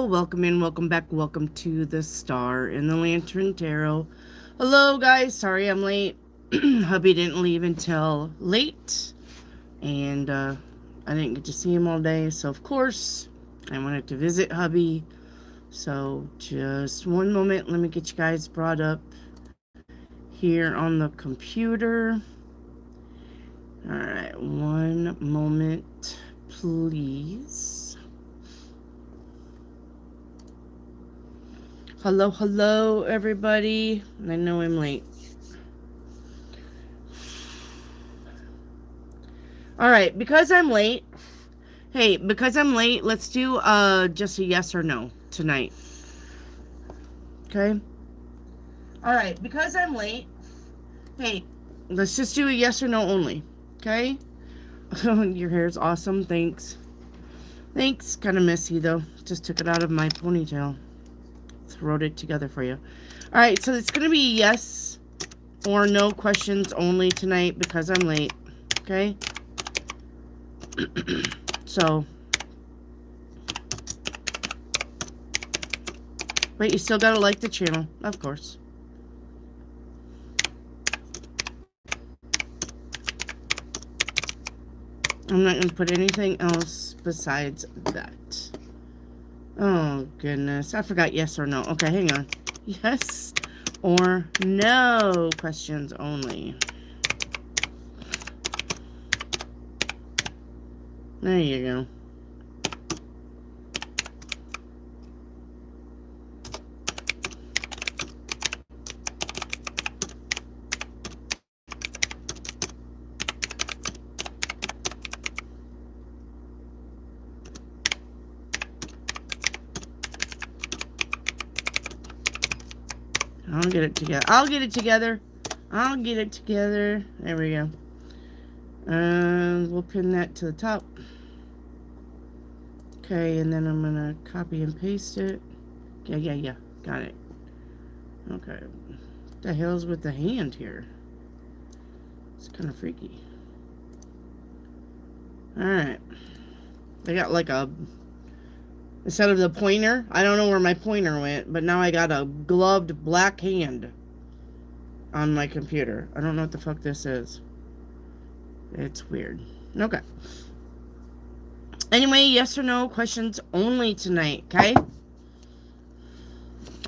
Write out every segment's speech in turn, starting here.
welcome in, welcome back, welcome to the Star in the Lantern Tarot. Hello, guys. Sorry I'm late. Hubby didn't leave until late, and I didn't get to see him all day, so of course I wanted to visit hubby. So just one moment, let me get you guys brought up here on the computer. All right, one moment, please. Hello, everybody. I know I'm late. All right, because I'm late. Hey, because I'm late, let's do just a yes or no tonight. Okay? All right, because I'm late. Hey, let's just do a yes or no only. Okay? Your hair's awesome. Thanks. Thanks. Kind of messy though. Just took it out of my ponytail. Wrote it together for you. All right, so it's gonna be yes or no questions only tonight because I'm late. Okay. So, but you still gotta like the channel, of course. I'm not gonna put anything else besides that. Oh, goodness. I forgot yes or no. Okay, hang on. Yes or no questions only. There you go. I'll get it together. I'll get it together. I'll get it together. There we go. And we'll pin that to the top. Okay, and then I'm gonna copy and paste it. Yeah. Got it. Okay. What the hell's with the hand here? It's kind of freaky. Alright. I got like a... Instead of the pointer, I don't know where my pointer went, but now I got a gloved black hand on my computer. I don't know what the fuck this is. It's weird. Okay. Anyway, yes or no questions only tonight, okay?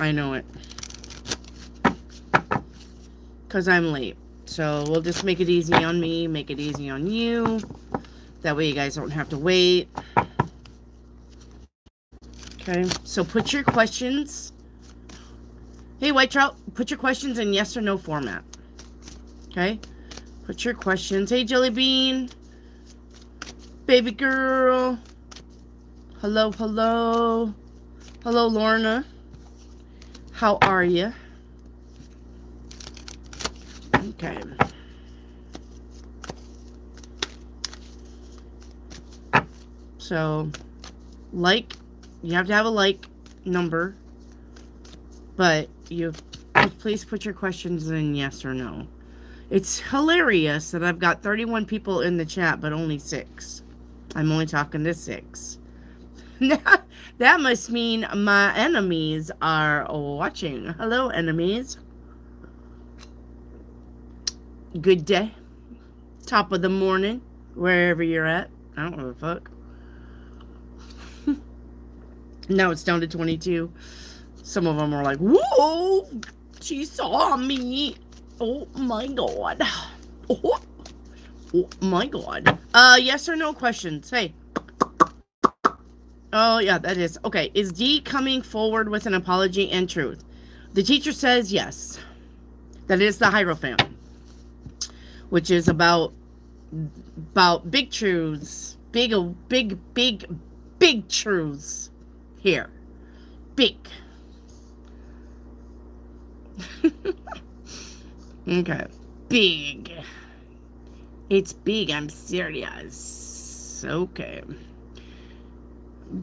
I know it. Because I'm late. So we'll just make it easy on me, make it easy on you. That way you guys don't have to wait. Okay, so put your questions. Hey, White Trout, put your questions in yes or no format. Okay, put your questions. Hey, Jelly Bean, baby girl. Hello, Lorna. How are you? Okay. So, you have to have a like number, but please put your questions in yes or no. It's hilarious that I've got 31 people in the chat, but only 6. I'm only talking to 6. That must mean my enemies are watching. Hello, enemies. Good day. Top of the morning, wherever you're at. I don't give a fuck. Now it's down to 22. Some of them are like, whoa, she saw me. Oh my god. Oh my god. Yes or no questions. Hey. Oh yeah, that is. Okay, is D coming forward with an apology and truth? The teacher says yes. That is the Hierophant, which is about big truths. Big truths. Here. Big. Okay. Big. It's big. I'm serious. Okay.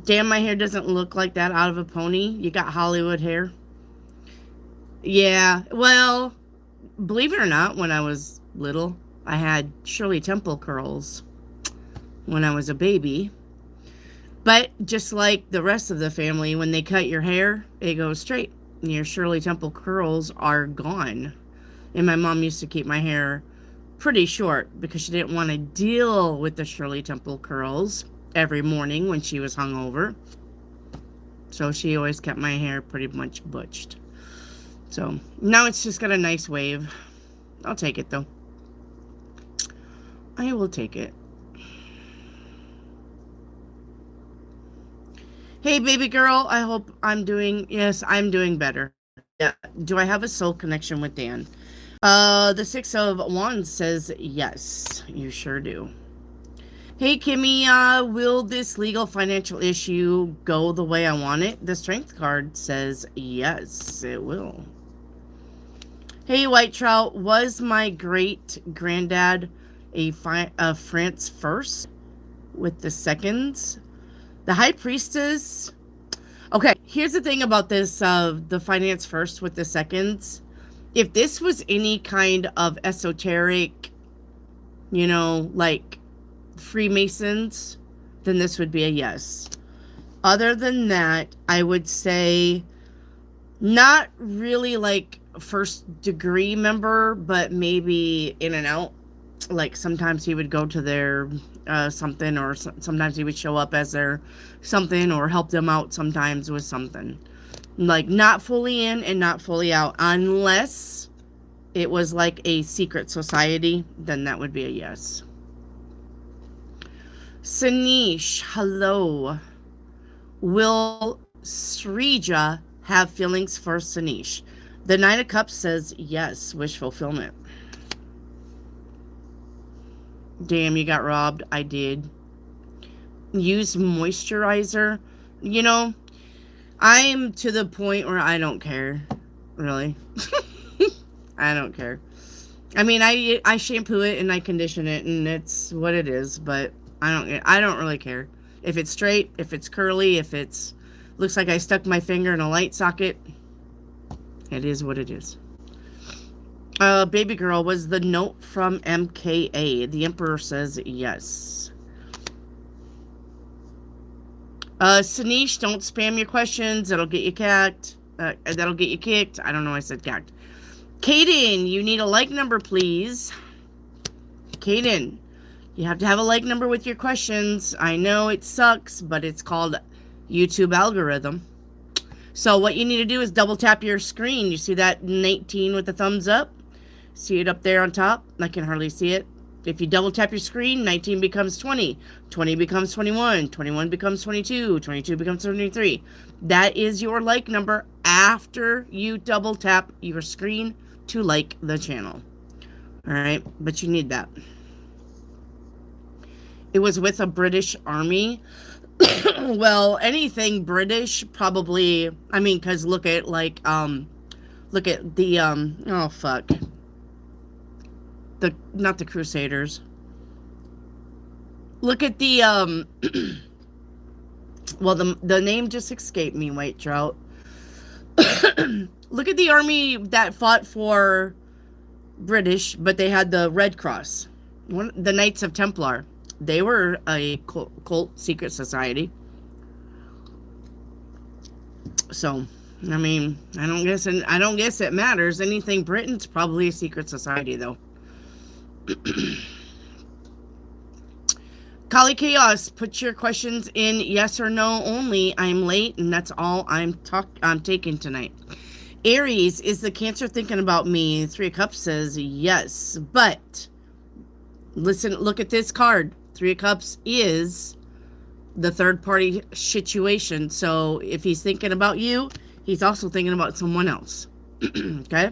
Damn, my hair doesn't look like that out of a pony. You got Hollywood hair. Yeah. Well, believe it or not, when I was little, I had Shirley Temple curls when I was a baby. But just like the rest of the family, when they cut your hair, it goes straight. Your Shirley Temple curls are gone. And my mom used to keep my hair pretty short because she didn't want to deal with the Shirley Temple curls every morning when she was hungover. So she always kept my hair pretty much butched. So now it's just got a nice wave. I'll take it though. I will take it. Hey, baby girl, I hope I'm doing, yes, I'm doing better. Yeah. Do I have a soul connection with Dan? The Six of Wands says yes, you sure do. Hey, Kimmy, will this legal financial issue go the way I want it? The Strength card says yes, it will. Hey, White Trout, was my great granddad a France first with the seconds? The High Priestess. Okay, here's the thing about this, the finance first with the seconds. If this was any kind of esoteric, you know, like Freemasons, then this would be a yes. Other than that, I would say not really like first degree member, but maybe in and out. Like sometimes he would go to their something, or sometimes he would show up as their something or help them out sometimes with something. Like not fully in and not fully out, unless it was like a secret society, then that would be a yes. Sanish, hello. Will Srija have feelings for Sanish? The Nine of Cups says yes, wish fulfillment. Damn, you got robbed. I did. Use moisturizer. You know, I'm to the point where I don't care. Really. I don't care. I mean, I shampoo it and I condition it, and it's what it is, but I don't really care. If it's straight, if it's curly, if it's looks like I stuck my finger in a light socket, it is what it is. Baby girl, was the note from MKA? The Emperor says yes. Sanish, don't spam your questions. That'll get you cacked. That'll get you kicked. I don't know why I said cacked. Kaden, you need a like number, please. Kaden, you have to have a like number with your questions. I know it sucks, but it's called YouTube algorithm. So what you need to do is double tap your screen. You see that 19 with the thumbs up? See it up there on top? I can hardly see it. If you double tap your screen, 19 becomes 20. 20 becomes 21. 21 becomes 22. 22 becomes 23. That is your like number after you double tap your screen to like the channel. Alright, but you need that. It was with a British army. Well, anything British probably, I mean, because look at like, look at the, oh fuck. Not the Crusaders. Look at the, well, the name just escaped me, White Trout. Look at the army that fought for British, but they had the Red Cross. The Knights of Templar. They were a cult secret society. So, I mean, I don't guess it matters. Anything Britain's probably a secret society, though. Kali Chaos, put your questions in yes or no only. I'm late, and that's all I'm taking tonight. Aries, is the Cancer thinking about me? Three of Cups says yes, but listen, look at this card. Three of Cups is the third party situation. So if he's thinking about you, he's also thinking about someone else. Okay?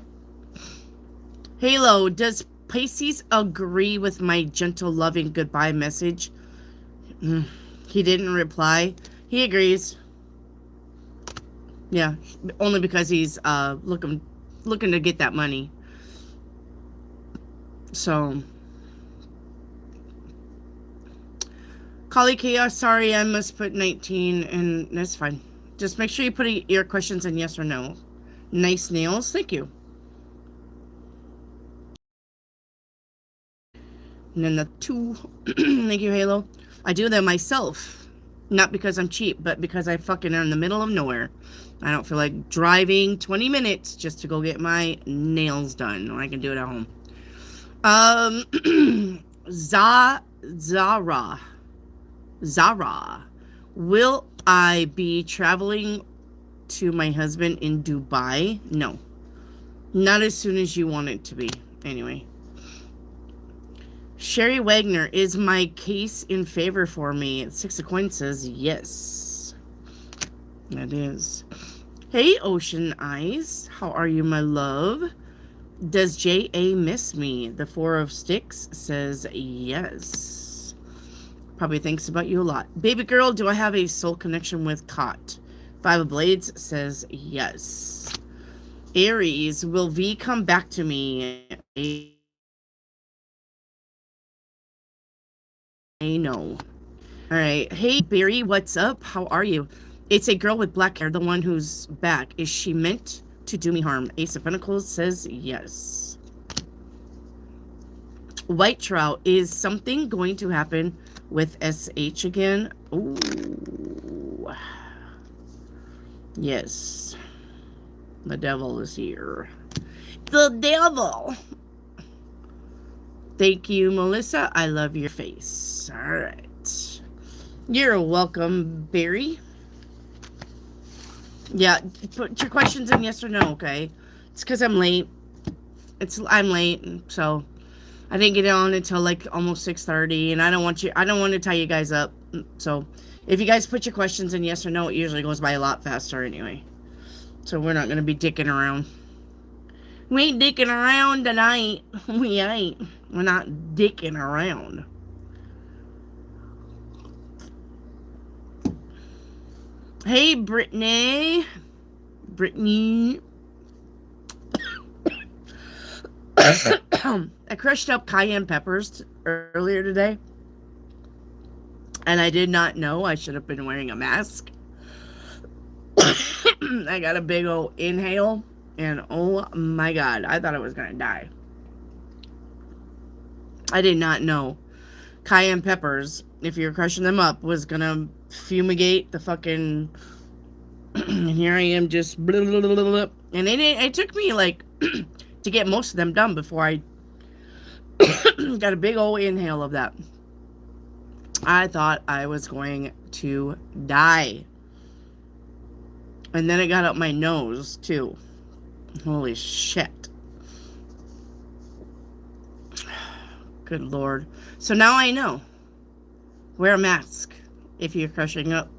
Halo, does Pisces agree with my gentle, loving goodbye message? He didn't reply. He agrees. Yeah, only because he's looking to get that money. So, Kali Chaos, sorry, I must put 19, and that's fine. Just make sure you put your questions in yes or no. Nice nails, thank you. And then the 2, thank you, Halo. I do them myself. Not because I'm cheap, but because I fucking am in the middle of nowhere. I don't feel like driving 20 minutes just to go get my nails done when I can do it at home. Zara. Will I be traveling to my husband in Dubai? No. Not as soon as you want it to be. Anyway. Sherry Wagner, is my case in favor for me? Six of Coins says yes. That is. Hey, Ocean Eyes. How are you, my love? Does J.A. miss me? The Four of Sticks says yes. Probably thinks about you a lot. Baby girl, do I have a soul connection with Cot? Five of Blades says yes. Aries, will V come back to me? I know. All right. Hey, Barry, what's up? How are you? It's a girl with black hair, the one who's back. Is she meant to do me harm? Ace of Pentacles says yes. White Trout, is something going to happen with SH again? Ooh. Yes. The devil is here. The devil. Thank you, Melissa. I love your face. All right. You're welcome, Barry. Yeah, put your questions in yes or no, okay? It's because I'm late. I'm late, so I didn't get on until like almost 6:30, and I don't want to tie you guys up. So if you guys put your questions in yes or no, it usually goes by a lot faster anyway. So we're not going to be dicking around. We ain't dicking around tonight. We ain't. We're not dicking around. Hey, Brittany. I crushed up cayenne peppers earlier today. And I did not know I should have been wearing a mask. I got a big old inhale. And oh my God, I thought I was going to die. I did not know cayenne peppers, if you're crushing them up, was going to fumigate the fucking... And here I am just... Blah, blah, blah, blah. And it took me like to get most of them done before I got a big old inhale of that. I thought I was going to die. And then it got up my nose too. Holy shit. Good Lord. So now I know. Wear a mask if you're crushing up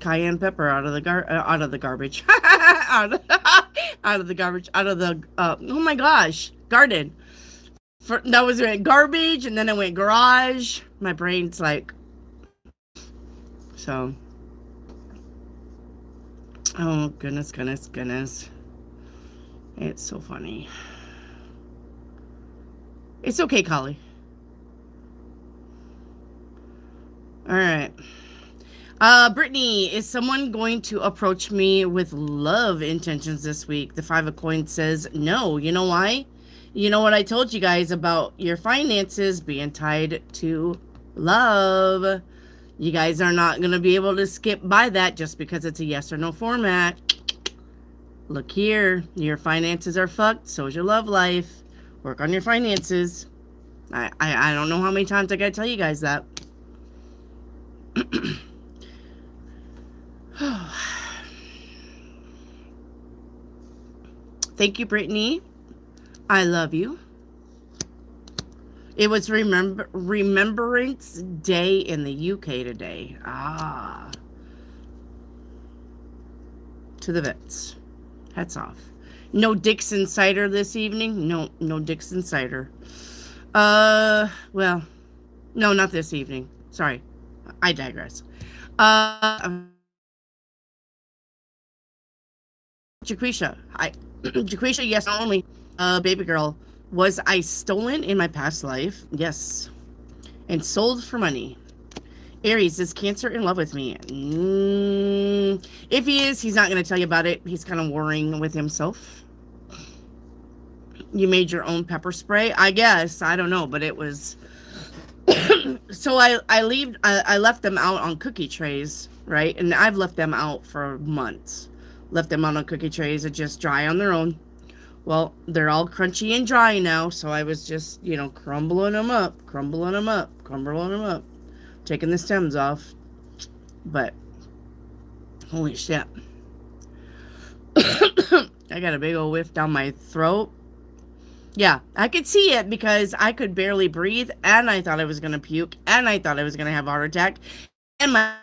cayenne pepper out of the garbage. out of the garbage. Oh my gosh, garden. That was garbage, and then it went garage. My brain's like, so. Oh goodness. It's so funny. It's okay, Collie. All right. Brittany, is someone going to approach me with love intentions this week? The Five of Coins says no. You know why? You know what I told you guys about your finances being tied to love. You guys are not going to be able to skip by that just because it's a yes or no format. Look here. Your finances are fucked. So is your love life. Work on your finances. I don't know how many times I got to tell you guys that. Thank you, Brittany. I love you. It was Remembrance Day in the UK today. Ah. To the vets. Hats off. No Dixon cider this evening? No Dixon cider. Well, no, not this evening. Sorry. I digress. Jaquisha. Jaquisha, yes, only. Baby girl. Was I stolen in my past life? Yes. And sold for money. Aries, is Cancer in love with me? If he is, he's not going to tell you about it. He's kind of warring with himself. You made your own pepper spray? I guess. I don't know, but it was So I left them out on cookie trays, right? And I've left them out for months. Left them out on cookie trays to just dry on their own. Well, they're all crunchy and dry now, so I was just, crumbling them up, taking the stems off. But holy shit. I got a big old whiff down my throat. Yeah, I could see it because I could barely breathe, and I thought I was going to puke, and I thought I was going to have a heart attack, and my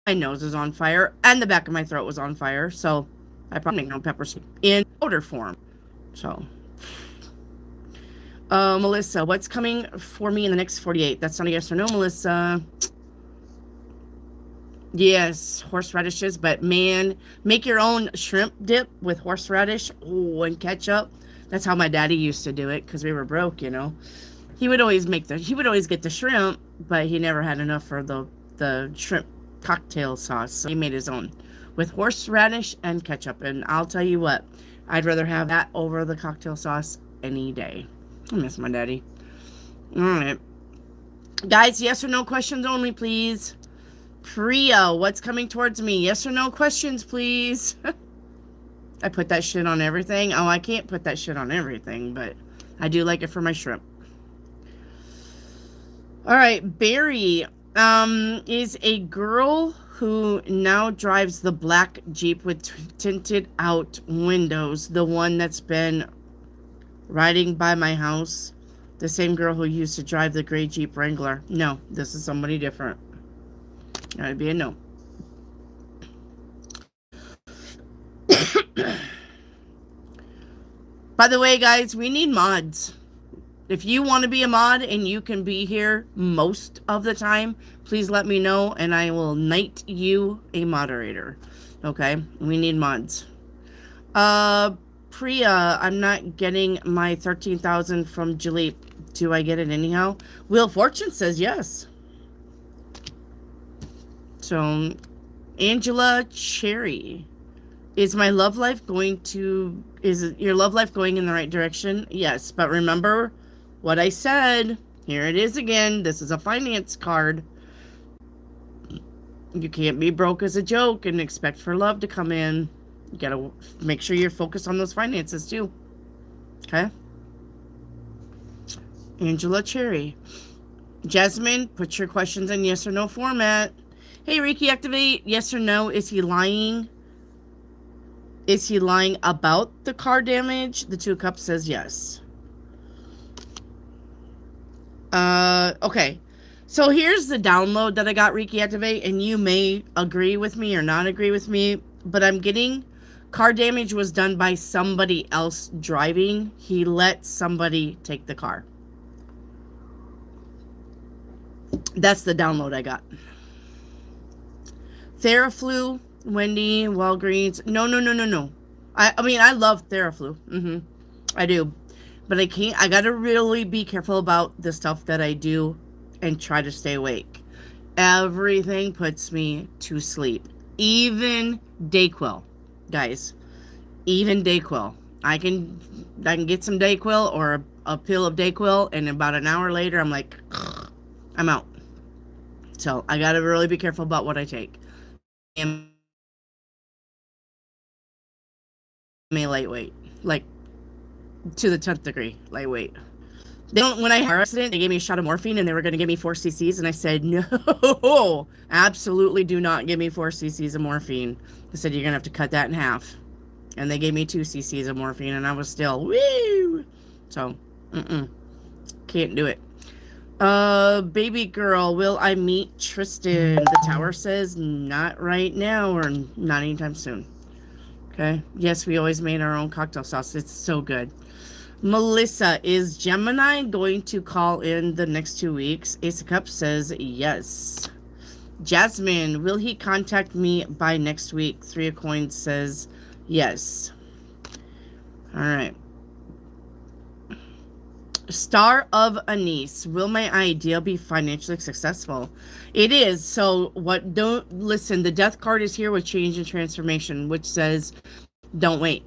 nose was on fire, and the back of my throat was on fire, so I probably make pepper soup in powder form. So, Melissa, what's coming for me in the next 48? That's not a yes or no, Melissa. Yes, horseradishes, but man, make your own shrimp dip with horseradish and ketchup. That's how my daddy used to do it because we were broke, He would always get the shrimp, but he never had enough for the shrimp cocktail sauce. So he made his own with horseradish and ketchup. And I'll tell you what, I'd rather have that over the cocktail sauce any day. I miss my daddy. All right. Guys, yes or no questions only, please. Priya, what's coming towards me? Yes or no questions, please. I put that shit on everything. Oh, I can't put that shit on everything, but I do like it for my shrimp. All right, Barry is a girl who now drives the black Jeep with tinted out windows, the one that's been riding by my house, the same girl who used to drive the gray Jeep Wrangler. No, this is somebody different. That would be a no. By the way, guys, we need mods. If you want to be a mod and you can be here most of the time, please let me know and I will knight you a moderator. Okay? We need mods. Priya, I'm not getting my 13,000 from Jalip. Do I get it anyhow? Wheel Fortune says yes. So, Angela Cherry, is your love life going in the right direction? Yes, but remember what I said. Here it is again. This is a finance card. You can't be broke as a joke and expect for love to come in. You gotta make sure you're focused on those finances too. Okay? Angela Cherry. Jasmine, put your questions in yes or no format. Hey, Reiki Activate, yes or no, is he lying? Is he lying about the car damage? The Two of Cups says yes. Okay. So here's the download that I got, Reiki Activate, and you may agree with me or not agree with me, but I'm getting car damage was done by somebody else driving. He let somebody take the car. That's the download I got. Theraflu, Wendy, Walgreens. No. I mean, I love Theraflu. I do. But I can't. I got to really be careful about the stuff that I do and try to stay awake. Everything puts me to sleep. Even Dayquil. Guys, even Dayquil. I can get some Dayquil or a pill of Dayquil, and about an hour later, I'm like, I'm out. So I got to really be careful about what I take. I'm a lightweight, like to the 10th degree lightweight. When I had a car accident, they gave me a shot of morphine and they were going to give me 4 cc's, and I said, no, absolutely do not give me 4 cc's of morphine. They said, you're going to have to cut that in half. And they gave me 2 cc's of morphine, and I was still, woo! So, can't do it. Baby girl, will I meet Tristan? The tower says not right now or not anytime soon. Okay. Yes, we always made our own cocktail sauce. It's so good. Melissa, is Gemini going to call in the next 2 weeks? Ace of Cups says yes. Jasmine, will he contact me by next week? 3 of Coins says yes. All right. Star of Anise, will my ideal be financially successful? It is. So don't listen, the death card is here with change and transformation, which says don't wait.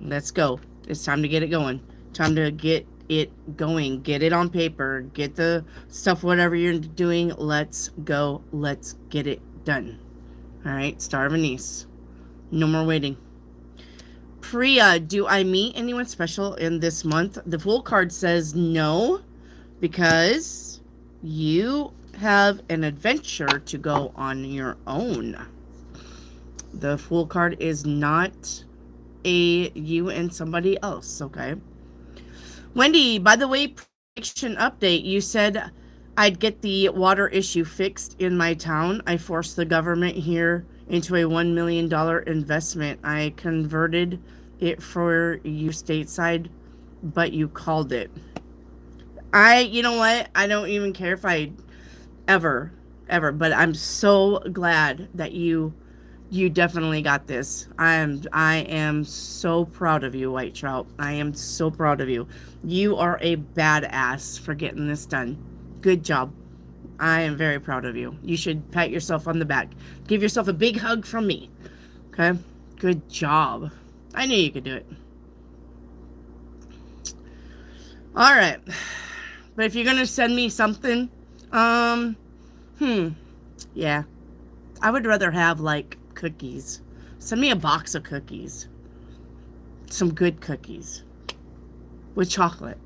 Let's go. It's time to get it going. Time to get it going. Get it on paper. Get the stuff, whatever you're doing. Let's go. Let's get it done. All right, Star of Anise. No more waiting. Priya, do I meet anyone special in this month? The Fool card says no, because you have an adventure to go on your own. The Fool card is not a you and somebody else, okay? Wendy, by the way, prediction update. You said I'd get the water issue fixed in my town. I forced the government here into a $1 million investment. I converted it for you stateside, but you called it. You know what? I don't even care if I ever, but I'm so glad that you definitely got this. I am so proud of you, White Trout. I am so proud of you. You are a badass for getting this done. Good job. I am very proud of you. You should pat yourself on the back. Give yourself a big hug from me. Okay? Good job. I knew you could do it. All right. But if you're going to send me something, yeah. I would rather have, like, cookies. Send me a box of cookies. Some good cookies. With chocolate.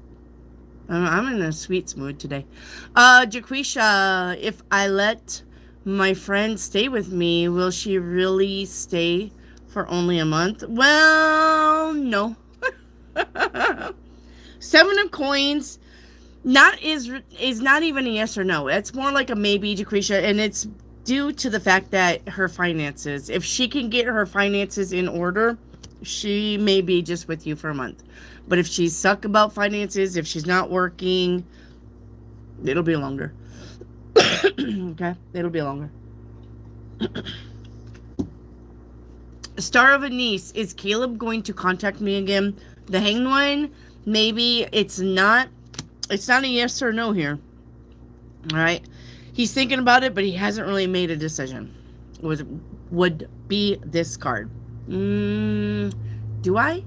I'm in a sweets mood today. Jaquisha, if I let my friend stay with me, will she really stay for only a month? Well, no. 7 of coins is not even a yes or no. It's more like a maybe, Jaquisha, and it's due to the fact that her finances. If she can get her finances in order, she may be just with you for a month. But if she's suck about finances, if she's not working, it'll be longer. Okay? It'll be longer. Star of Anise, is Caleb going to contact me again? The Hanged One, maybe. It's not a yes or no here. All right? He's thinking about it, but he hasn't really made a decision. Would be this card. Do I?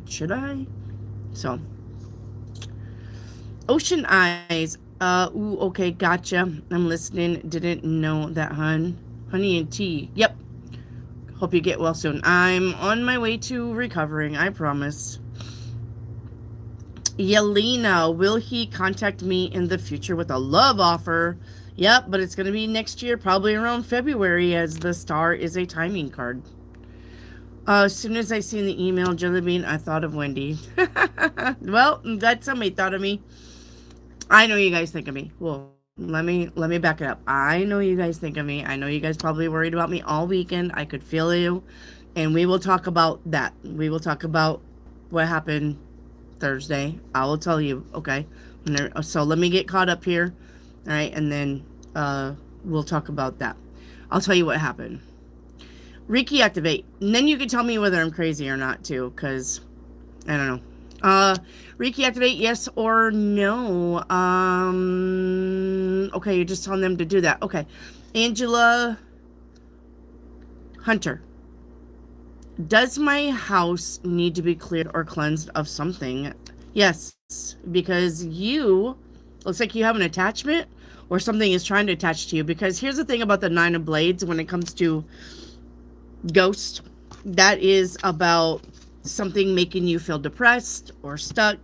Should I? So. Ocean Eyes. Ooh, okay, gotcha. I'm listening. Didn't know that, Honey and tea. Yep. Hope you get well soon. I'm on my way to recovering, I promise. Yelena, will he contact me in the future with a love offer? Yep, but it's going to be next year, probably around February, as the star is a timing card. As soon as I seen the email, Jellybean, I thought of Wendy. Well, I'm glad somebody thought of me. I know you guys think of me. Well, let me back it up. I know you guys think of me. I know you guys probably worried about me all weekend. I could feel you. And we will talk about that. We will talk about what happened Thursday. I will tell you, okay? So let me get caught up here. All right, and then we'll talk about that. I'll tell you what happened. Reiki activate. And then you can tell me whether I'm crazy or not, too, because I don't know. Reiki activate, yes or no? Okay, you're just telling them to do that. Okay. Angela Hunter. Does my house need to be cleared or cleansed of something? Yes, because looks like you have an attachment or something is trying to attach to you. Because here's the thing about the 9 of Blades when it comes to ghost. That is about something making you feel depressed or stuck.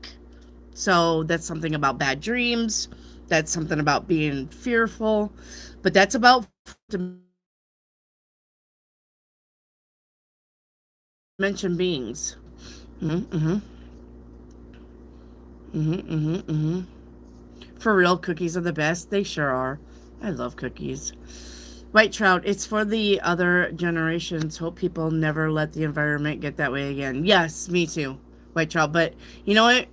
So that's something about bad dreams. That's something about being fearful. But that's about dimension beings. For real, cookies are the best. They sure are. I love cookies. White Trout, it's for the other generations. Hope people never let the environment get that way again. Yes, me too, White Trout. But you know what?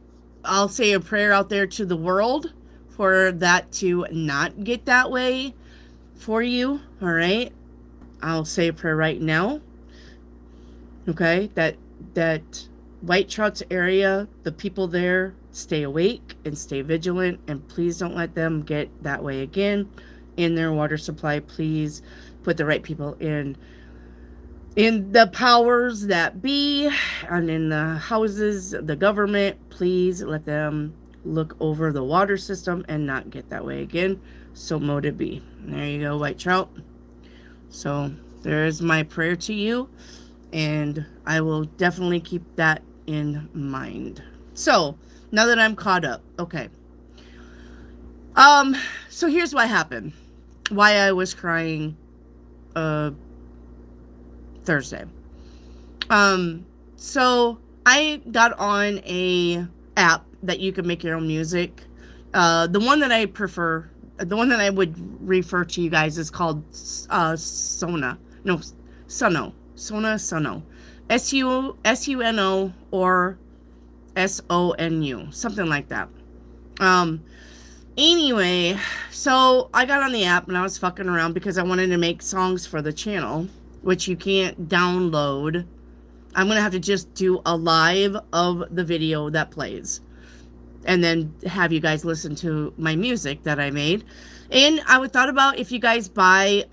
I'll say a prayer out there to the world for that to not get that way for you. All right? I'll say a prayer right now. Okay? That White Trout's area, the people there, stay awake and stay vigilant. And please don't let them get that way again. In their water supply, please put the right people in in the powers that be and in the houses, the government, please let them look over the water system and not get that way again. So mote it be. There you go, white trout. So there's my prayer to you, and I will definitely keep that in mind. So now that I'm caught up, okay. So here's what happened. Why I was crying Thursday. So I got on a app that you can make your own music. The one that I prefer, the one that I would refer to you guys is called Sona. No, Suno. Suno. Suno or SONU. Something like that. Anyway, so I got on the app and I was fucking around because I wanted to make songs for the channel, which you can't download. I'm going to have to just do a live of the video that plays and then have you guys listen to my music that I made. And I thought about if you guys buy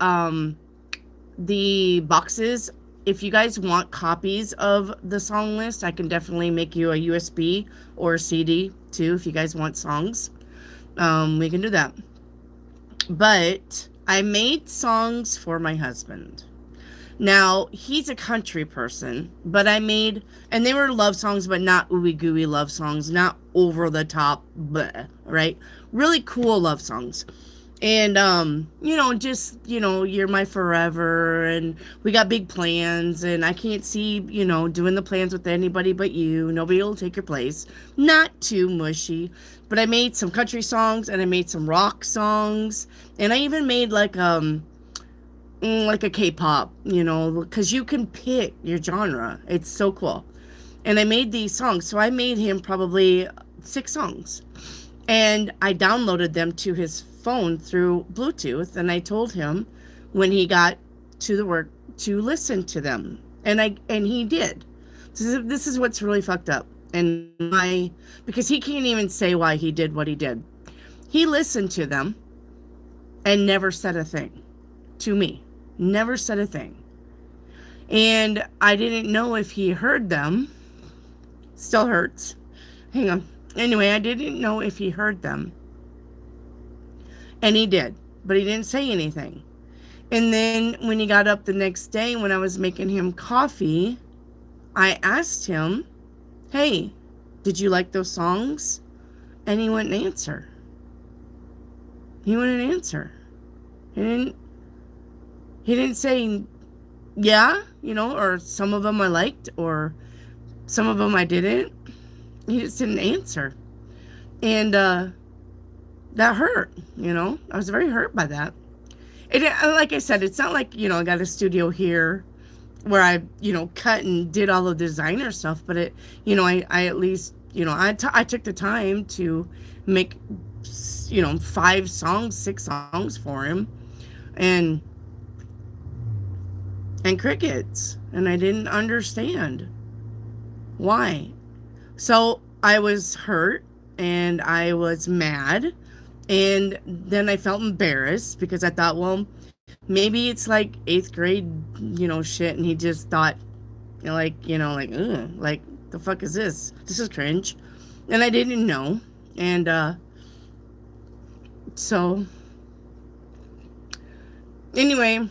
the boxes, if you guys want copies of the song list, I can definitely make you a USB or a CD too if you guys want songs. We can do that. But I made songs for my husband. Now, he's a country person, but I made, and they were love songs, but not ooey gooey love songs, not over the top, bleh, right? Really cool love songs. And, just, you're my forever, and we got big plans, and I can't see, doing the plans with anybody but you. Nobody will take your place. Not too mushy, but I made some country songs, and I made some rock songs, and I even made like a K-pop, because you can pick your genre. It's so cool. And I made these songs, so I made him probably 6 songs. And I downloaded them to his phone through Bluetooth, and I told him when he got to the work to listen to them. And he did. This is what's really fucked up. And because he can't even say why he did what he did. He listened to them and never said a thing to me. Never said a thing. And I didn't know if he heard them. Still hurts. Hang on. Anyway, I didn't know if he heard them. And he did. But he didn't say anything. And then when he got up the next day, when I was making him coffee, I asked him, hey, did you like those songs? And he wouldn't answer. He wouldn't answer. He didn't say, yeah, or some of them I liked, or some of them I didn't. He just didn't answer. And that hurt, I was very hurt by that. Like I said, it's not like, I got a studio here where I, cut and did all the designer stuff, but I at least, I took the time to make, 5 songs, 6 songs for him. And crickets, and I didn't understand why. So I was hurt and I was mad, and then I felt embarrassed because I thought, well, maybe it's like 8th grade, shit, and he just thought, ugh, like the fuck is this? This is cringe. And I didn't know. And so anyway,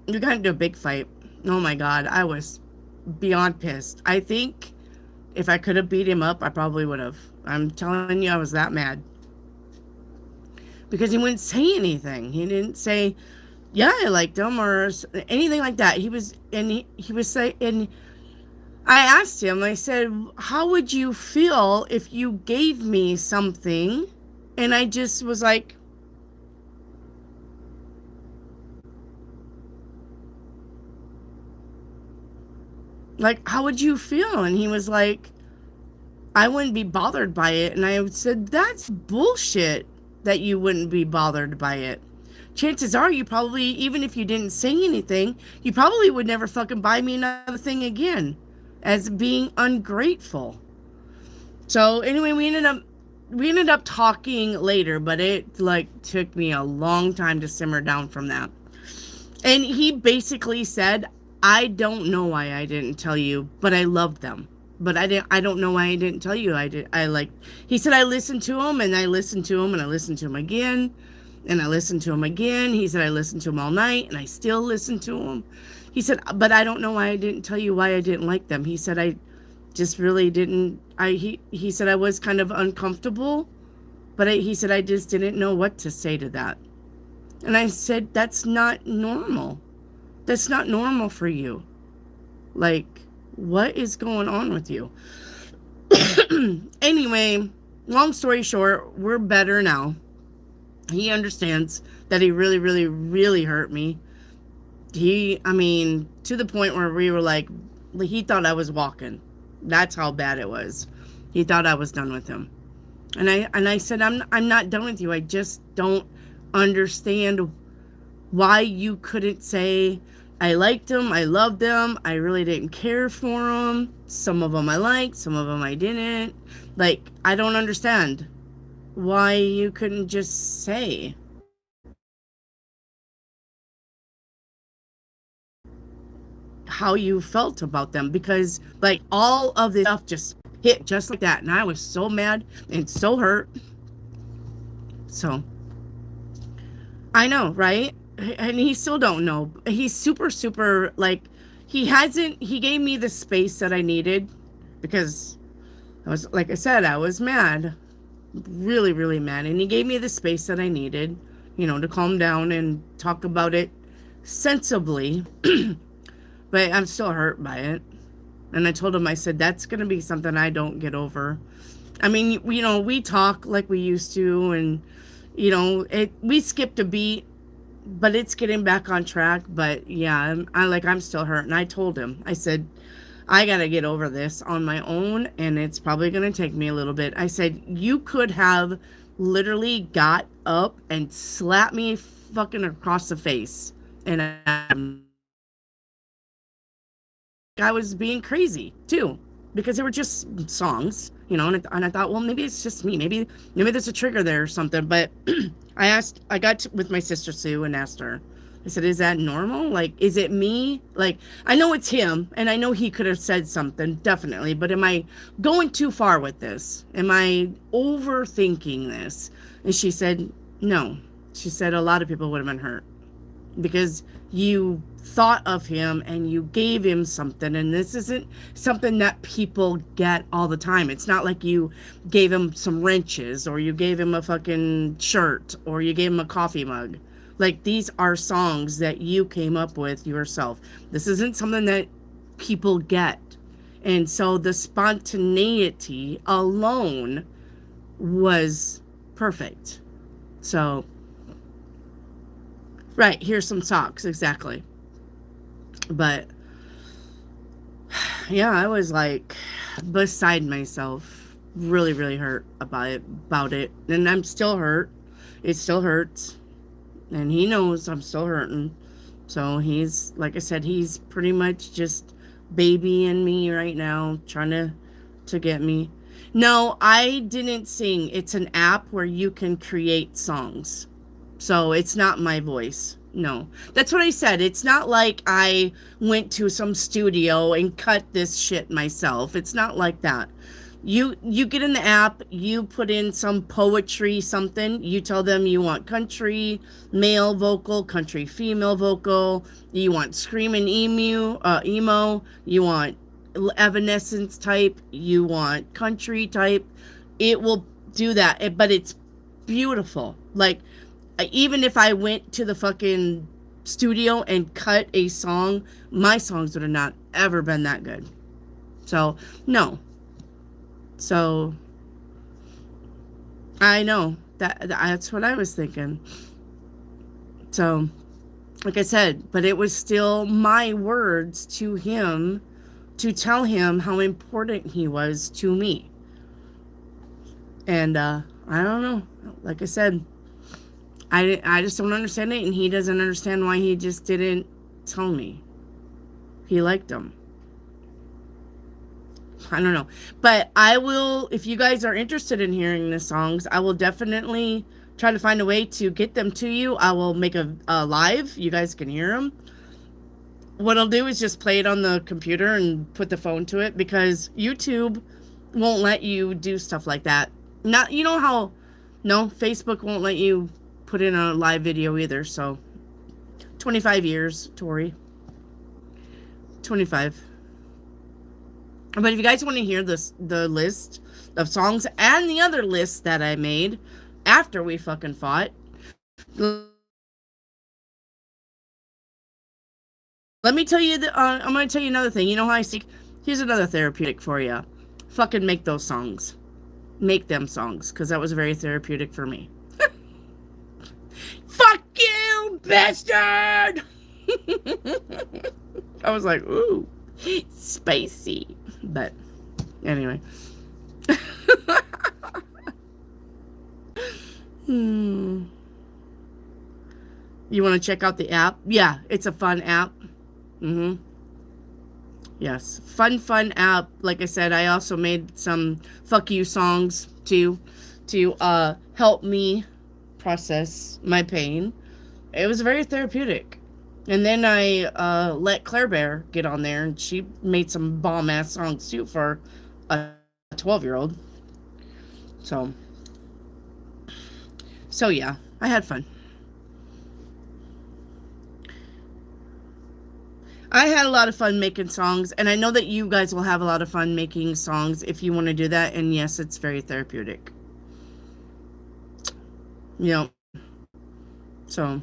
we got into a big fight. Oh my God, I was beyond pissed. I think if I could have beat him up, I probably would have. I'm telling you, I was that mad. Because he wouldn't say anything. He didn't say, yeah, I liked him or anything like that. He was saying, and I asked him, I said, how would you feel if you gave me something and I just was like, how would you feel? And he was like, I wouldn't be bothered by it. And I said, that's bullshit that you wouldn't be bothered by it. Chances are you probably, even if you didn't say anything, you probably would never fucking buy me another thing again, as being ungrateful. So anyway, we ended up talking later, but it took me a long time to simmer down from that. And he basically said, I don't know why I didn't tell you, but I loved them. But I don't know why I didn't tell you. I like, he said, I listened to him and I listened to him and I listened to him again and I listened to him again. He said, I listened to him all night and I still listen to him. He said, but I don't know why I didn't tell you why I didn't like them. He said, I just really didn't. He said, I was kind of uncomfortable, but he said, I just didn't know what to say to that. And I said, that's not normal. That's not normal for you. Like, what is going on with you? Anyway, long story short, we're better now. He understands that he really, really, really hurt me. I mean, to the point where we were like, he thought I was walking. That's how bad it was. He thought I was done with him. And I said, I'm not done with you. I just don't understand why you couldn't say, I liked them, I loved them, I really didn't care for them. Some of them I liked, some of them I didn't. Like, I don't understand why you couldn't just say how you felt about them, because like all of this stuff just hit just like that, and I was so mad and so hurt. So I know, right? And he still don't know. He's super like, he gave me the space that I needed, because I was, like I said, I was mad, really, really mad, and he gave me the space that I needed, to calm down and talk about it sensibly. But I'm still hurt by it. And I told him, I said, that's going to be something I don't get over. I mean, we talk like we used to, and, we skipped a beat, but it's getting back on track. But yeah, I'm still hurt. And I told him, I said, I got to get over this on my own, and it's probably going to take me a little bit. I said, you could have literally got up and slapped me fucking across the face. And I was being crazy too, because they were just songs, and I thought, well, maybe it's just me. Maybe there's a trigger there or something. But I got with my sister Sue and asked her, I said, is that normal? Like, is it me? Like, I know it's him, and I know he could have said something, definitely, but am I going too far with this? Am I overthinking this? And she said, no. She said, a lot of people would have been hurt, because you thought of him and you gave him something, and this isn't something that people get all the time. It's not like you gave him some wrenches, or you gave him a fucking shirt, or you gave him a coffee mug. Like, these are songs that you came up with yourself. This isn't something that people get. And so the spontaneity alone was perfect. So, right, here's some socks, exactly. But yeah, I was like beside myself, really, really hurt about it. And I'm still hurt. It still hurts. And he knows I'm still hurting. So he's, like I said, he's pretty much just babying me right now, trying to get me. No, I didn't sing. It's an app where you can create songs. So it's not my voice. No. That's what I said. It's not like I went to some studio and cut this shit myself. It's not like that. You get in the app, you put in some poetry, something, you tell them you want country male vocal, country female vocal, you want screaming emo, you want evanescence type, you want country type. It will do that, but it's beautiful. Like, even if I went to the fucking studio and cut a song, my songs would have not ever been that good. So, no. So, I know that's what I was thinking. So, like I said, but it was still my words to him to tell him how important he was to me. And I don't know. Like I said, I just don't understand it, and he doesn't understand why he just didn't tell me he liked them. I don't know. But I will, if you guys are interested in hearing the songs, I will definitely try to find a way to get them to you. I will make a live. You guys can hear them. what I'll do is just play it on the computer and put the phone to it, because YouTube won't let you do stuff like that. Not, you know how, no, Facebook won't let you put in a live video either. So 25 years, Tori. 25. But if you guys want to hear this, the list of songs and the other lists that I made after we fucking fought, let me tell you, I'm going to tell you another thing. You know how I see? Here's another therapeutic for you. Fucking make those songs. Make them songs, because that was very therapeutic for me. Fuck you, bastard! I was like, ooh, spicy. But anyway. You want to check out the app? Yeah, it's a fun app. Yes, fun app. Like I said, I also made some fuck you songs to help me process my pain. It was very therapeutic. And then I let Claire Bear get on there, and she made some bomb ass songs too for a 12-year-old. So yeah, I had fun. I had a lot of fun making songs, and I know that you guys will have a lot of fun making songs if you want to do that. And yes, it's very therapeutic. You know, so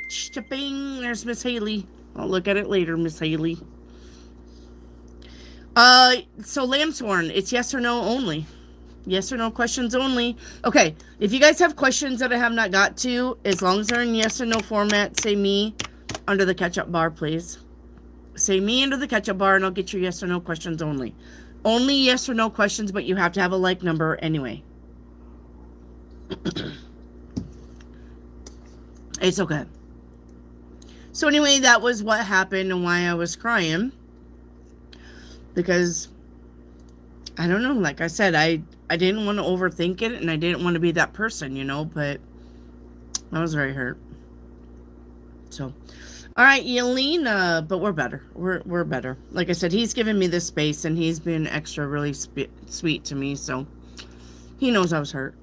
shipping. There's Miss Haley. I'll look at it later, Miss Haley. So Lambshorn, it's yes or no only. Yes or no questions only. Okay, if you guys have questions that I have not got to, as long as they're in yes or no format, say me under the catch-up bar, please. Say me under the catch-up bar, and I'll get your yes or no questions only. Only yes or no questions, but you have to have a like number anyway. It's okay. So anyway, that was what happened and why I was crying. Because, I don't know, like I said, I didn't want to overthink it, and I didn't want to be that person, you know, but I was very hurt. So, all right, Yelena, but we're better. We're better. Like I said, he's given me this space, and he's been extra really sweet to me, so he knows I was hurt.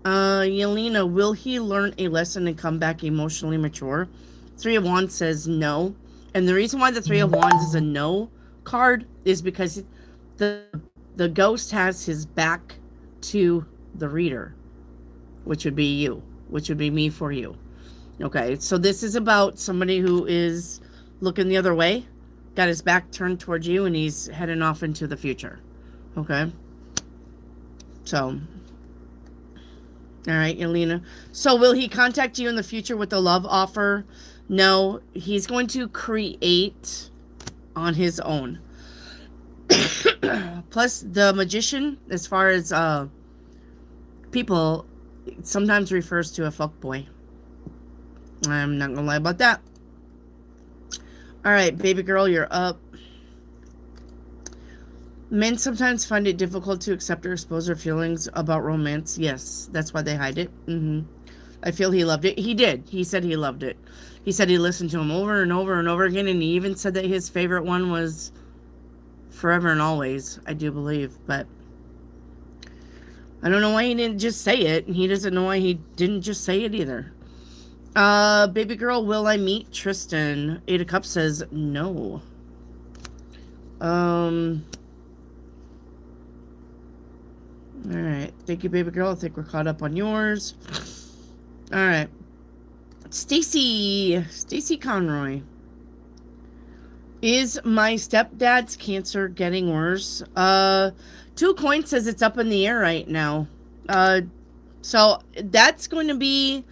Yelena, will he learn a lesson and come back emotionally mature? Three of Wands says no. And the reason why the Three of Wands is a no card is because the ghost has his back to the reader, which would be you, which would be me for you. Okay, so this is about somebody who is looking the other way, got his back turned towards you, and he's heading off into the future. Okay, so, all right, Yelena. So will he contact you in the future with a love offer? No, he's going to create on his own. Plus, the magician, as far as people, sometimes refers to a fuckboy. I'm not gonna lie about that. All right, baby girl, you're up. Men sometimes find it difficult to accept or expose their feelings about romance. Yes, that's why they hide it. I feel he loved it. He did. He said he loved it. He said he listened to him over and over and over again, and he even said that his favorite one was Forever and Always, I do believe. But I don't know why he didn't just say it, and he doesn't know why he didn't just say it either. Baby girl, will I meet Tristan? Eight of Cups says no. Alright. Thank you, baby girl. I think we're caught up on yours. Alright. Stacy Conroy. Is my stepdad's cancer getting worse? Two Coins says it's up in the air right now. So that's going to be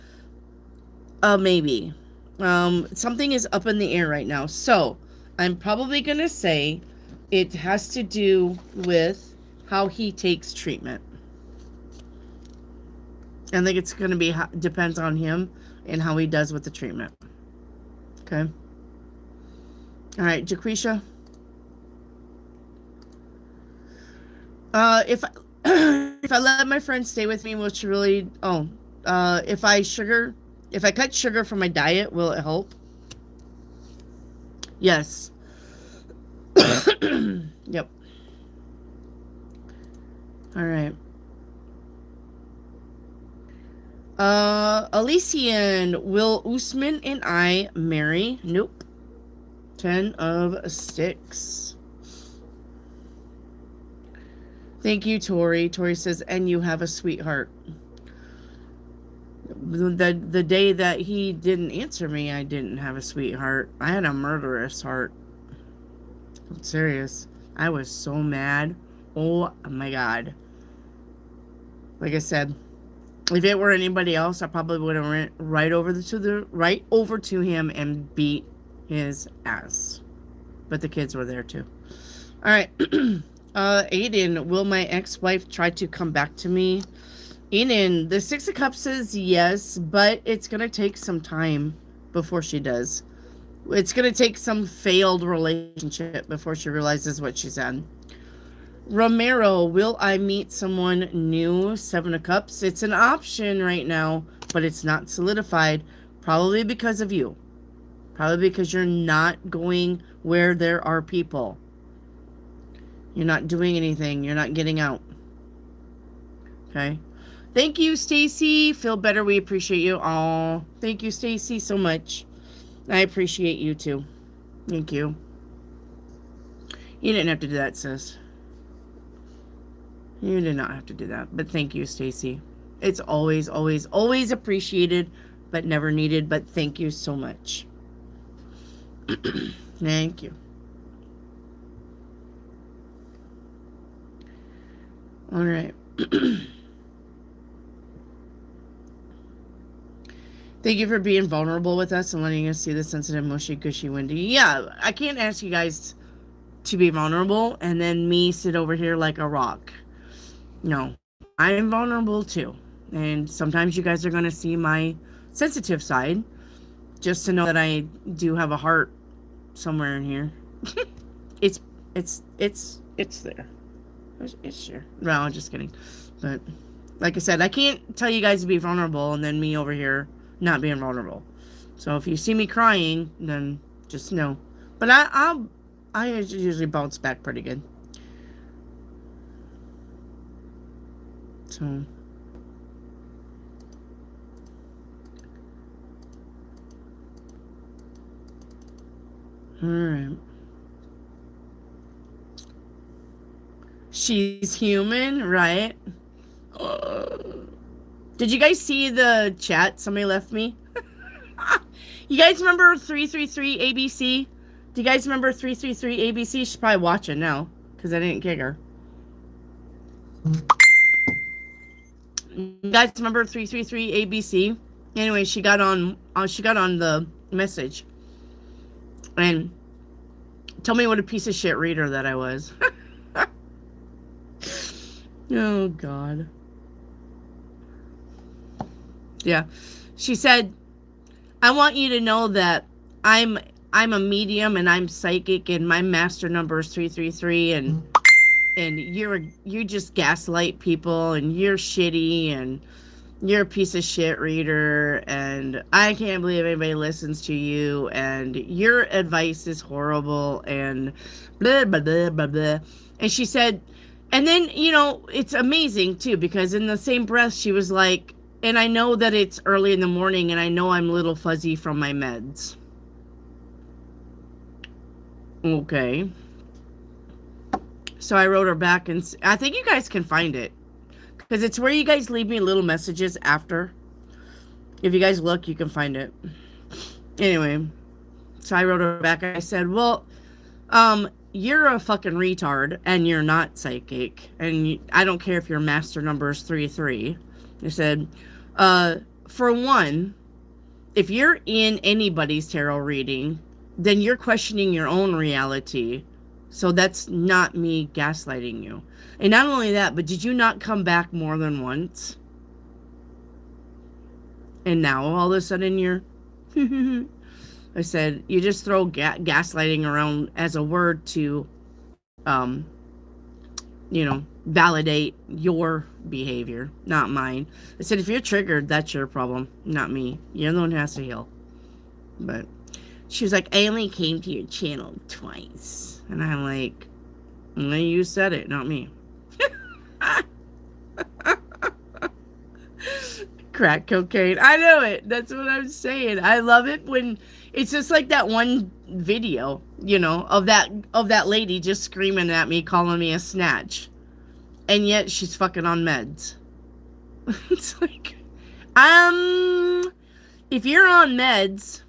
maybe. Something is up in the air right now. So I'm probably going to say it has to do with how he takes treatment. I think it's going to be, depends on him and how he does with the treatment. Okay. All right, Jaquisha. If I let my friend stay with me, will she really? If I cut sugar from my diet, will it help? Yes. Yep. All right. Elysian, will Usman and I marry? Nope. 10 of sticks. Thank you, Tori. Tori says, and you have a sweetheart. The day that he didn't answer me, I didn't have a sweetheart. I had a murderous heart. I'm serious. I was so mad. Oh my god. Like I said, if it were anybody else, I probably would have went right over to him and beat his ass. But the kids were there too. All right. Aiden, will my ex-wife try to come back to me? Aiden, the Six of Cups says yes, but it's going to take some time before she does. It's going to take some failed relationship before she realizes what she said. Romero, will I meet someone new? Seven of Cups. It's an option right now, but it's not solidified. Probably because of you. Probably because you're not going where there are people. You're not doing anything. You're not getting out. Okay. Thank you, Stacy. Feel better. We appreciate you. Oh, thank you, Stacy, so much. I appreciate you too. Thank you. You didn't have to do that, sis. You did not have to do that. But thank you, Stacy. It's always, always, always appreciated, but never needed. But thank you so much. Thank you. All right. Thank you for being vulnerable with us and letting us see the sensitive, mushy, gushy, windy. Yeah, I can't ask you guys to be vulnerable and then me sit over here like a rock. No, I am vulnerable too. And sometimes you guys are going to see my sensitive side. Just to know that I do have a heart somewhere in here. it's there. It's sure. No, I'm just kidding. But like I said, I can't tell you guys to be vulnerable and then me over here not being vulnerable. So if you see me crying, then just know. But I usually bounce back pretty good. So all right. She's human, right? Did you guys see the chat somebody left me? You guys remember 333 ABC? Do you guys remember 333 ABC? She's probably watching now because I didn't kick her. You guys remember 333 ABC? Anyway, she got on the message and told me what a piece of shit reader that I was. Oh God. Yeah. She said, I want you to know that I'm a medium and I'm psychic and my master number is 333 and you just gaslight people and you're shitty and you're a piece of shit reader and I can't believe anybody listens to you and your advice is horrible and blah blah blah blah blah. And she said, and then, you know, it's amazing too because in the same breath she was like, and I know that it's early in the morning and I know I'm a little fuzzy from my meds. Okay. So I wrote her back and I think you guys can find it. Because it's where you guys leave me little messages after. If you guys look, you can find it. Anyway. So I wrote her back and I said, well, you're a fucking retard and you're not psychic. And I don't care if your master number is 33. I said, for one, if you're in anybody's tarot reading, then you're questioning your own reality. So that's not me gaslighting you. And not only that, but did you not come back more than once? And now all of a sudden you're... I said, you just throw gaslighting around as a word to, you know, validate your behavior, not mine. I said, if you're triggered, that's your problem, not me. You're the one who has to heal. But She was like, I only came to your channel twice. And I'm like, no, you said it, not me. Crack cocaine. I know it. That's what I'm saying. I love it when it's just like that one video, you know, of that lady just screaming at me, calling me a snatch. And yet she's fucking on meds. It's like, if you're on meds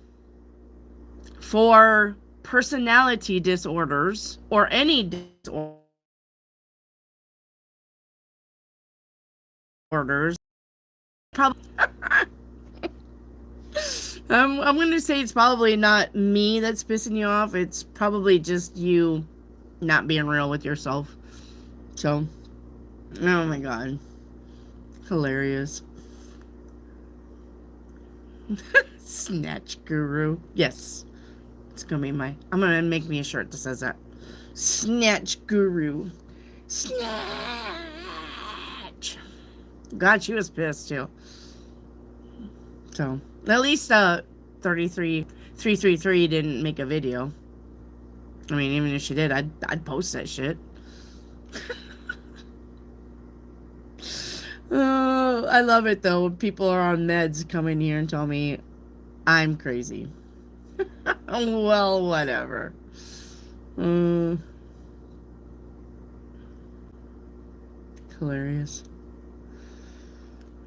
for personality disorders or any disorders, probably I'm going to say it's probably not me that's pissing you off. It's probably just you not being real with yourself. So, oh my god. Hilarious. Snatch guru. Yes. It's going to be I'm going to make me a shirt that says that. Snatch guru. Snatch. God, she was pissed too. So, at least 333 didn't make a video. I mean, even if she did, I'd post that shit. Oh, I love it though when people are on meds come in here and tell me I'm crazy. Well, whatever. Hilarious.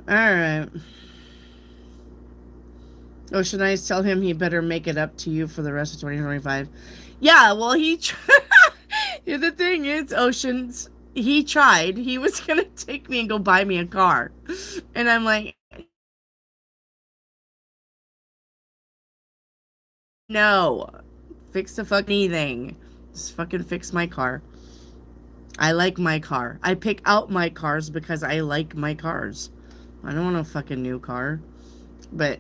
Alright. Ocean Eyes, tell him he better make it up to you for the rest of 2025. Yeah, well, the thing is, Oceans, he tried. He was going to take me and go buy me a car. And I'm like, no. Fix the fucking thing. Just fucking fix my car. I like my car. I pick out my cars because I like my cars. I don't want a fucking new car. But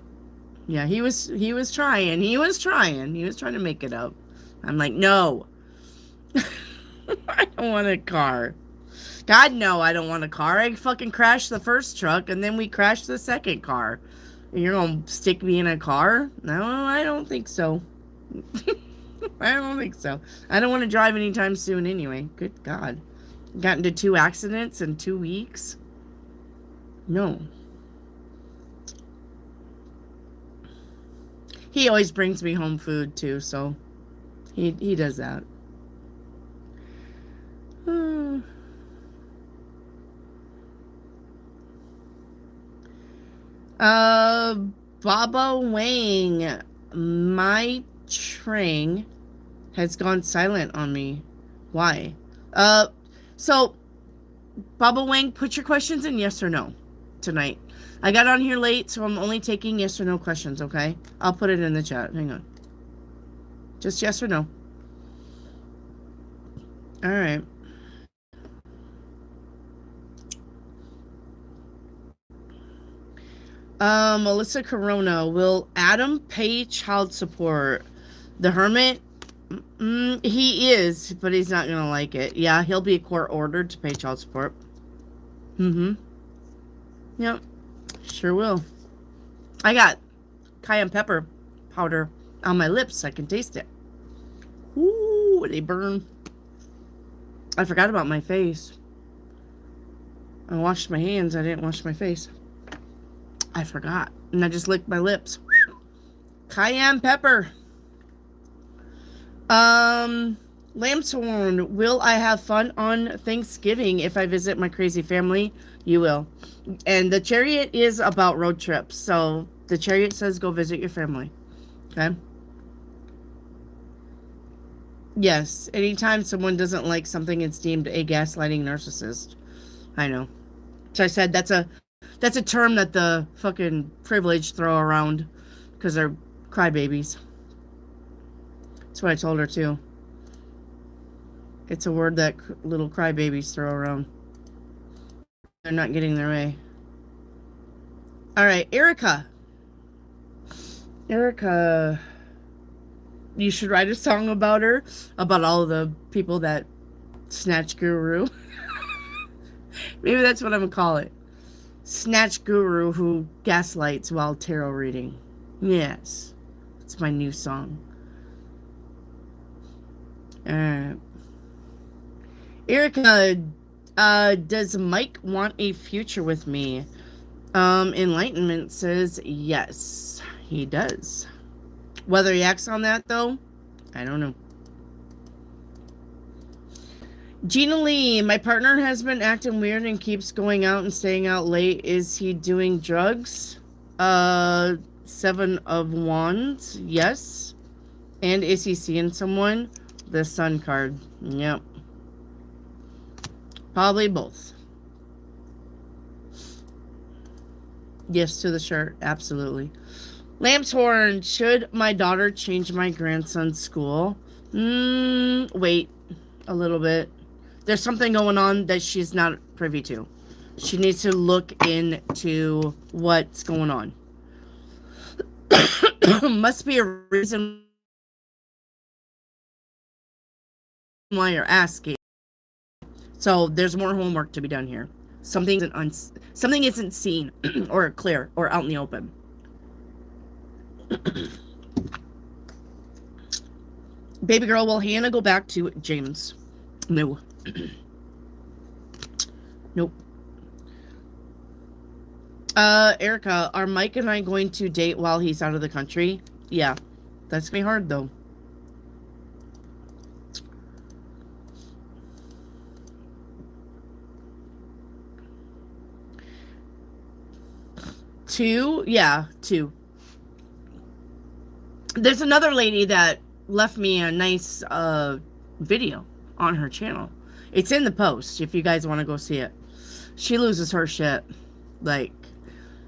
yeah, he was trying. He was trying to make it up. I'm like, no. I don't want a car. God, no, I don't want a car. I fucking crashed the first truck and then we crashed the second car. And you're gonna stick me in a car? No, I don't think so. I don't think so. I don't want to drive anytime soon anyway. Good God. Got into 2 accidents in 2 weeks? No. He always brings me home food too, so he does that. Baba Wang, my Trang has gone silent on me. Why? So Baba Wang, put your questions in yes or no tonight. I got on here late, so I'm only taking yes or no questions, okay? I'll put it in the chat. Hang on. Just yes or no. All right. Melissa Corona, will Adam pay child support? The Hermit, he is, but he's not gonna like it. Yeah, he'll be court ordered to pay child support. Yep, sure will. I got cayenne pepper powder on my lips. I can taste it. Ooh, they burn. I forgot about my face. I washed my hands. I didn't wash my face. I forgot. And I just licked my lips. Cayenne pepper. Lambshorn, will I have fun on Thanksgiving if I visit my crazy family? You will. And the chariot is about road trips. So the chariot says go visit your family. Okay? Yes. Anytime someone doesn't like something, it's deemed a gaslighting narcissist. I know. So I said that's a term that the fucking privileged throw around because they're crybabies. That's what I told her too. It's a word that little crybabies throw around. They're not getting their way. All right, Erica. Erica, you should write a song about her, about all the people that snatch guru. Maybe that's what I'm gonna call it. Snatch guru who gaslights while tarot reading. Yes, it's my new song. Uh, Erica, does Mike want a future with me? Enlightenment says yes, he does. Whether he acts on that, though, I don't know. Gina Lee, my partner has been acting weird and keeps going out and staying out late. Is he doing drugs? Seven of Wands, yes. And is he seeing someone? The Sun card. Yep. Probably both. Yes to the shirt, absolutely. Lamb's Horn, should my daughter change my grandson's school? Wait a little bit. There's something going on that she's not privy to. She needs to look into what's going on. Must be a reason why you're asking. So there's more homework to be done here. Something isn't seen or clear or out in the open. Baby girl, will Hannah go back to James? No. Nope. Erica, are Mike and I going to date while he's out of the country? Yeah. That's gonna be hard, though. Two? Yeah, two. There's another lady that left me a nice video on her channel. It's in the post if you guys want to go see it. She loses her shit. Like,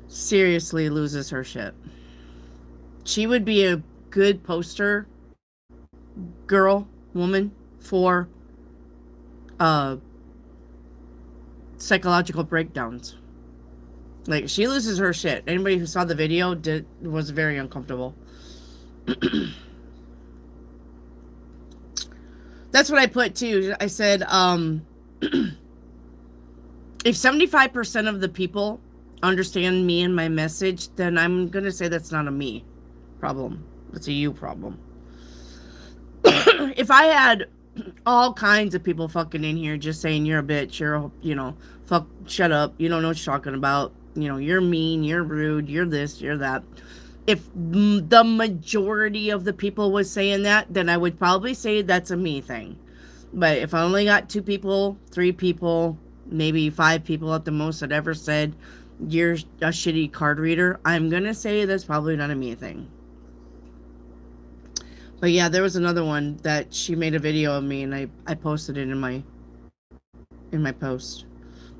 seriously loses her shit. She would be a good poster girl, woman, for psychological breakdowns. Like, she loses her shit. Anybody who saw the video was very uncomfortable. That's what I put too. I said, if 75% of the people understand me and my message, then I'm gonna say that's not a me problem. It's a you problem. If I had all kinds of people fucking in here just saying you're a bitch, fuck, shut up, you don't know what you're talking about, you're mean, you're rude, you're this, you're that. If the majority of the people was saying that, then I would probably say that's a me thing. But if I only got 2 people, 3 people, maybe 5 people at the most that ever said you're a shitty card reader, I'm gonna say that's probably not a me thing. But yeah, there was another one that she made a video of me and I posted it in my post.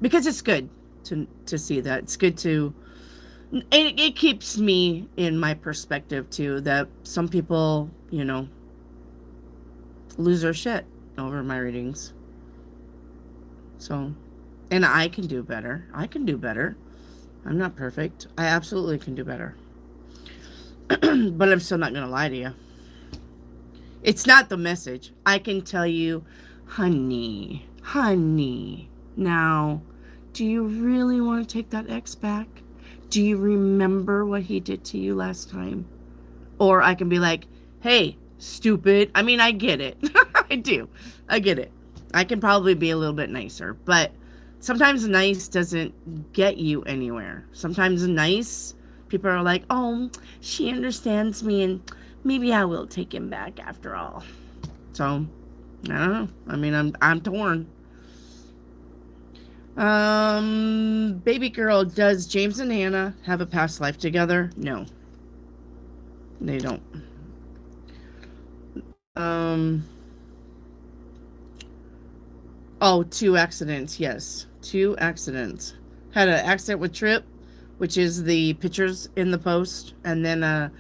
Because it's good to see that. It's good to... It keeps me in my perspective too, that some people, lose their shit over my readings. So, and I can do better. I can do better. I'm not perfect. I absolutely can do better. But I'm still not going to lie to you. It's not the message. I can tell you, honey, now, do you really want to take that ex back? Do you remember what he did to you last time? Or I can be like, hey, stupid. I mean, I get it. I do. I get it. I can probably be a little bit nicer. But sometimes nice doesn't get you anywhere. Sometimes nice, people are like, oh, she understands me and maybe I will take him back after all. So, I don't know. I mean, I'm torn. Baby girl, does James and Hannah have a past life together? No. They don't. Oh, 2 accidents. Yes. 2 accidents. Had an accident with Trip, which is the pictures in the post. And then,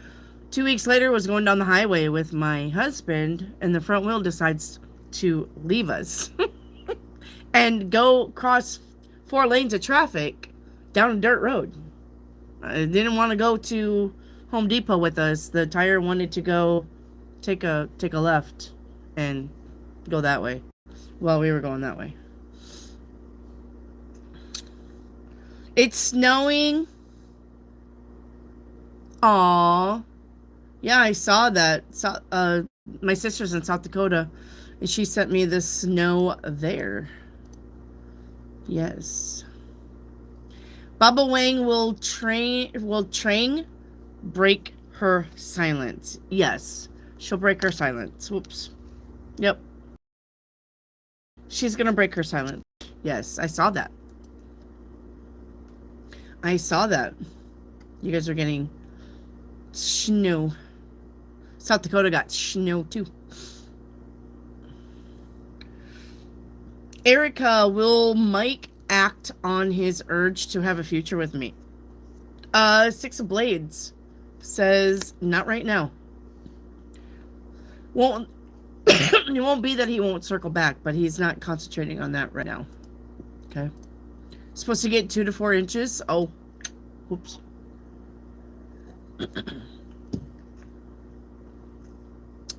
2 weeks later was going down the highway with my husband and the front wheel decides to leave us and go cross 4 lanes of traffic down a dirt road. I didn't want to go to Home Depot with us. The tire wanted to go take a left and go that way. Well, we were going that way. It's snowing. Aww. Yeah, I saw that. My sister's in South Dakota. And she sent me the snow there. Yes. Baba Wang will break her silence. Yes. She'll break her silence. Whoops. Yep. She's gonna break her silence. Yes, I saw that. I saw that. You guys are getting snow. South Dakota got snow too. Erica, will Mike act on his urge to have a future with me? Six of Blades says not right now. Won't it won't be that he won't circle back, but he's not concentrating on that right now. Okay. Supposed to get 2 to 4 inches. Oh, whoops.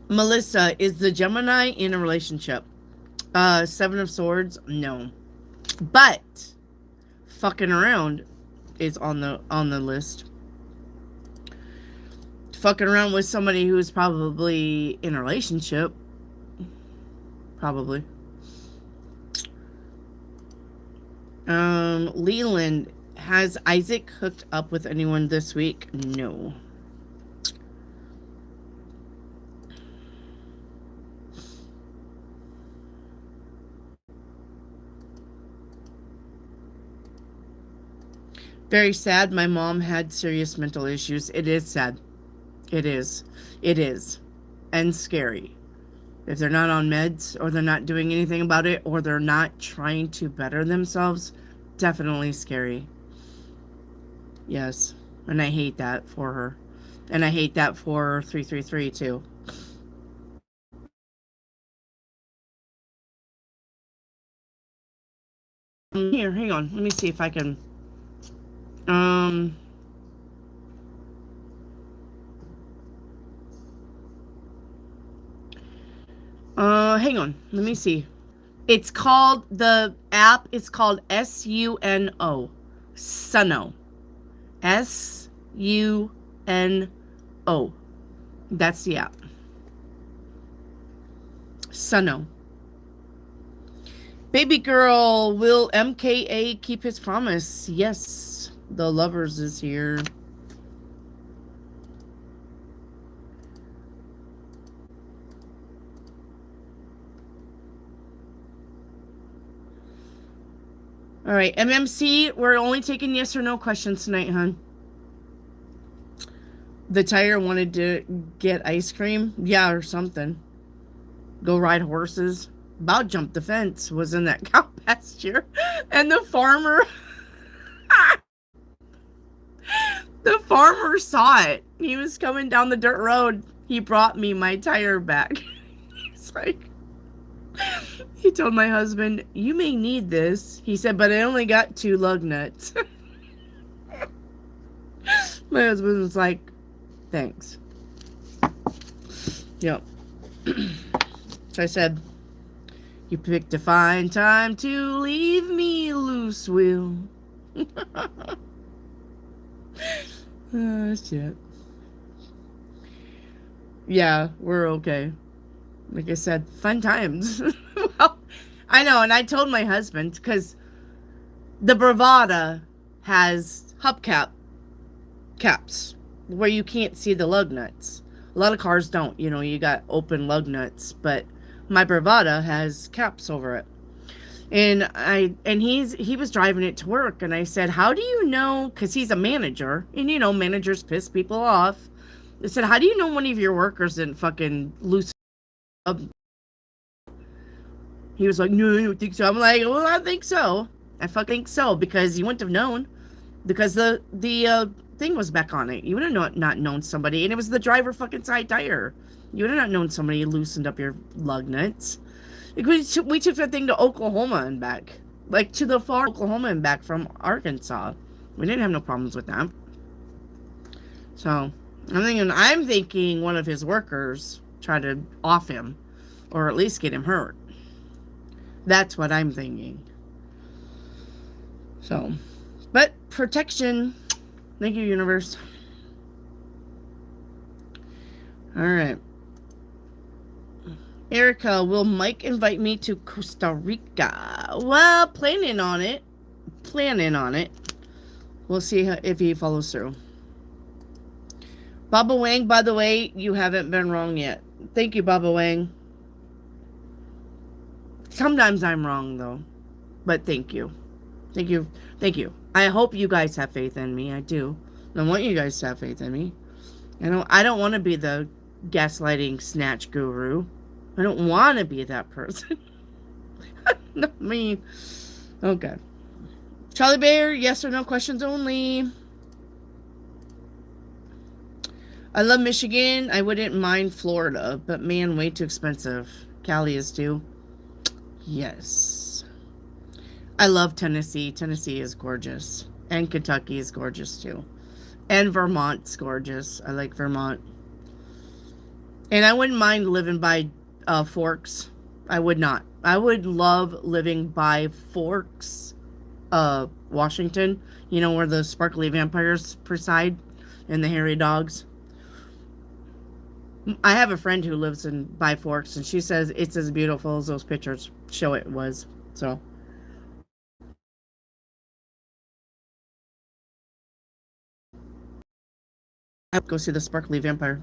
Melissa, is the Gemini in a relationship? 7 of Swords, no. But fucking around is on the list. Fucking around with somebody who's probably in a relationship. Probably. Leland, has Isaac hooked up with anyone this week? No. Very sad. My mom had serious mental issues. It is sad. It is. It is. And scary. If they're not on meds, or they're not doing anything about it, or they're not trying to better themselves, definitely scary. Yes. And I hate that for her. And I hate that for 333 too. Here, hang on. Let me see if I can. Hang on. Let me see. It's called, the app is called SUNO. Suno. SUNO. That's the app. Suno. Baby girl, will MKA keep his promise? Yes. The Lovers is here. All right, MMC, we're only taking yes or no questions tonight, hon. The tire wanted to get ice cream? Yeah, or something. Go ride horses. About jumped the fence. Was in that cow pasture. And the farmer... the farmer saw it. He was coming down the dirt road. He brought me my tire back. He's like... He told my husband, you may need this. He said, but I only got 2 lug nuts. My husband was like, thanks. Yep. So I said, you picked a fine time to leave me loose, Will. Oh, shit. Yeah, we're okay. Like I said, fun times. Well, I know, and I told my husband, because the Bravada has caps where you can't see the lug nuts. A lot of cars don't, you know, you got open lug nuts, but my Bravada has caps over it. And he was driving it to work, and I said, how do you know, because he's a manager, and you know, managers piss people off. I said, how do you know one of your workers didn't fucking loosen up? He was like, no, I don't think so. I'm like, well, I think so. I fucking think so, because you wouldn't have known, because the thing was back on it. You would have not known somebody, and it was the driver fucking side tire. You would have not known somebody loosened up your lug nuts. Like, we took that thing to Oklahoma and back, like to the far Oklahoma and back from Arkansas. We didn't have no problems with that. So I'm thinking one of his workers tried to off him, or at least get him hurt. That's what I'm thinking. So, but protection. Thank you, universe. All right. Erica, will Mike invite me to Costa Rica? Well, planning on it. Planning on it. We'll see if he follows through. Baba Wang, by the way, you haven't been wrong yet. Thank you, Baba Wang. Sometimes I'm wrong, though. But thank you. Thank you. Thank you. I hope you guys have faith in me. I do. I want you guys to have faith in me. I don't want to be the gaslighting snatch guru. I don't want to be that person. I mean, okay. Charlie Bear, yes or no questions only. I love Michigan. I wouldn't mind Florida, but man, way too expensive. Cali is too. Yes. I love Tennessee. Tennessee is gorgeous. And Kentucky is gorgeous too. And Vermont's gorgeous. I like Vermont. And I wouldn't mind living by Forks. I would not. I would love living by Forks, Washington. You know, where the sparkly vampires preside and the hairy dogs. I have a friend who lives in by Forks, and she says it's as beautiful as those pictures show it was. So. I would go see the sparkly vampire.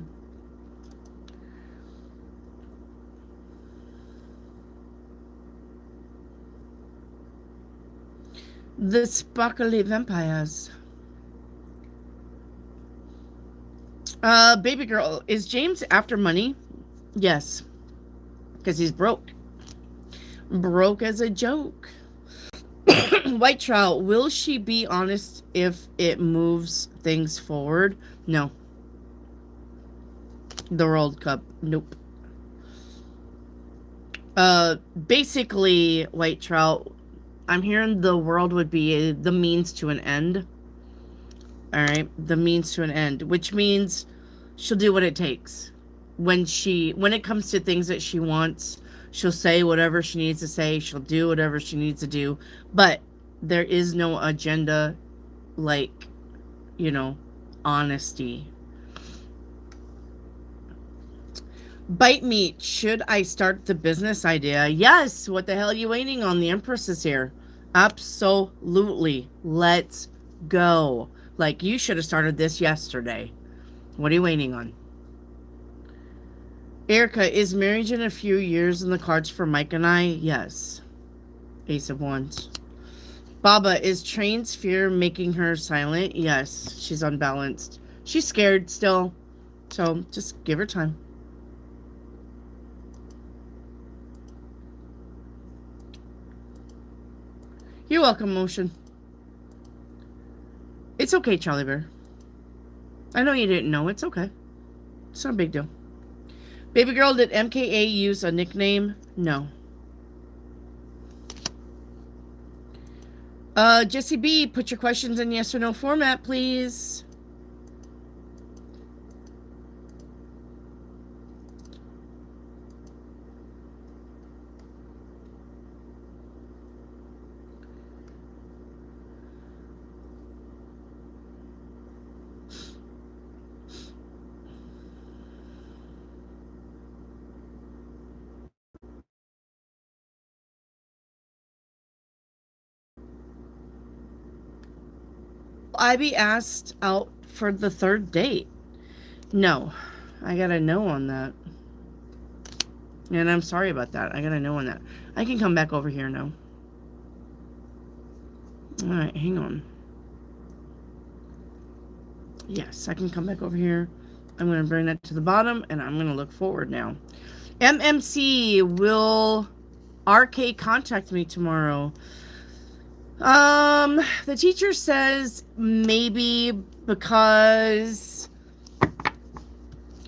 The sparkly vampires. Baby girl, is James after money? Yes. Because he's broke. Broke as a joke. White Trout, will she be honest if it moves things forward? No. The World Cup. Nope. Basically, White Trout, I'm hearing the world would be the means to an end. Alright? The means to an end. Which means she'll do what it takes. When it comes to things that she wants, she'll say whatever she needs to say. She'll do whatever she needs to do. But there is no agenda like, honesty. Bite meat, should I start the business idea? Yes. What the hell are you waiting on? The Empress is here. Absolutely. Let's go. Like, you should have started this yesterday. What are you waiting on? Erica, is marriage in a few years in the cards for Mike and I? Yes. Ace of Wands. Baba, is Train's fear making her silent? Yes. She's unbalanced. She's scared still. So, just give her time. You're welcome, Motion. It's okay, Charlie Bear. I know you didn't know. It's okay. It's not a big deal. Baby girl, did MKA use a nickname? No. Jesse B, put your questions in yes or no format, please. I be asked out for the third date? No. I got a no on that. And I'm sorry about that. I got a no on that. I can come back over here now. Alright, hang on. Yes, I can come back over here. I'm going to bring that to the bottom, and I'm going to look forward now. MMC, will RK contact me tomorrow? The teacher says maybe, because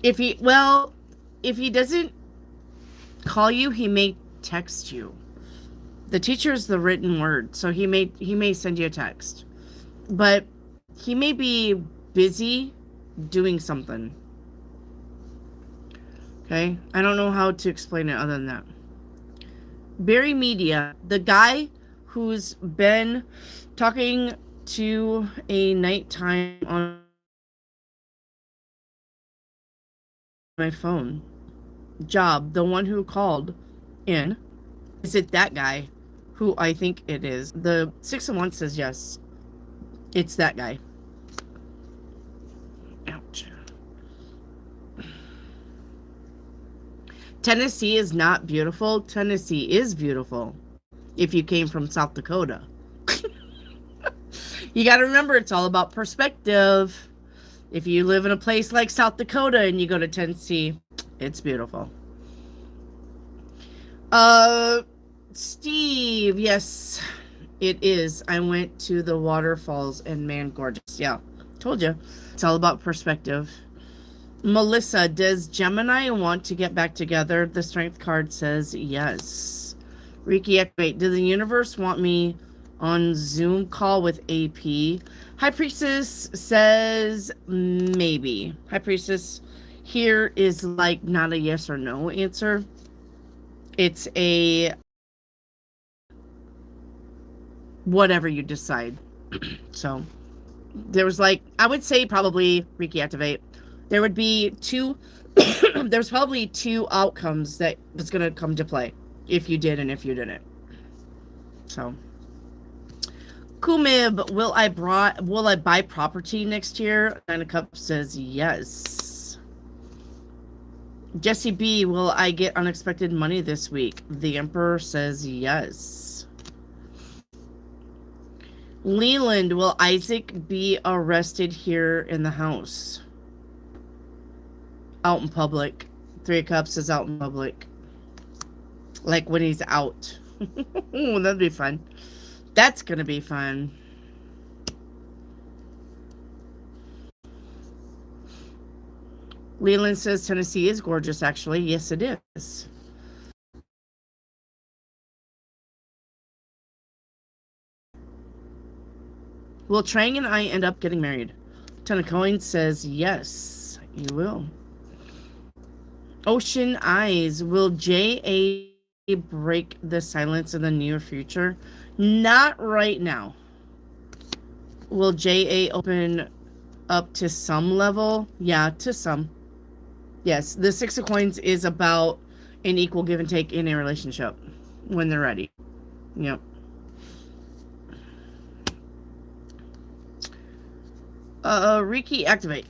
if he doesn't call you, he may text you. The teacher is the written word, so he may send you a text. But he may be busy doing something. Okay? I don't know how to explain it other than that. Barry Media, the guy who's been talking to a nighttime on my phone. job, the one who called in. Is it that guy who I think it is? The 6 of Wands says yes. It's that guy. Ouch. Tennessee is not beautiful. Tennessee is beautiful if you came from South Dakota. You got to remember, it's all about perspective. If you live in a place like South Dakota and you go to Tennessee, it's beautiful. Steve, yes, it is. I went to the waterfalls and man, gorgeous. Yeah, told you. It's all about perspective. Melissa, does Gemini want to get back together? The Strength card says yes. Reiki activate. Does the universe want me on Zoom call with AP? High Priestess says maybe. High Priestess here is like not a yes or no answer. It's a whatever you decide. So there was like, I would say probably Reiki activate. There would be two, there's probably two outcomes that was going to come to play if you did and if you didn't. So, Kumib, will I buy property next year? Nine of Cups says yes. Jesse B, will I get unexpected money this week? The Emperor says yes. Leland, will Isaac be arrested here in the house? Out in public. Three of Cups is out in public. Like when he's out. That'd be fun. That's gonna be fun. Leland says Tennessee is gorgeous, actually. Yes, it is. Will Trang and I end up getting married? Ton of Coins says yes, you will. Ocean Eyes, will J.A. break the silence in the near future? Not right now. Will J.A. open up to some level? Yeah, to some. Yes, the Six of Coins is about an equal give and take in a relationship when they're ready. Yep. Reiki activate.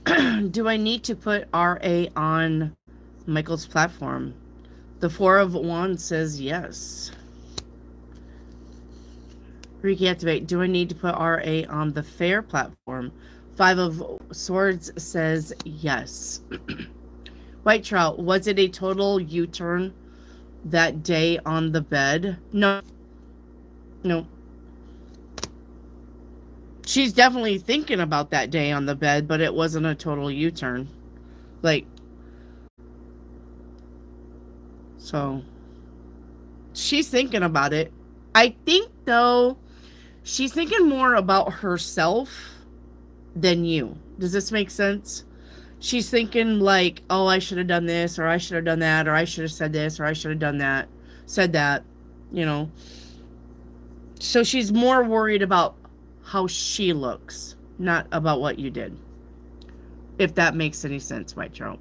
Do I need to put RA on Michael's platform? The Four of Wands says yes. Reiki activate. Do I need to put RA on the Fair platform? Five of Swords says yes. White Trout, was it a total U-turn that day on the bed? No. No. She's definitely thinking about that day on the bed, but it wasn't a total U-turn. Like, so she's thinking about it. I think, though, she's thinking more about herself than you. Does this make sense? She's thinking like, oh, I should have done this, or I should have done that, or I should have said this, or I should have done that, said that, you know. So she's more worried about how she looks, not about what you did. If that makes any sense, White Trout.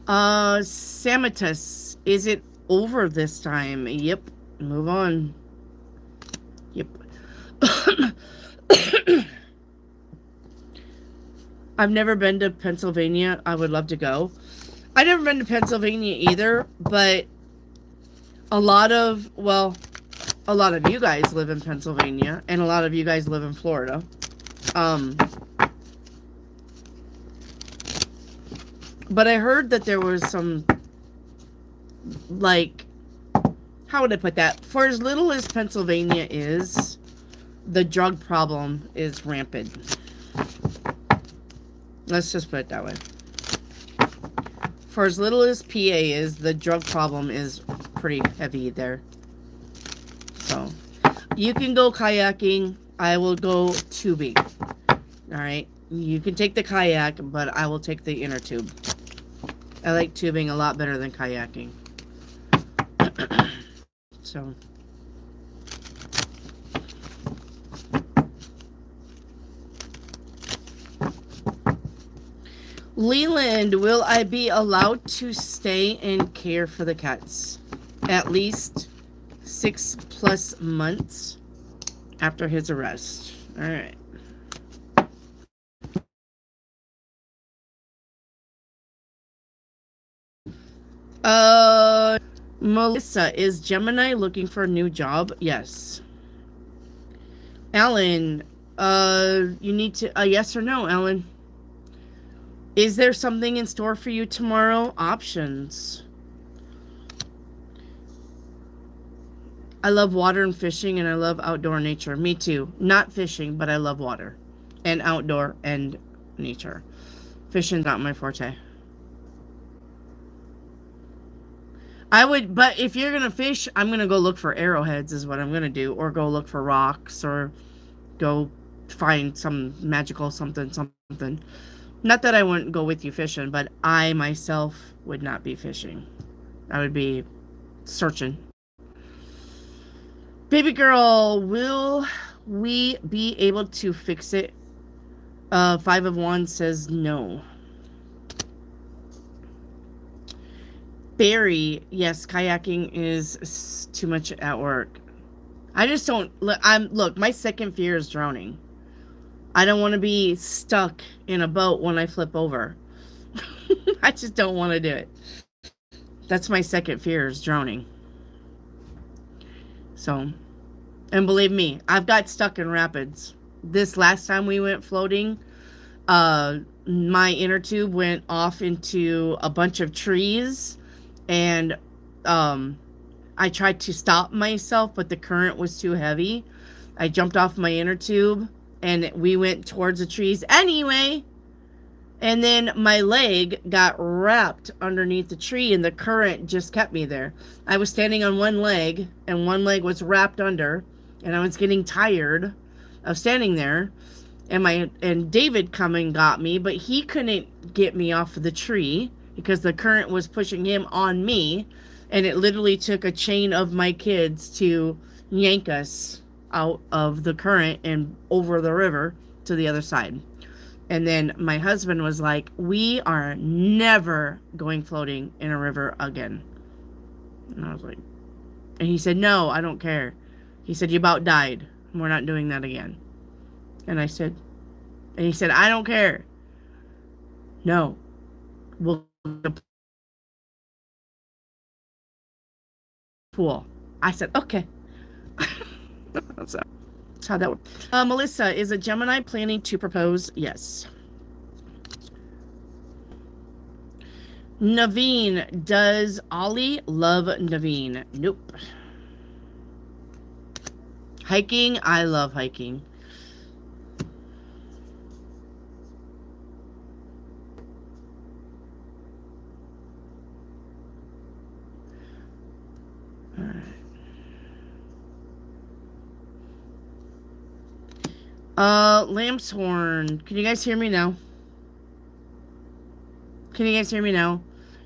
Samatus, is it over this time? Yep. Move on. Yep. I've never been to Pennsylvania. I would love to go. I've never been to Pennsylvania either, but a lot of you guys live in Pennsylvania, and a lot of you guys live in Florida. But I heard that there was some, like, how would I put that? For as little as Pennsylvania is, the drug problem is rampant. Let's just put it that way. For as little as PA is, the drug problem is pretty heavy there. So, you can go kayaking. I will go tubing. Alright? You can take the kayak, but I will take the inner tube. I like tubing a lot better than kayaking. So. Leland, will I be allowed to stay and care for the cats at least 6+ months after his arrest? All right. Melissa, is Gemini looking for a new job? Yes. Alan, you need to, yes or no, Alan? Is there something in store for you tomorrow? Options. I love water and fishing, and I love outdoor nature. Me too. Not fishing, but I love water and outdoor and nature. Fishing's not my forte. I would, but if you're going to fish, I'm going to go look for arrowheads is what I'm going to do, or go look for rocks, or go find some magical something. Not that I wouldn't go with you fishing, but I myself would not be fishing. I would be searching. Baby girl, will we be able to fix it? 5 of Wands says no. Barry, yes, kayaking is too much at work. I just don't, look, my second fear is drowning. I don't want to be stuck in a boat when I flip over. I just don't want to do it. That's my second fear, is drowning. So, and believe me, I've got stuck in rapids. This last time we went floating, my inner tube went off into a bunch of trees, and I tried to stop myself, but the current was too heavy. I jumped off my inner tube, and we went towards the trees anyway. And then my leg got wrapped underneath the tree, and the current just kept me there. I was standing on one leg, and one leg was wrapped under, and I was getting tired of standing there. And David come and got me, but he couldn't get me off of the tree because the current was pushing him on me, and it literally took a chain of my kids to yank us out of the current and over the river to the other side. And then my husband was like, we are never going floating in a river again. And I was like, and he said, no, I don't care. He said, you about died. We're not doing that again. And I said, and he said, I don't care. No, we'll pool. I said, okay. That's how that works. Melissa, is a Gemini planning to propose? Yes. Naveen, does Ollie love Naveen? Nope. Hiking, I love hiking. Lamb's horn. Can you guys hear me now? Can you guys hear me now?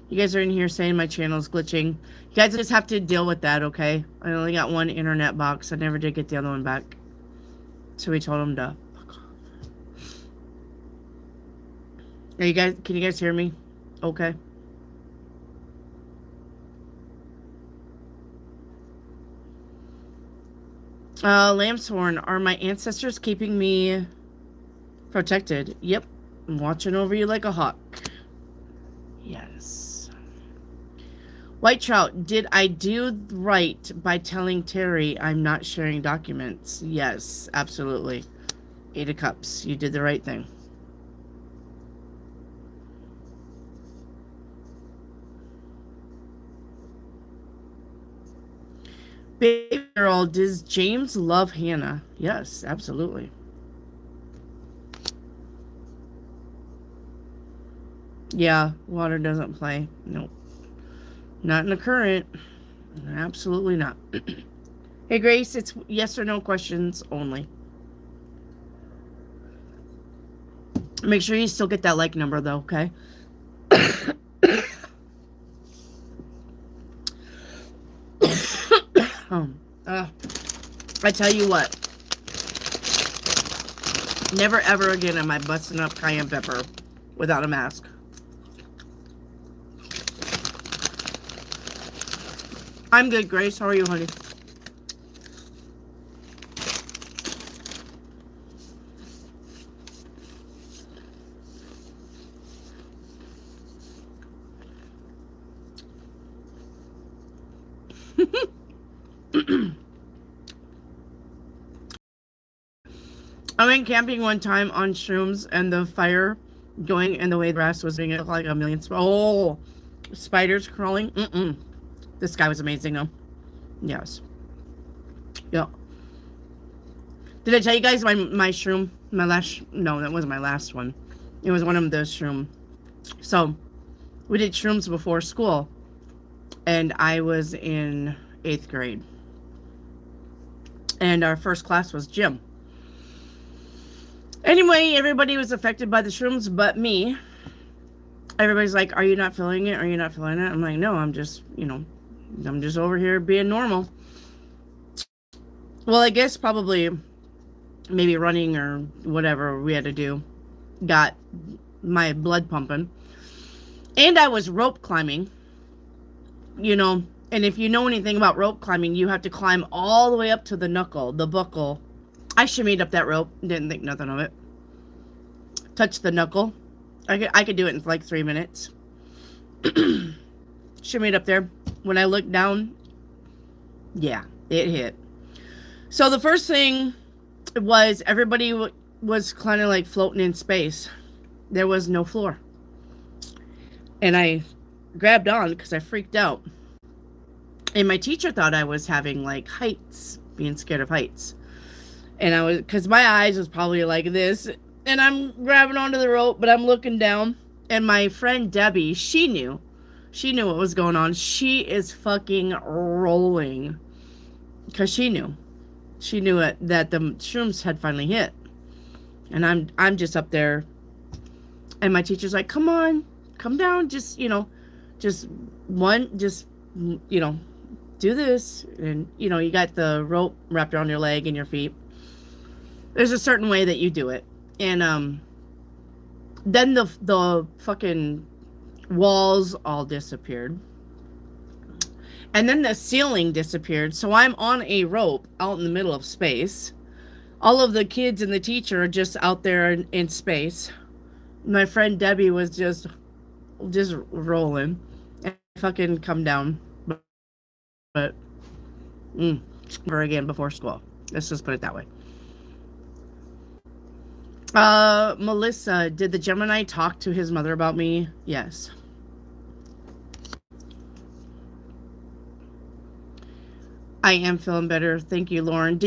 You guys are in here saying my channel's glitching. You guys just have to deal with that, okay? I only got one internet box. I never did get the other one back. So we told him to fuck off. Are you guys, can you guys hear me? Okay. Lamb's horn. Are my ancestors keeping me protected? Yep. I'm watching over you like a hawk. Yes. White Trout, did I do right by telling Terry I'm not sharing documents? Yes, absolutely. 8 of Cups. You did the right thing. Baby girl, does James love Hannah? Yes, absolutely. Yeah, water doesn't play. Nope. Not in the current. Absolutely not. Hey, Grace, it's yes or no questions only. Make sure you still get that like number, though, okay? I tell you what. Never ever again am I busting up cayenne pepper without a mask. I'm good, Grace. How are you, honey? I went camping one time on shrooms, and the fire going and the way the grass was being, it looked like a million spiders crawling. This guy was amazing, though. Yes. Yeah. Did I tell you guys my shroom? My last... No, that wasn't my last one. It was one of the shroom. So, we did shrooms before school. And I was in 8th grade. And our first class was gym. Anyway, everybody was affected by the shrooms but me. Everybody's like, are you not feeling it? Are you not feeling it? I'm like, no, I'm just, I'm just over here being normal. Well, I guess probably maybe running or whatever we had to do got my blood pumping. And I was rope climbing, and if you know anything about rope climbing, you have to climb all the way up to the buckle. I shimmied up that rope, didn't think nothing of it. Touched the knuckle. I could do it in like 3 minutes. Shimmied up there. When I looked down, yeah, it hit. So the first thing was everybody was kind of like floating in space. There was no floor. And I grabbed on because I freaked out. And my teacher thought I was having like heights, being scared of heights. And because my eyes was probably like this. And I'm grabbing onto the rope, but I'm looking down. And my friend Debbie, she knew what was going on. She is fucking rolling. Because she knew that the shrooms had finally hit. And I'm just up there. And my teacher's like, come on, come down. Just, do this. And, you got the rope wrapped around your leg and your feet. There's a certain way that you do it. And then the fucking walls all disappeared. And then the ceiling disappeared. So I'm on a rope out in the middle of space. All of the kids and the teacher are just out there in space. My friend Debbie was just rolling. And fucking come down. But never again before school. Let's just put it that way. Melissa, did the Gemini talk to his mother about me? Yes. I am feeling better. Thank you, Lauren.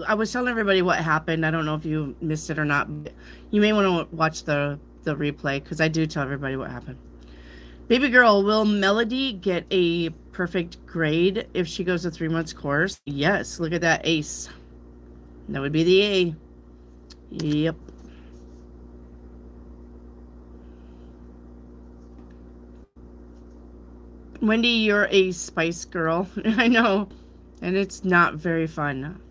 I was telling everybody what happened. I don't know if you missed it or not. But you may want to watch the replay because I do tell everybody what happened. Baby girl, will Melody get a perfect grade if she goes a 3 months course? Yes. Look at that ace. That would be the A. Yep. Wendy, you're a spice girl. I know. And it's not very fun.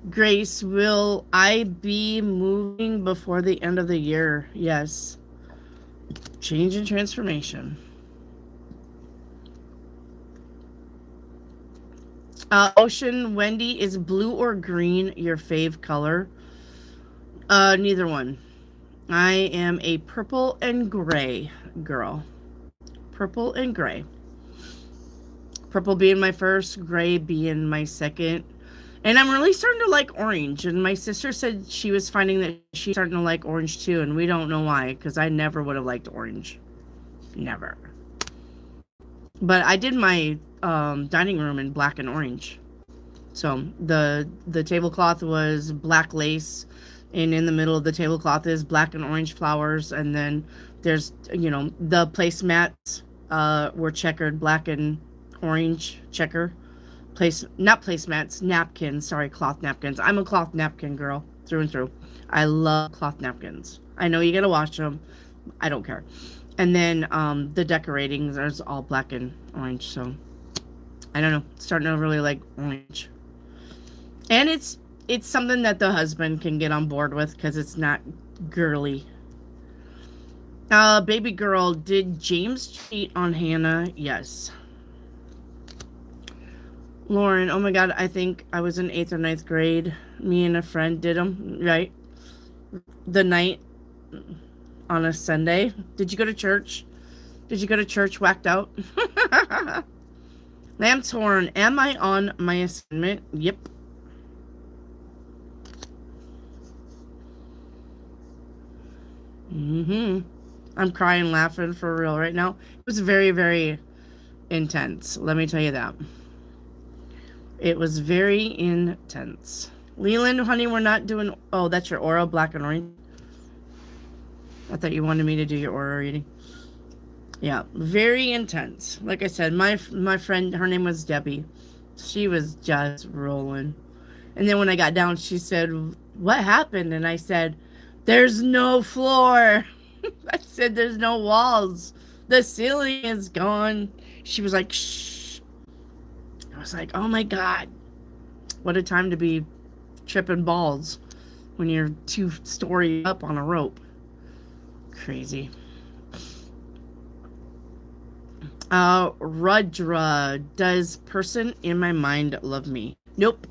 Grace, will I be moving before the end of the year? Yes. Change and transformation. Ocean, Wendy, is blue or green your fave color? Neither one. I am a purple and gray girl. Purple and gray. Purple being my first, gray being my second. And I'm really starting to like orange. And my sister said she was finding that she's starting to like orange too. And we don't know why, because I never would have liked orange. Never. But I did my dining room in black and orange. So the tablecloth was black lace. And in the middle of the tablecloth is black and orange flowers. And then there's, the placemats were checkered, black and orange checker. Not placemats, napkins. Sorry, cloth napkins. I'm a cloth napkin girl through and through. I love cloth napkins. I know you gotta wash them. I don't care. And then the decorating, there's all black and orange. So, I don't know. Starting to really like orange. And it's something that the husband can get on board with because it's not girly. Baby girl, did James cheat on Hannah? Yes. Lauren, oh my God, I think I was in 8th or ninth grade. Me and a friend did them, right? The night on a Sunday. Did you go to church? Did you go to church whacked out? Lamb's horn, am I on my assignment? Yep. I'm crying laughing for real right now. It was very, very intense. Let me tell you that. It was very intense. Leland, honey, we're not doing... Oh, that's your aura, black and orange. I thought you wanted me to do your aura reading. Yeah, very intense. Like I said, my friend, her name was Debbie. She was just rolling. And then when I got down, she said, what happened? And I said, there's no floor. I said, there's no walls. The ceiling is gone. She was like, shh. I was like, oh my God. What a time to be tripping balls when you're 2-story up on a rope. Crazy. Rudra, does person in my mind love me? Nope.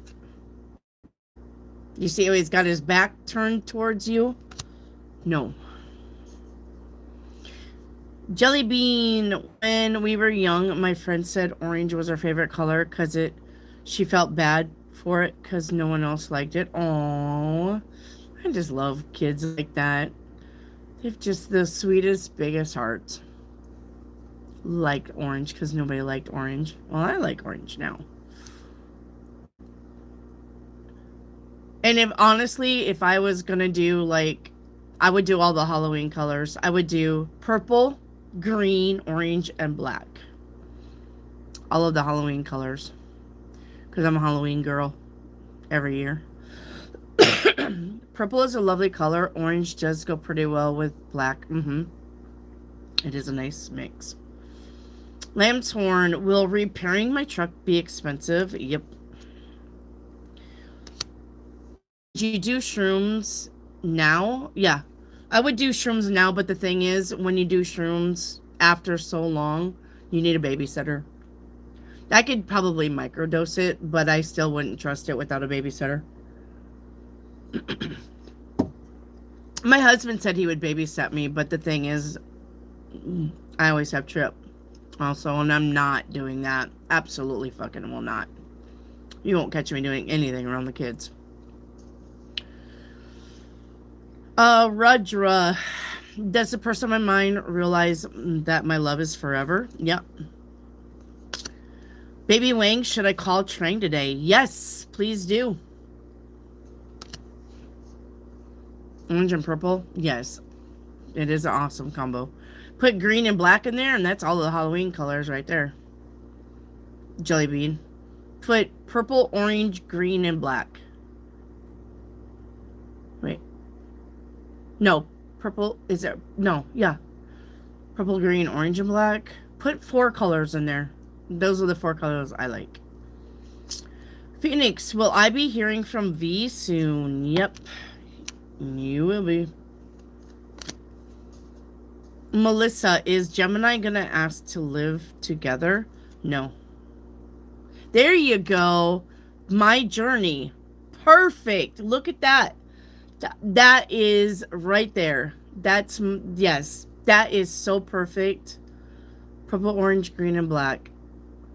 You see how he's got his back turned towards you? No. Jelly Bean, when we were young, my friend said orange was her favorite color because she felt bad for it because no one else liked it. Aww. I just love kids like that. They've just the sweetest, biggest hearts. Liked orange because nobody liked orange. Well, I like orange now. And if I was going to do, like, I would do all the Halloween colors. I would do purple, green, orange, and black. All of the Halloween colors. Because I'm a Halloween girl every year. Purple is a lovely color. Orange does go pretty well with black. It is a nice mix. Lamb's horn, will repairing my truck be expensive? Yep. Do you do shrooms now? Yeah. I would do shrooms now, but the thing is, when you do shrooms after so long, you need a babysitter. I could probably microdose it, but I still wouldn't trust it without a babysitter. My husband said he would babysit me, but the thing is, I always have trip also, and I'm not doing that. Absolutely fucking will not. You won't catch me doing anything around the kids. Rudra, does the person in my mind realize that my love is forever? Yep. Baby Wang, should I call Trang today? Yes, please do. Orange and purple? Yes. It is an awesome combo. Put green and black in there, and that's all the Halloween colors right there. Jelly Bean. Put purple, orange, green, and black. Wait. No. Purple, is it? No, yeah. Purple, green, orange, and black. Put 4 colors in there. Those are the 4 colors I like. Phoenix, will I be hearing from V soon? Yep. You will be. Melissa, is Gemini gonna ask to live together? No. There you go. My journey. Perfect. Look at that. That is right there. That's, yes. That is so perfect. Purple, orange, green, and black.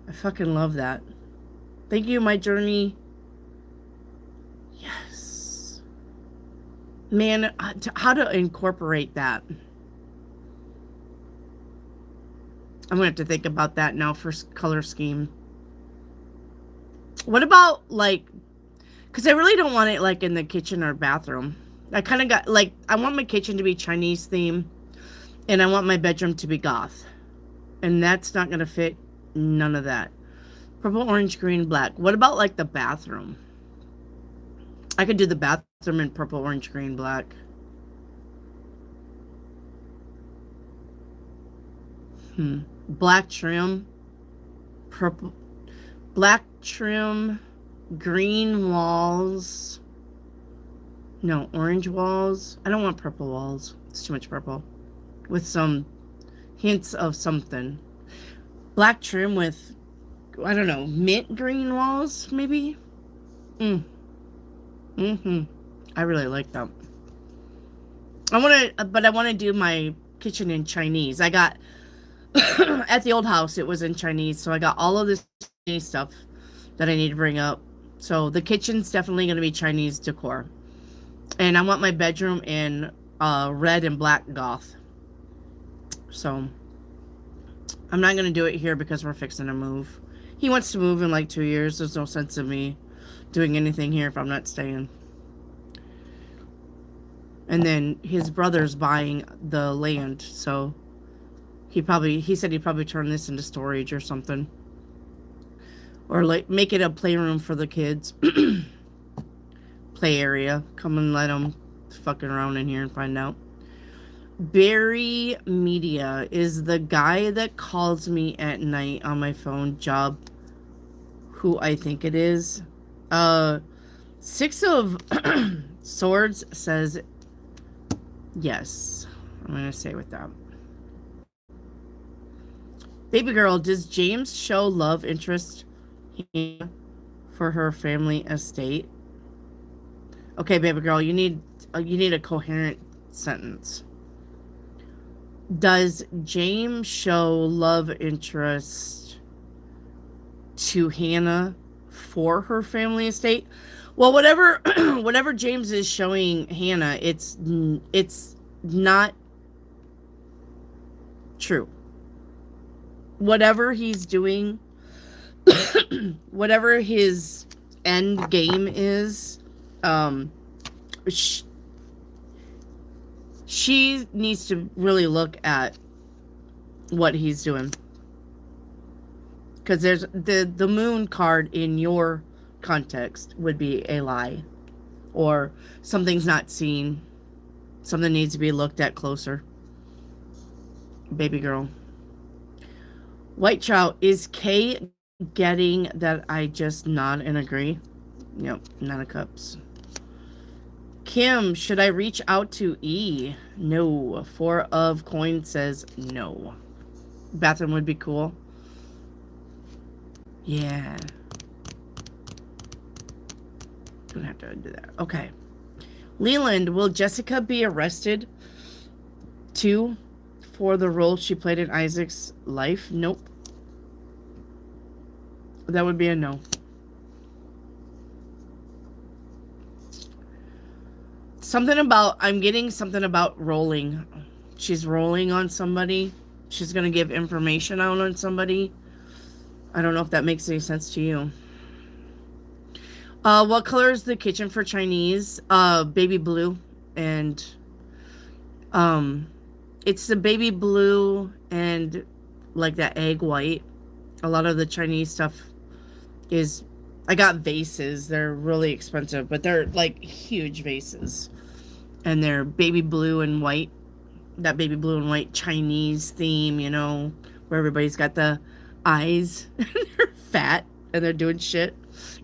I fucking love that. Thank you, my journey. Yes. Man, how to incorporate that. I'm going to have to think about that now for color scheme. What about, like, because I really don't want it, like, in the kitchen or bathroom. I kind of got, like, I want my kitchen to be Chinese theme, and I want my bedroom to be goth. And that's not going to fit none of that. Purple, orange, green, black. What about, like, the bathroom? I could do the bathroom in purple, orange, green, black. Black trim. Purple. Black trim. Green walls. No, orange walls. I don't want purple walls. It's too much purple. With some hints of something. Black trim with I don't know, mint green walls, maybe? Mm. Mm-hmm. I really like them. But I want to do my kitchen in Chinese. I got, at the old house, it was in Chinese, so I got all of this Chinese stuff that I need to bring up. So the kitchen's definitely going to be Chinese decor. And I want my bedroom in red and black goth. So I'm not going to do it here because we're fixing to move. He wants to move in like 2 years. There's no sense in me doing anything here if I'm not staying. And then his brother's buying the land, so he said he'd probably turn this into storage or something. Or like make it a playroom for the kids. Play area. Come and let them fucking around in here and find out. Barry Media is the guy that calls me at night on my phone. Job who I think it is. Six of Swords says yes. I'm gonna say with that. Baby girl, does James show love interest for her family estate? Okay, baby girl, you need a coherent sentence. Does James show love interest to Hannah for her family estate? Well, whatever James is showing Hannah, it's not true. Whatever he's doing, whatever his end game is, she needs to really look at what he's doing. Because there's the moon card in your context would be a lie. Or something's not seen. Something needs to be looked at closer. Baby girl. White Trout, is Kay getting that I just nod and agree? Yep, 9 of Cups. Kim, should I reach out to E? No. 4 of Coins says no. Bathroom would be cool. Yeah. Don't have to do that. Okay. Leland, will Jessica be arrested too for the role she played in Isaac's life? Nope. That would be a no. I'm getting something about rolling. She's rolling on somebody. She's going to give information out on somebody. I don't know if that makes any sense to you. What color is the kitchen for Chinese? Baby blue. And it's the baby blue and like that egg white. A lot of the Chinese stuff is, I got vases. They're really expensive, but they're like huge vases. And they're baby blue and white. That baby blue and white Chinese theme, you know, where everybody's got the eyes. They're fat and they're doing shit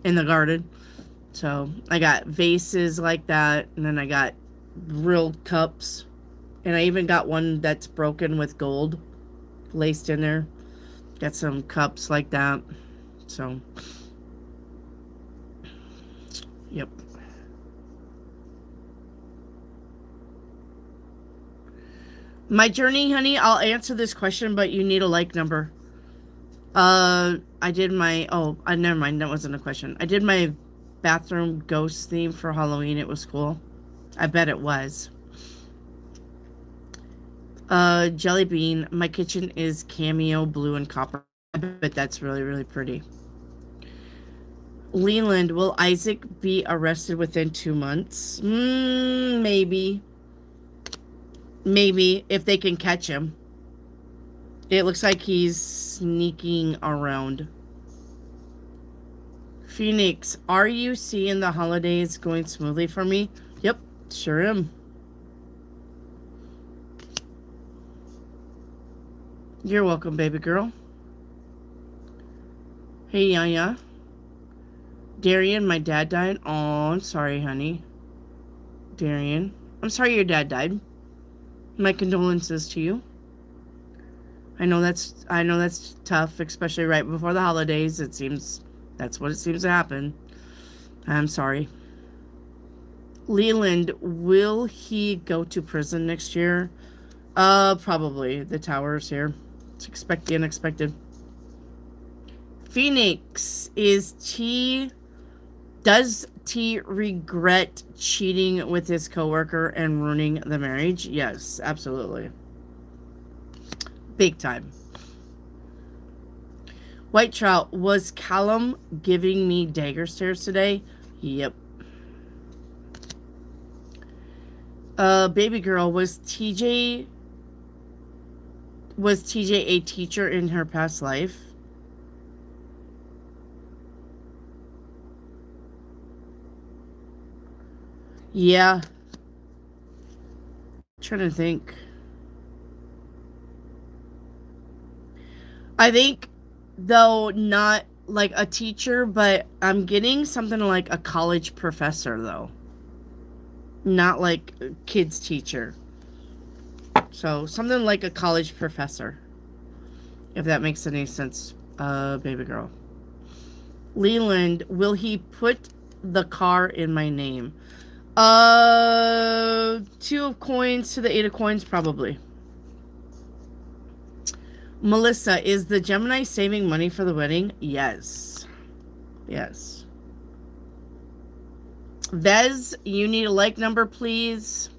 in the garden. So I got vases like that. And then I got real cups. And I even got one that's broken with gold laced in there. Got some cups like that. So, yep. My journey, honey, I'll answer this question, but you need a like number. I did my, never mind, that wasn't a question. I did my bathroom ghost theme for Halloween. It was cool. I bet it was. Jelly Bean, my kitchen is cameo blue and copper. I bet that's really, really pretty. Leland, will Isaac be arrested within 2 months? Maybe. Maybe, if they can catch him. It looks like he's sneaking around. Phoenix, are you seeing the holidays going smoothly for me? Yep, sure am. You're welcome, baby girl. Hey, Yaya. Darian, my dad died. Oh, I'm sorry, honey. Darian, I'm sorry your dad died. My condolences to you. I know that's tough, especially right before the holidays. It seems that's what it seems to happen. I'm sorry. Leland, will he go to prison next year? Probably. The tower's here. It's expect the unexpected. Phoenix, does T regret cheating with his coworker and ruining the marriage? Yes, absolutely. Big time. White Trout, was Callum giving me dagger stares today? Yep. Baby girl, was TJ a teacher in her past life? Yeah. Trying to think. I think, though, not like a teacher, but I'm getting something like a college professor, though. Not like a kids teacher. So, something like a college professor. If that makes any sense, baby girl. Leland, will he put the car in my name? Two of coins to the eight of coins, probably. Melissa, is the Gemini saving money for the wedding? Yes. Yes. Vez, you need a like number, please.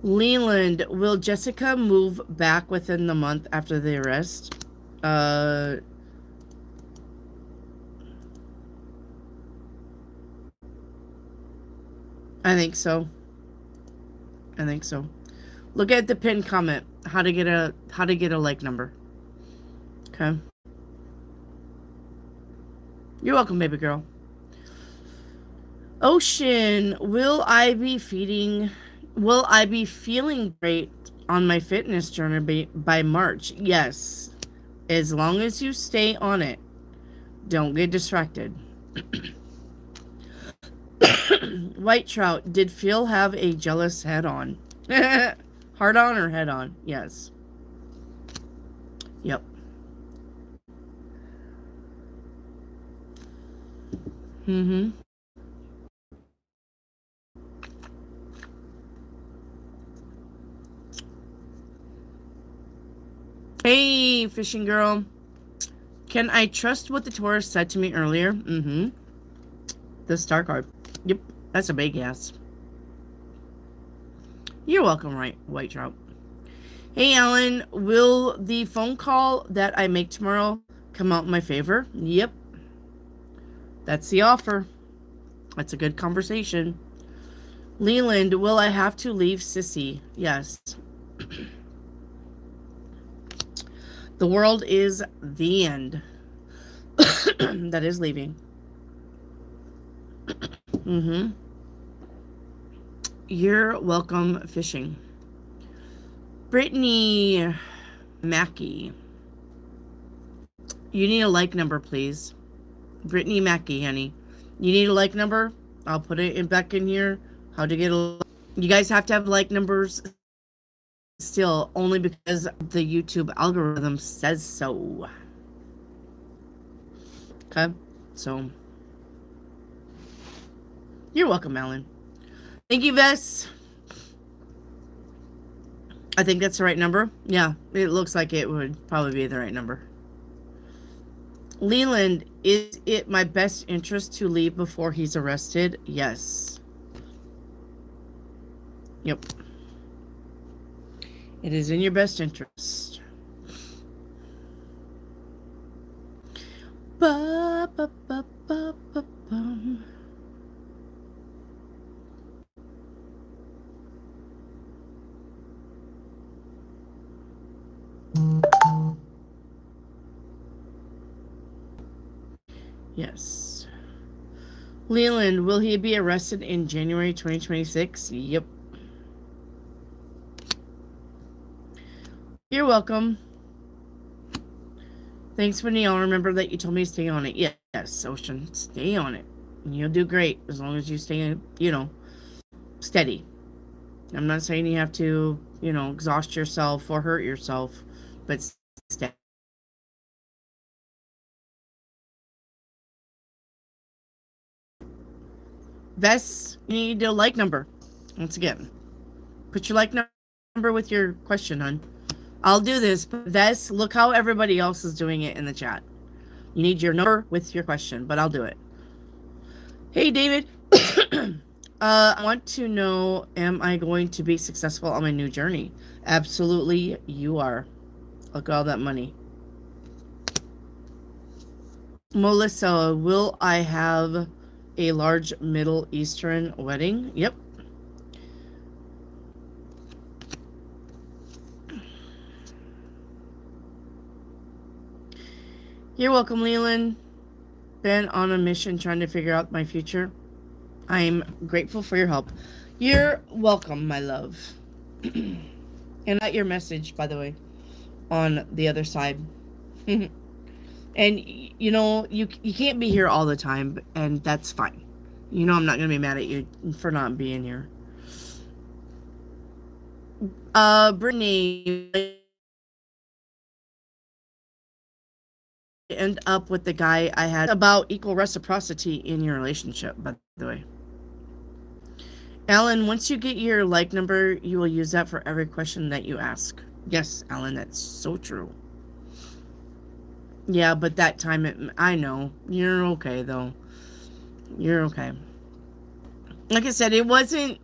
Leland, will Jessica move back within the month after the arrest? I think so. I think so. Look at the pinned comment. How to get a like number. Okay. You're welcome, baby girl. Ocean, will I be feeling great on my fitness journey by March? Yes. As long as you stay on it. Don't get distracted. White Trout, did Phil have a jealous head on? Heart on or head on? Yes. Yep. Mm-hmm. Hey, fishing girl. Can I trust what the Taurus said to me earlier? Mm-hmm. The star card. Yep. That's a big yes. You're welcome, right, White Trout. Hey, Alan. Will the phone call that I make tomorrow come out in my favor? Yep. That's the offer. That's a good conversation. Leland, will I have to leave Sissy? Yes. The world is the end. That is leaving. Mm-hmm. You're welcome, fishing. Brittany Mackey. You need a like number, please. Brittany Mackey, honey. You need a like number? I'll put it back in here. How to get a... You guys have to have like numbers still, only because the YouTube algorithm says so. Okay, so you're welcome, Alan. Thank you, Vess. I think that's the right number. Yeah, it looks like it would probably be the right number. Leland, is it my best interest to leave before he's arrested? Yes. Yep. It is in your best interest. Ba, ba, ba, ba, ba, bum. Yes. Leland, will he be arrested in January 2026? Yep. You're welcome. Thanks, Winnie. I'll remember that you told me to stay on it. Yes, Ocean. Stay on it. You'll do great as long as you stay, steady. I'm not saying you have to, exhaust yourself or hurt yourself. but stay. Vess, you need a like number. Once again, put your like number with your question, hon. I'll do this, but Vess, look how everybody else is doing it in the chat. You need your number with your question, but I'll do it. Hey, David. I want to know, am I going to be successful on my new journey? Absolutely, you are. Look at all that money. Melissa, will I have a large Middle Eastern wedding? Yep. You're welcome, Leland. Been on a mission trying to figure out my future. I'm grateful for your help. You're welcome, my love. And not your message, by the way, on the other side. And you know, you can't be here all the time, and that's fine. You know, I'm not gonna be mad at you for not being here. Brittany, end up with the guy I had about equal reciprocity in your relationship, by the way. Alan, once you get your like number, you will use that for every question that you ask. Yes, Alan, that's so true. Yeah, but that time, I know. You're okay, though. You're okay. Like I said, it wasn't...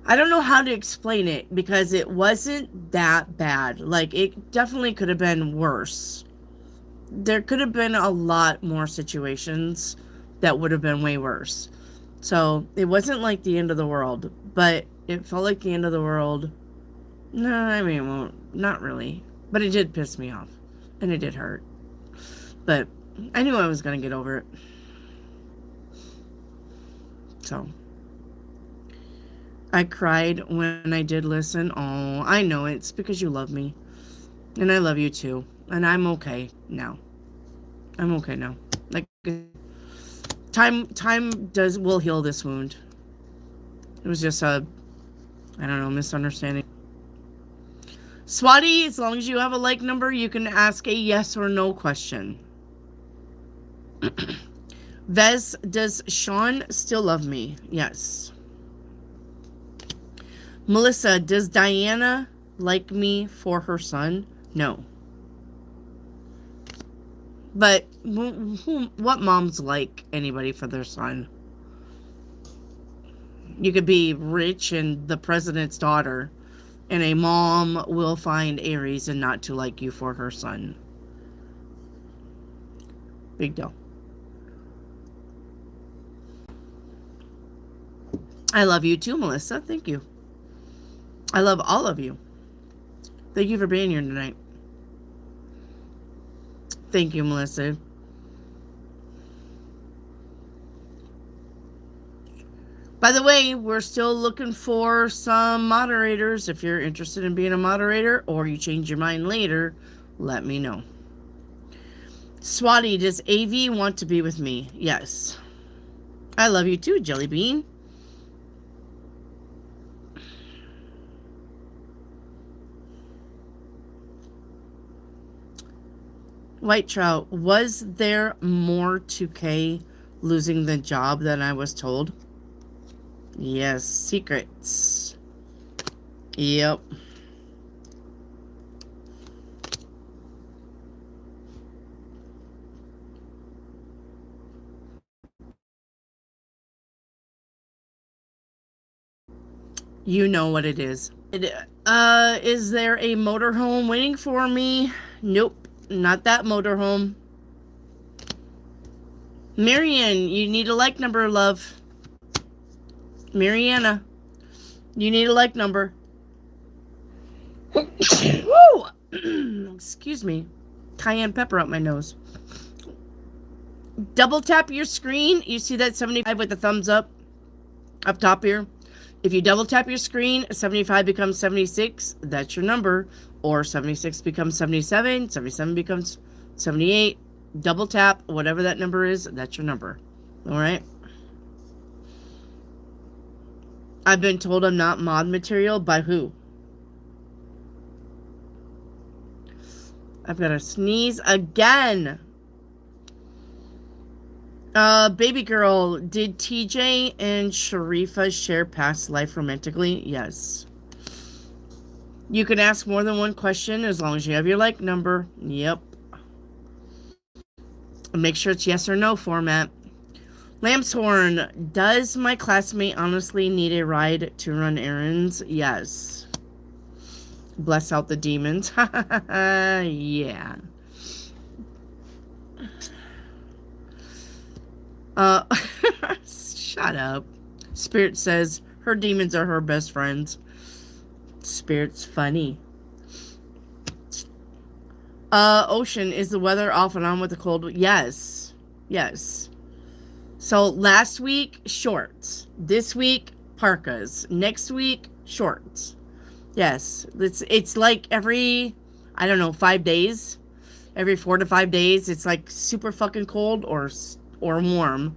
I don't know how to explain it, because it wasn't that bad. Like, it definitely could have been worse. There could have been a lot more situations that would have been way worse. So, it wasn't like the end of the world, but it felt like the end of the world. No, I mean, well, not really. But it did piss me off. And it did hurt. But I knew I was going to get over it. So, I cried when I did listen. Oh, I know it's because you love me. And I love you too. And I'm okay now. I'm okay now. Like, time will heal this wound. It was just a, I don't know, misunderstanding. Swati, as long as you have a like number, you can ask a yes or no question. Vez, does Sean still love me? Yes. Melissa, does Diana like me for her son? No. But what moms like anybody for their son? You could be rich and the president's daughter, and a mom will find a reason not to like you for her son. Big deal. I love you too, Melissa. Thank you. I love all of you. Thank you for being here tonight. Thank you, Melissa. By the way, we're still looking for some moderators. If you're interested in being a moderator or you change your mind later, let me know. Swati, does AV want to be with me? Yes. I love you too, Jelly Bean. White Trout, was there more to Kay losing the job than I was told? Yes, secrets. Yep. You know what it is. Is there a motorhome waiting for me? Nope, not that motorhome. Marianne, you need a like number, love. Mariana, you need a like number. Woo! Excuse me. Cayenne pepper up my nose. Double tap your screen. You see that 75 with the thumbs up top here? If you double tap your screen, 75 becomes 76. That's your number. Or 76 becomes 77. 77 becomes 78. Double tap, whatever that number is, that's your number. All right? I've been told I'm not mod material. By who? I've got to sneeze again. Baby girl, did TJ and Sharifa share past life romantically? Yes. You can ask more than one question as long as you have your like number. Yep. Make sure it's yes or no format. Lambshorn, does my classmate honestly need a ride to run errands? Yes. Bless out the demons. Yeah. Shut up. Spirit says her demons are her best friends. Spirit's funny. Ocean, is the weather off and on with the cold? Yes. Yes. So last week, shorts. This week, parkas. Next week, shorts. Yes. It's like every, I don't know, 5 days. Every 4 to 5 days, it's like super fucking cold or warm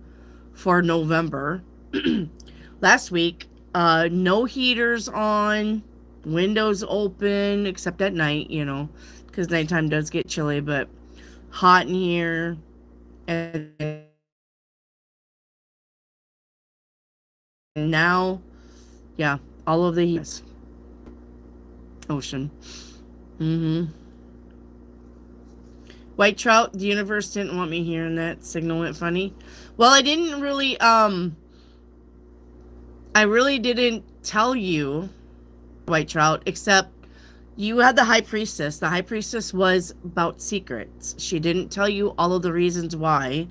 for November. Last week, no heaters on, windows open, except at night, you know, because nighttime does get chilly, but hot in here. And now, yeah, all of the heat. Ocean. White trout, the universe didn't want me hearing that. Signal went funny. Well, I didn't really, I really didn't tell you, white trout, except you had the high priestess. The high priestess was about secrets. She didn't tell you all of the reasons why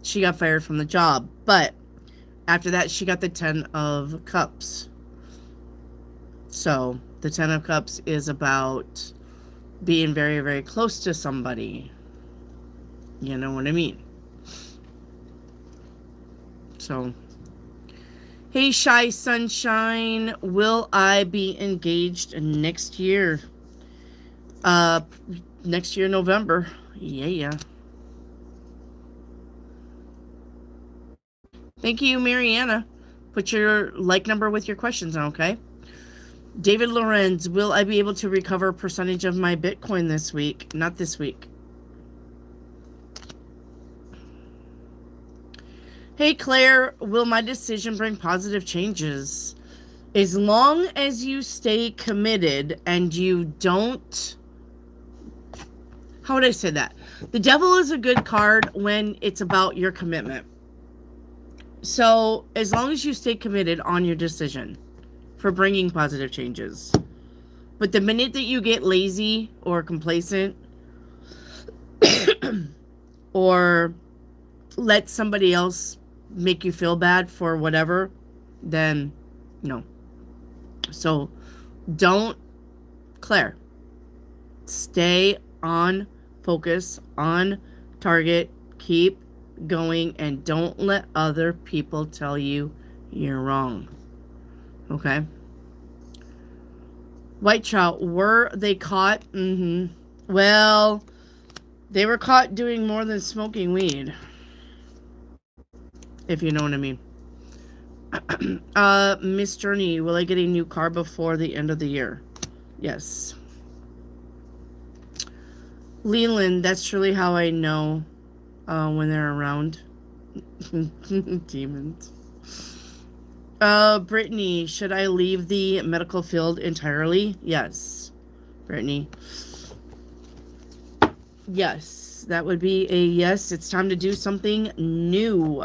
she got fired from the job. But after that, she got the 10 of cups. So the 10 of cups is about being very, very close to somebody. You know what I mean? So, hey, Shy Sunshine, will I be engaged next year? Next year, November. Yeah. Thank you, Mariana. Put your like number with your questions on, okay? David Lorenz, will I be able to recover a percentage of my Bitcoin this week? Not this week. Hey, Claire, will my decision bring positive changes? As long as you stay committed and you don't... How would I say that? The devil is a good card when it's about your commitment. So, as long as you stay committed on your decision for bringing positive changes. But the minute that you get lazy or complacent or let somebody else make you feel bad for whatever, then no. So don't, Claire, stay on focus, on target, keep going, and don't let other people tell you you're wrong. Okay? White trout, were they caught? Well, they were caught doing more than smoking weed. If you know what I mean. Miss Journey, will I get a new car before the end of the year? Yes. Leland, that's truly how I know when they're around. Demons. Brittany, should I leave the medical field entirely? Yes. Brittany. Yes, that would be a yes. It's time to do something new.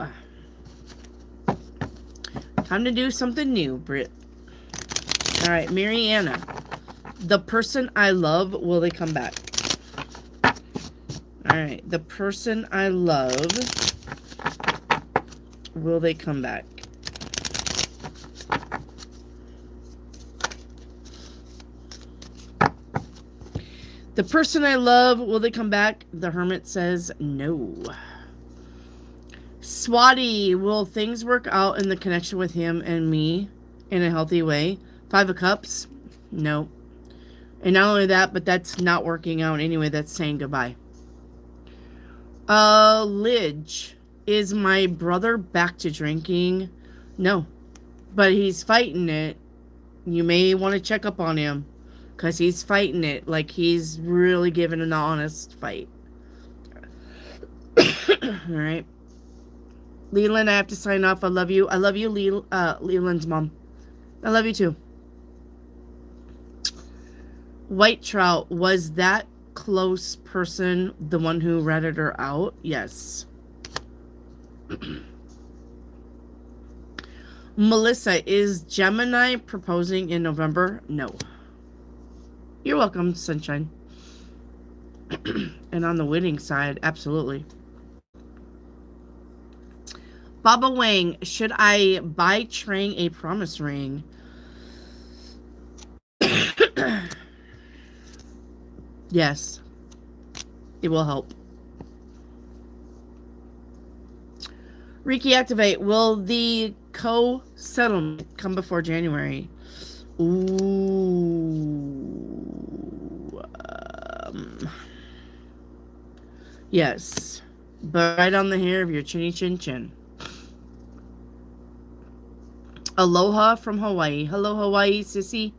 Time to do something new, Britt. All right, Mariana. The person I love, will they come back? All right, the person I love, will they come back? The person I love, will they come back? The Hermit says no. Swati, will things work out in the connection with him and me in a healthy way? 5 of Cups? No. And not only that, but that's not working out anyway. That's saying goodbye. Lidge, is my brother back to drinking? No. But he's fighting it. You may want to check up on him. Because he's fighting it. Like, he's really giving an honest fight. Alright. Leland, I have to sign off. I love you. I love you, Leland's mom. I love you too. White Trout, was that close person the one who ratted her out? Yes. Melissa, is Gemini proposing in November? No. You're welcome, sunshine. And on the winning side, absolutely. Baba Wang, should I buy Trang a promise ring? Yes. It will help. Reiki activate. Will the co-settlement come before January? Ooh. Yes. But right on the hair of your chinny chin chin. Aloha from Hawaii. Hello, Hawaii, sissy.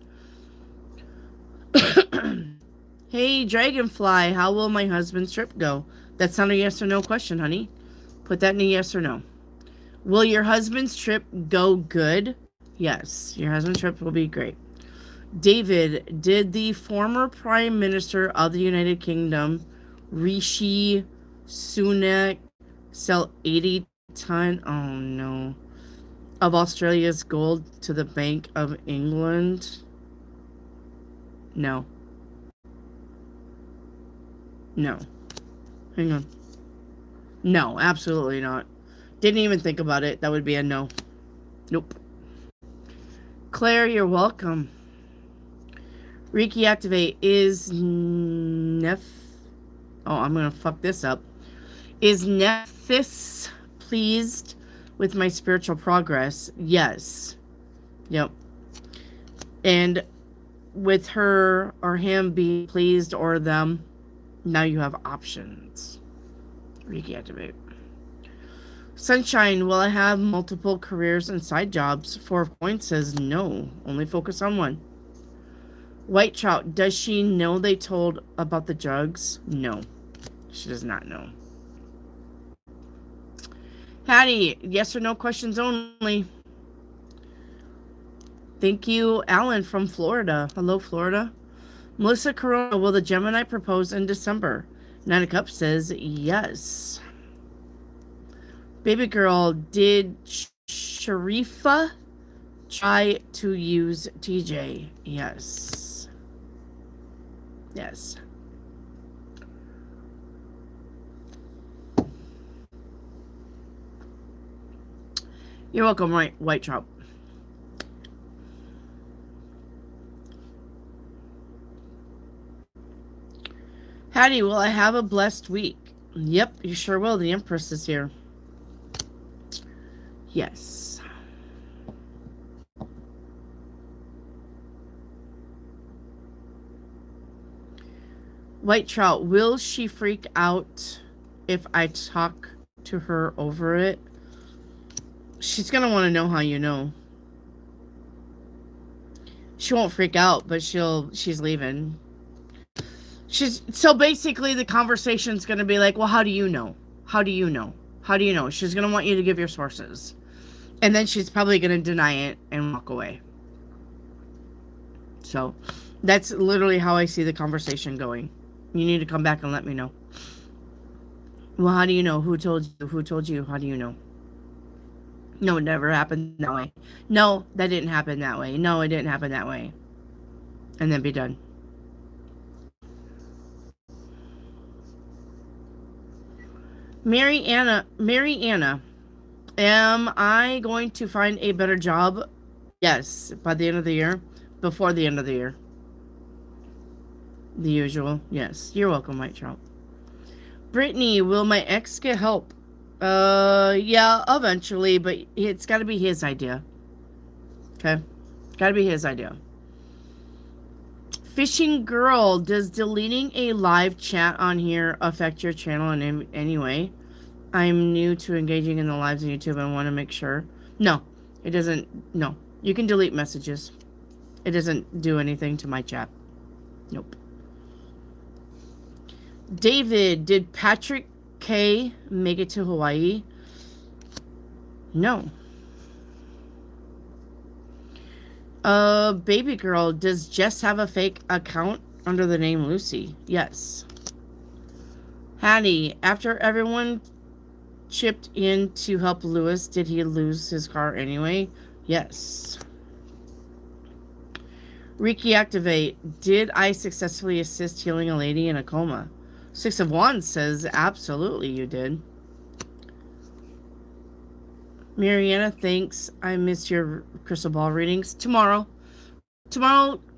Hey, Dragonfly, how will my husband's trip go? That's not a yes or no question, honey. Put that in a yes or no. Will your husband's trip go good? Yes, your husband's trip will be great. David, did the former Prime Minister of the United Kingdom, Rishi Sunak, sell 80 ton, oh no, of Australia's gold to the Bank of England? No. No. Hang on. No, absolutely not. Didn't even think about it. That would be a no. Nope. Claire, you're welcome. Reiki activate. Is Neph... Oh, I'm going to fuck this up. Is Nephthys pleased with my spiritual progress? Yes. Yep. And with her or him being pleased or them, now you have options. Reiki activate. Sunshine, will I have multiple careers and side jobs? 4 of Coins says no. Only focus on one. White Trout, does she know they told about the drugs? No. She does not know. Hattie, yes or no questions only. Thank you, Alan from Florida. Hello, Florida. Melissa Corona, will the Gemini propose in December? 9 of Cups says yes. Baby girl, did Sharifa try to use TJ? Yes. Yes. You're welcome, White Trout. Hattie, will I have a blessed week? Yep, you sure will. The Empress is here. Yes. White Trout, will she freak out if I talk to her over it? She's going to want to know how you know. She won't freak out, but she's leaving. So basically the conversation's going to be like, well, how do you know? How do you know? How do you know? She's going to want you to give your sources. And then she's probably going to deny it and walk away. So that's literally how I see the conversation going. You need to come back and let me know. Well, how do you know? Who told you? Who told you? How do you know? No, it never happened that way. No, that didn't happen that way. No, it didn't happen that way. And then be done. Mary Anna, am I going to find a better job? Yes, by the end of the year. Before the end of the year. The usual. Yes, you're welcome, White Trout. Brittany, will my ex get help? Yeah, eventually, but it's got to be his idea. Okay? Got to be his idea. Fishing Girl, does deleting a live chat on here affect your channel in any way? I'm new to engaging in the lives on YouTube and want to make sure. No, it doesn't. No, you can delete messages. It doesn't do anything to my chat. Nope. David, did Patrick K make it to Hawaii? No. Baby girl, does Jess have a fake account under the name Lucy? Yes. Hattie, after everyone chipped in to help Lewis, did he lose his car anyway? Yes. Reiki activate. Did I successfully assist healing a lady in a coma? Six of Wands says absolutely you did. Mariana, thanks. I missed your crystal ball readings. Tomorrow,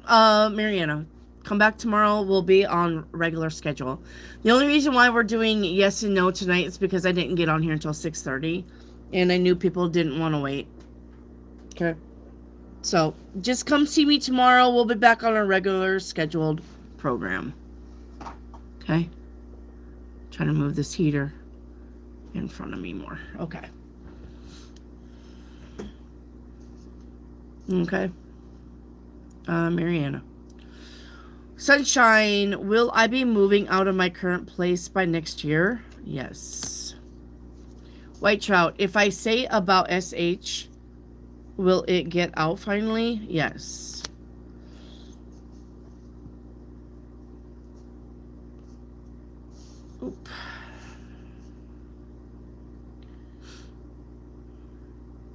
Mariana, come back tomorrow. We'll be on regular schedule. The only reason why we're doing yes and no tonight is because I didn't get on here until 6:30, and I knew people didn't want to wait. Okay. So just come see me tomorrow. We'll be back on our regular scheduled program. Okay. Trying to move this heater in front of me more. Okay. Okay. Mariana. Sunshine, will I be moving out of my current place by next year? Yes. White Trout, if I say about SH, will it get out finally? Yes. Oop.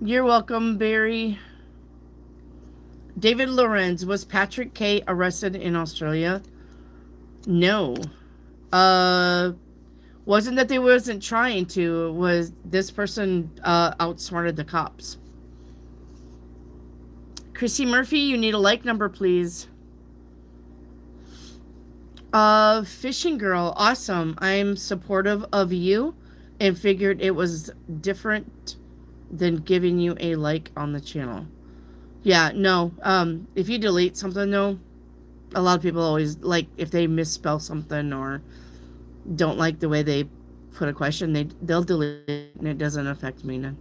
You're welcome, Barry. David Lorenz, was Patrick K arrested in Australia? No. Wasn't that they wasn't trying to. Was this person outsmarted the cops. Chrissy Murphy, you need a like number, please. Fishing Girl, awesome. I'm supportive of you and figured it was different than giving you a like on the channel. Yeah, no. If you delete something, though, a lot of people always, like, if they misspell something or don't like the way they put a question, they'll delete it, and it doesn't affect me none.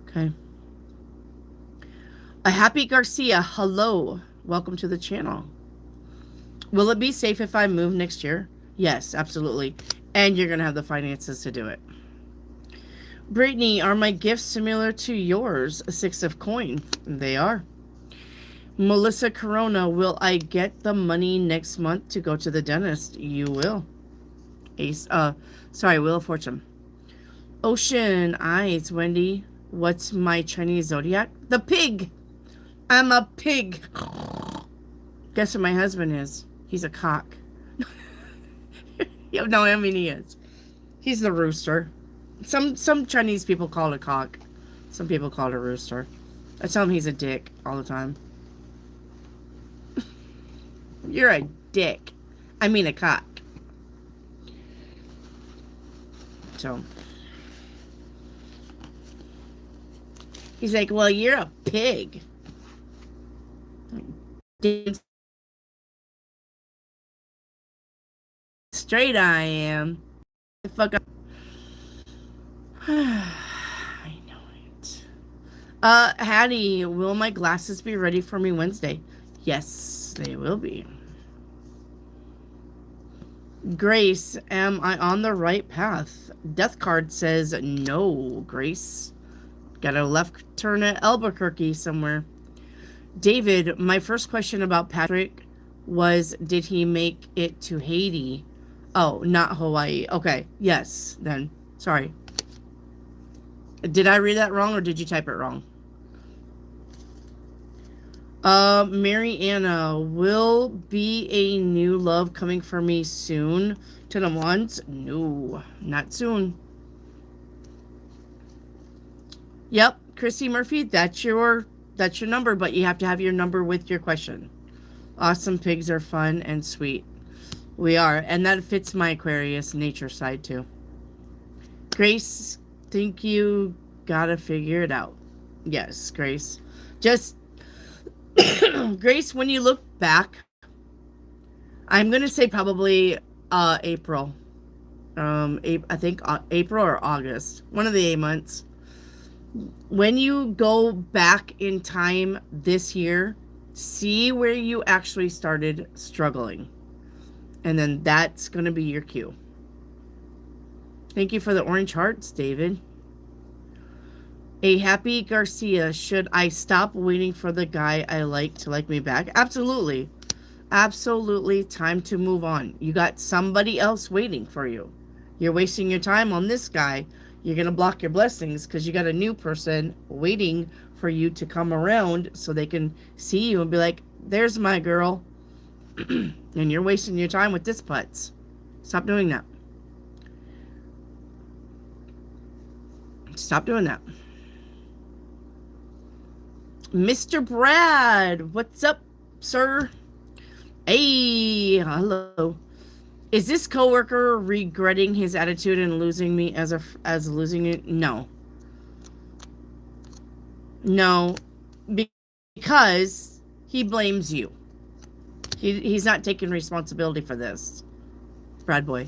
Okay. A Happy Garcia, hello. Welcome to the channel. Will it be safe if I move next year? Yes, absolutely. And you're going to have the finances to do it. Brittany, are my gifts similar to yours? A 6 of coin. They are. Melissa Corona, will I get the money next month to go to the dentist? You will. Ace, Wheel of Fortune. Ocean Eyes, Wendy. What's my Chinese zodiac? The pig. I'm a pig. Guess what my husband is? He's a cock. No, I mean he is. He's the rooster. Some Chinese people call it a cock. Some people call it a rooster. I tell him he's a dick all the time. You're a dick. I mean a cock. So he's like, well, you're a pig. Straight I am. The fuck up. I know it. Hattie, will my glasses be ready for me Wednesday? Yes, they will be. Grace, am I on the right path? Death card says no, Grace. Got a left turn at Albuquerque somewhere. David, my first question about Patrick was, did he make it to Haiti? Oh, not Hawaii. Okay, yes, then. Sorry. Did I read that wrong or did you type it wrong? Mary Anna, will be a new love coming for me soon? 10 of Wands? No, not soon. Yep, Chrissy Murphy, that's your number, but you have to have your number with your question. Awesome pigs are fun and sweet. We are, and that fits my Aquarius nature side too. Grace, think you gotta figure it out. Yes, Grace. Just Grace, when you look back, I'm gonna say probably April. I think April or August, one of the 8 months. When you go back in time this year See where you actually started struggling. And then that's going to be your cue. Thank you for the orange hearts, David. A Happy Garcia, should I stop waiting for the guy I like to like me back? Absolutely. Absolutely. Time to move on. You got somebody else waiting for you. You're wasting your time on this guy. You're going to block your blessings because you got a new person waiting for you to come around so they can see you and be like, there's my girl. And you're wasting your time with this putz. Stop doing that. Stop doing that. Mr. Brad, what's up, sir? Hey, hello. Is this coworker regretting his attitude and losing me as losing it? No. No, because he blames you. He's not taking responsibility for this, Brad boy.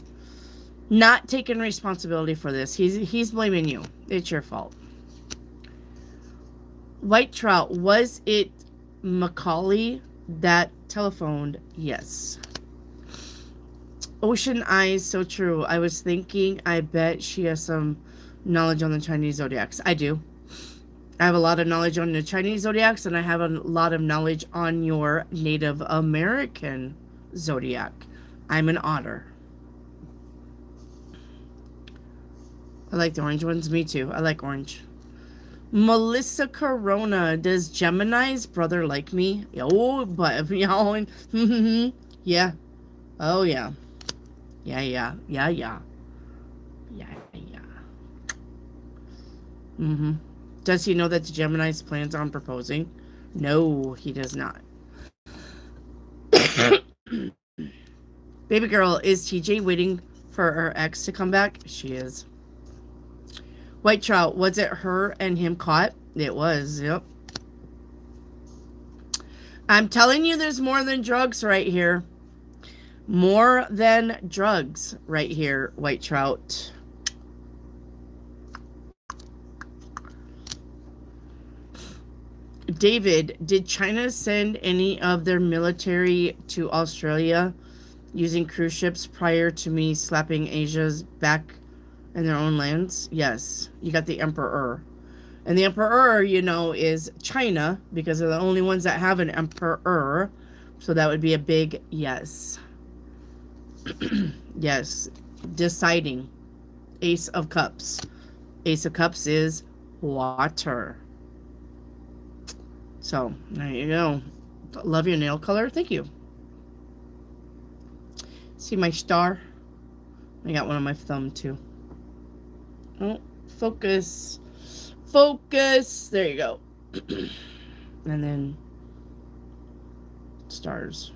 Not taking responsibility for this. He's blaming you. It's your fault. White Trout, was it Macaulay that telephoned? Yes. Ocean Eyes, so true. I was thinking, I bet she has some knowledge on the Chinese zodiacs. I do. I have a lot of knowledge on the Chinese zodiacs, and I have a lot of knowledge on your Native American zodiac. I'm an otter. I like the orange ones. Me too. I like orange. Melissa Corona, does Gemini's brother like me? Oh, but yeah. Yeah. Oh, yeah. Yeah. Does he know that the Gemini's plans on proposing? No, he does not. Baby girl, is TJ waiting for her ex to come back? She is. White Trout, was it her and him caught? It was, yep. I'm telling you, there's more than drugs right here. More than drugs right here, White Trout. David, did China send any of their military to Australia using cruise ships prior to me slapping Asia's back in their own lands? Yes. You got the Emperor. And the Emperor, you know, is China because they're the only ones that have an Emperor. So that would be a big yes. Yes. Deciding. Ace of Cups. Ace of Cups is water. So, there you go. Love your nail color. Thank you. See my star? I got one on my thumb, too. Oh, focus. Focus. There you go. And then stars.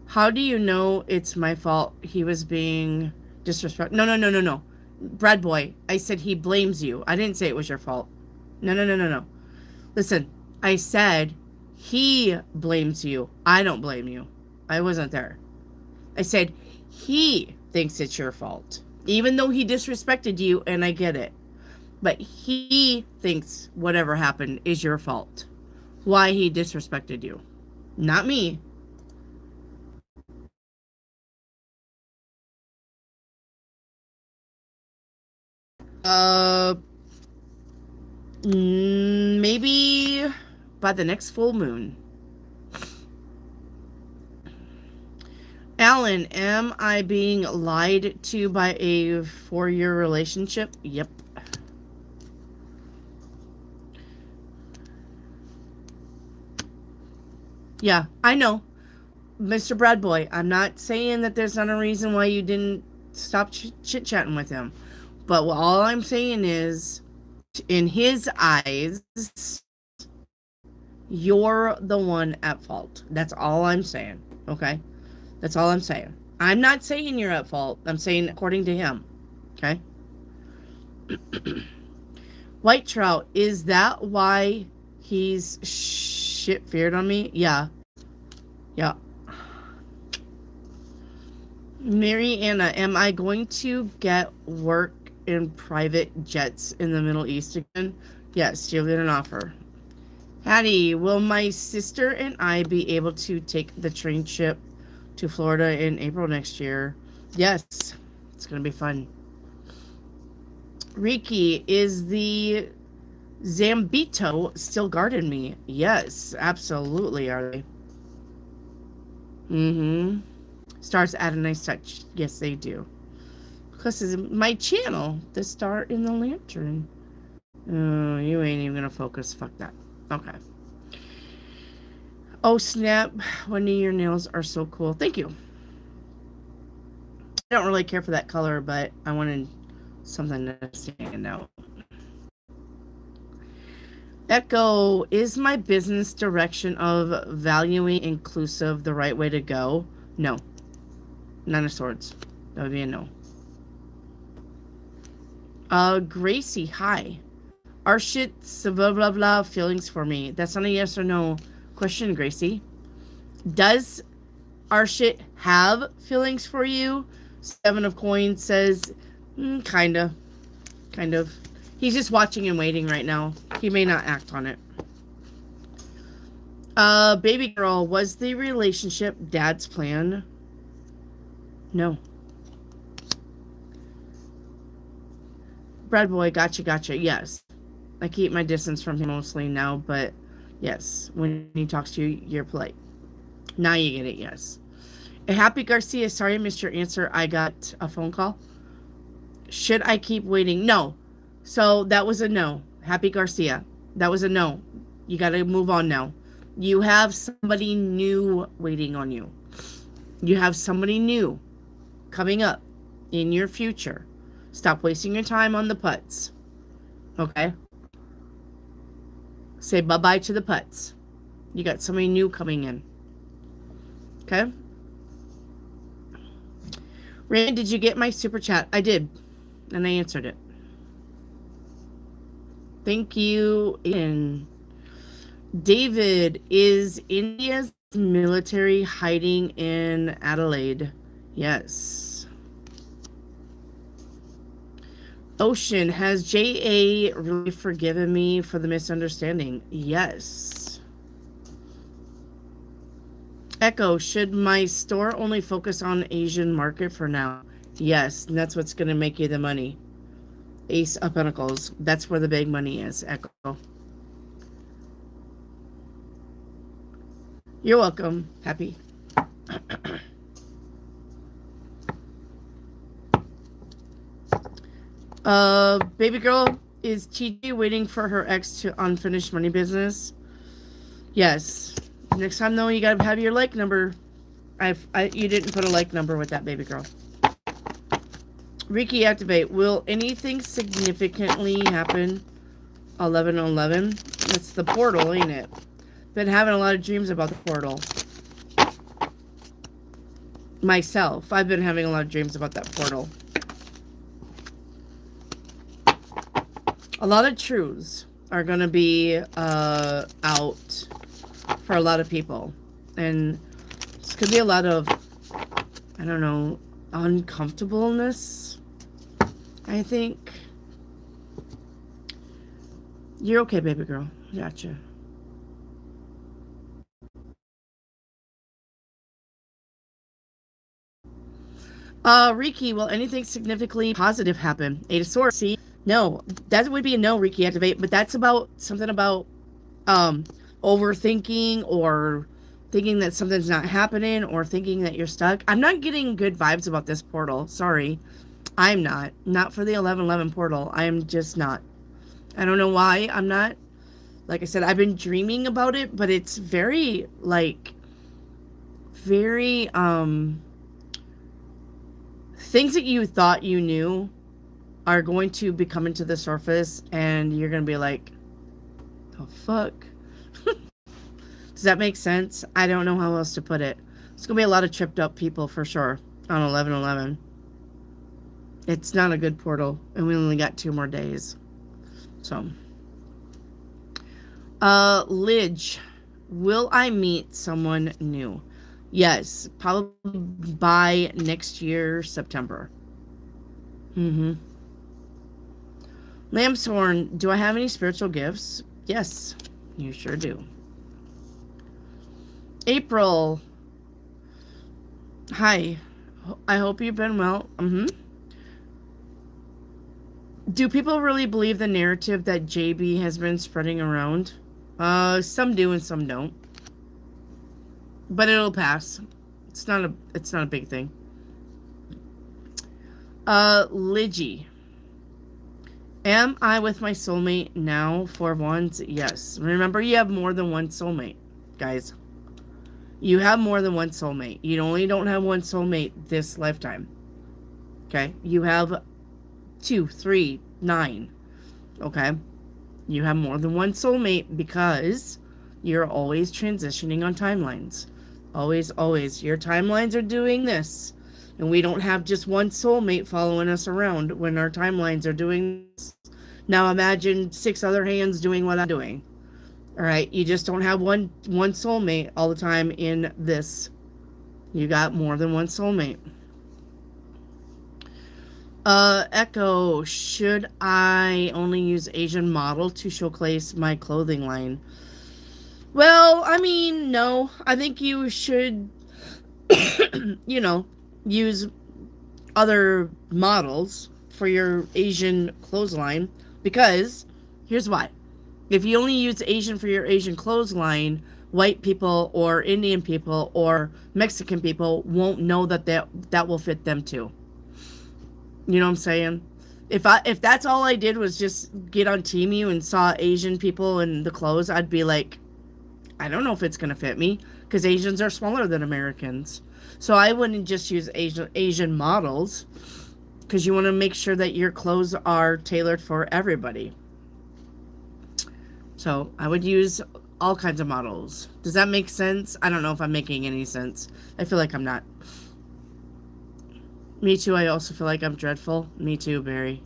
How do you know it's my fault he was being disrespectful? No. Brad boy, I said he blames you. I didn't say it was your fault. No. Listen, I said he blames you. I don't blame you. I wasn't there. I said he thinks it's your fault. Even though he disrespected you, and I get it. But he thinks whatever happened is your fault. Why he disrespected you. Not me. Maybe by the next full moon. Alan, am I being lied to by a 4-year relationship? Yep. Yeah, I know. Mr. Brad Boy, I'm not saying that there's not a reason why you didn't stop chit-chatting with him. But all I'm saying is, in his eyes, you're the one at fault. That's all I'm saying, okay? That's all I'm saying. I'm not saying you're at fault. I'm saying according to him, okay? White Trout, is that why he's shit-feared on me? Yeah. Yeah. Mary Anna, am I going to get work in private jets in the Middle East again? Yes, you'll get an offer. Hattie, will my sister and I be able to take the train trip to Florida in April next year? Yes, it's going to be fun. Riki, is the Zambito still guarding me? Yes, absolutely are they. Mm-hmm. Stars add a nice touch. Yes, they do. Because it's my channel, the Star in the Lantern. Oh, you ain't even gonna focus. Fuck that. Okay. Oh, snap. Wendy, your nails are so cool. Thank you. I don't really care for that color, but I wanted something to stand out. Echo, is my business direction of valuing inclusive the right way to go? No. Nine of Swords. That would be a no. Gracie, hi. Are shit blah blah blah feelings for me? That's not a yes or no question, Gracie. Does our shit have feelings for you? Seven of Coins says, kinda. Kind of. He's just watching and waiting right now. He may not act on it. Baby girl, was the relationship dad's plan? No. Brad boy, gotcha. Yes. I keep my distance from him mostly now, but yes, when he talks to you, you're polite. Now you get it, yes. Happy Garcia, sorry I missed your answer. I got a phone call. Should I keep waiting? No. So that was a no. Happy Garcia. That was a no. You got to move on now. You have somebody new waiting on you. You have somebody new coming up in your future. Stop wasting your time on the putts. Okay? Say bye-bye to the putts. You got somebody new coming in. Okay? Rand, did you get my super chat? I did. And I answered it. Thank you. And David, is India's military hiding in Adelaide? Yes. Ocean, has J.A. really forgiven me for the misunderstanding? Yes. Echo, should my store only focus on Asian market for now? Yes, and that's what's going to make you the money. Ace of Pentacles. That's where the big money is, Echo. You're welcome. Happy. Baby girl, is TJ waiting for her ex to unfinish money business? Yes. Next time, though, you gotta have your like number. You didn't put a like number with that, baby girl. Riki, activate. Will anything significantly happen? 11:11. It's the portal, ain't it? Been having a lot of dreams about the portal. Myself, I've been having a lot of dreams about that portal. A lot of truths are going to be out for a lot of people. And it's going to be a lot of, I don't know, uncomfortableness, I think. You're okay, baby girl. Gotcha. Riki, will anything significantly positive happen? Eight of Swords. See? No, that would be a no, Riki, activate, but that's about something about overthinking or thinking that something's not happening or thinking that you're stuck. I'm not getting good vibes about this portal. Sorry. I'm not. Not for the 11:11 portal. I am just not. I don't know why I'm not. Like I said, I've been dreaming about it, but it's very, very, things that you thought you knew are going to be coming to the surface, and you're going to be like, the fuck? Does that make sense? I don't know how else to put it. It's going to be a lot of tripped up people for sure on 11/11. It's not a good portal, and we only got 2 more days. So, Lidge, will I meet someone new? Yes, probably by next year, September. Lamb's Horn, do I have any spiritual gifts? Yes, you sure do. April, hi. I hope you've been well. Do people really believe the narrative that JB has been spreading around? Some do and some don't. But it'll pass. It's not a big thing. Lidgy. Am I with my soulmate now for once? Yes. Remember, you have more than one soulmate, guys. You have more than one soulmate. You only don't have one soulmate this lifetime. Okay? You have 2, 3, 9. Okay? You have more than one soulmate because you're always transitioning on timelines. Always, always. Your timelines are doing this. And we don't have just one soulmate following us around when our timelines are doing this. Now imagine 6 other hands doing what I'm doing. Alright, you just don't have one soulmate all the time in this. You got more than one soulmate. Echo, should I only use Asian model to showcase my clothing line? Well, I mean, no. I think you should, use other models for your Asian clothesline, because here's why. If you only use Asian for your Asian clothesline, white people or Indian people or Mexican people won't know that will fit them too. You know what I'm saying? If that's all I did was just get on Temu and saw Asian people in the clothes, I'd be like, I don't know if it's gonna fit me, because Asians are smaller than Americans. So I wouldn't just use Asian models, because you want to make sure that your clothes are tailored for everybody. So I would use all kinds of models. Does that make sense? I don't know if I'm making any sense. I feel like I'm not. Me too. I also feel like I'm dreadful. Me too, Barry.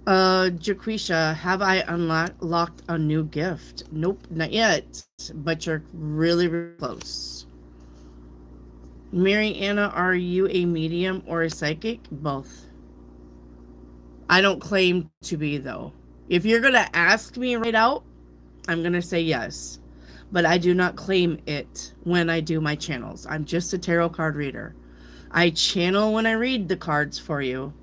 Jaquisha, have I unlocked a new gift? Nope, not yet. But you're really, really close. Mary Anna, are you a medium or a psychic? Both. I don't claim to be, though. If you're going to ask me right out, I'm going to say yes. But I do not claim it when I do my channels. I'm just a tarot card reader. I channel when I read the cards for you.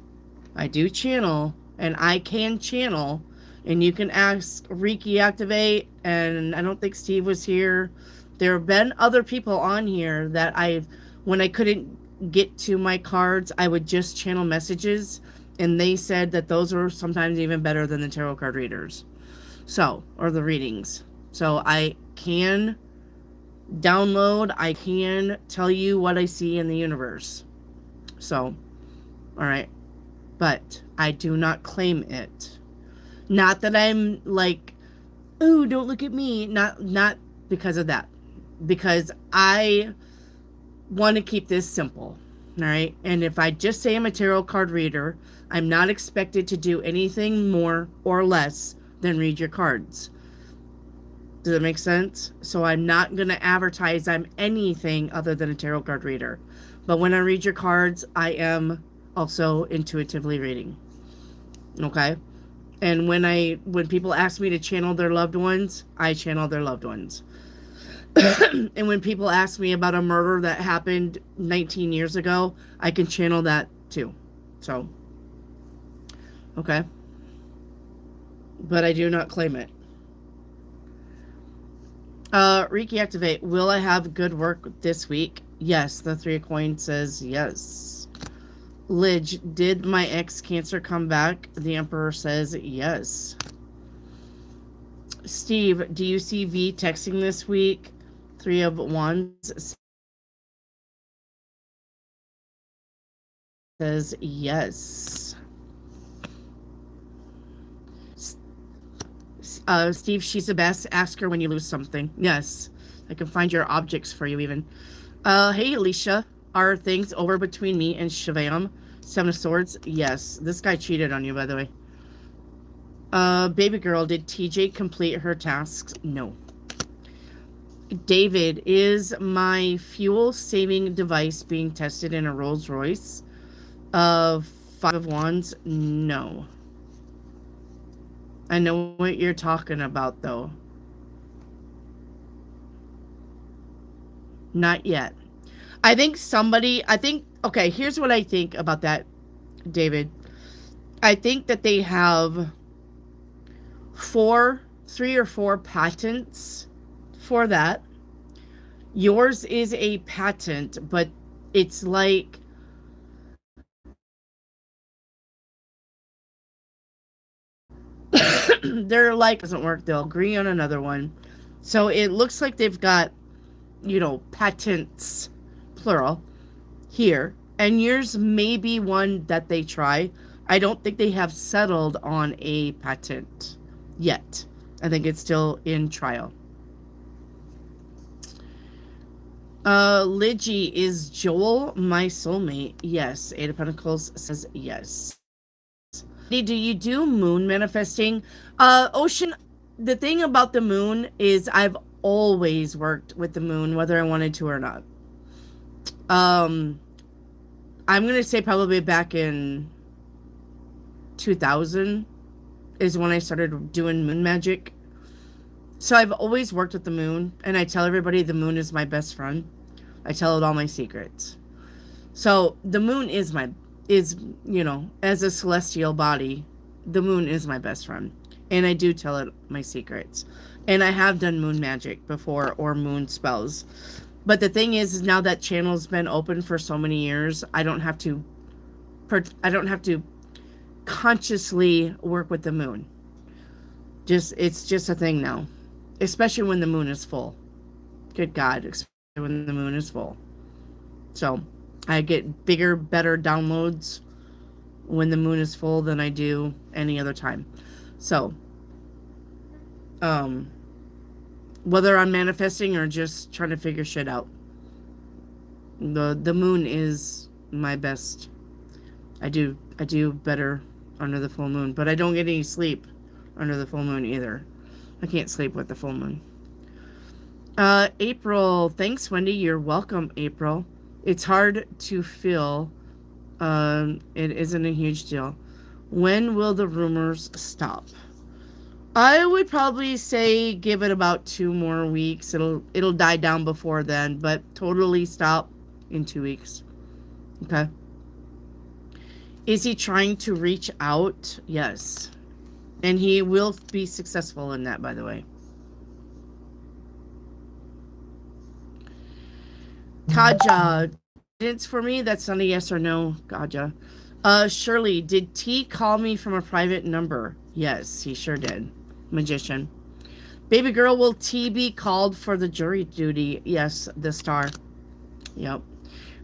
I do channel, and I can channel. And you can ask Reiki Activate, and I don't think Steve was here. There have been other people on here that when I couldn't get to my cards, I would just channel messages, and they said that those were sometimes even better than the tarot card readers. So, or the readings. So I can download, I can tell you what I see in the universe. So, alright. But I do not claim it. Not that I'm like, ooh, don't look at me. Not because of that. Because I want to keep this simple. Alright? And if I just say I'm a tarot card reader, I'm not expected to do anything more or less than read your cards. Does that make sense? So I'm not going to advertise I'm anything other than a tarot card reader. But when I read your cards, I am also intuitively reading. Okay? And when people ask me to channel their loved ones, I channel their loved ones. And when people ask me about a murder that happened 19 years ago, I can channel that too. So, okay. But I do not claim it. Reiki Activate. Will I have good work this week? Yes. The 3 of coins says yes. Lidge, did my ex cancer come back? The Emperor says yes. Steve, do you see V texting this week? 3 of Wands says yes. Steve, she's the best. Ask her when you lose something. Yes. I can find your objects for you even. Hey, Alicia. Are things over between me and Shivam? 7 of Swords? Yes. This guy cheated on you, by the way. Baby girl, did TJ complete her tasks? No. David, is my fuel saving device being tested in a Rolls Royce? 5 of Wands? No. I know what you're talking about, though. Not yet. Okay, here's what I think about that, David. I think that they have three or four patents for that. Yours is a patent, but it's like they're like doesn't work. They'll agree on another one. So it looks like they've got, patents plural here, and yours may be one that they try. I don't think they have settled on a patent yet. I think it's still in trial. Lidgy, is Joel my soulmate? Yes. Eight of Pentacles says yes. Do you do moon manifesting? Ocean, the thing about the moon is I've always worked with the moon, whether I wanted to or not. Um, I'm going to say probably back in 2000 is when I started doing moon magic. So I've always worked with the moon, and I tell everybody the moon is my best friend. I tell it all my secrets. So the moon as a celestial body, the moon is my best friend. And I do tell it my secrets. And I have done moon magic before, or moon spells. But the thing is now that channel's been open for so many years, I don't have to consciously work with the moon. It's just a thing now. Especially when the moon is full. Good God, especially when the moon is full. So I get bigger, better downloads when the moon is full than I do any other time. So, whether I'm manifesting or just trying to figure shit out, the moon is my best. I do better under the full moon, but I don't get any sleep under the full moon either. I can't sleep with the full moon. April, thanks, Wendy. You're welcome, April. It's hard to feel. It isn't a huge deal. When will the rumors stop? I would probably say give it about 2 more weeks. It'll die down before then, but totally stop in 2 weeks. Okay. Is he trying to reach out? Yes. And he will be successful in that, by the way. Kaja, it's for me. That's not a yes or no, Kaja. Shirley, did T call me from a private number? Yes, he sure did. Magician. Baby girl, will T be called for the jury duty? Yes, the star. Yep.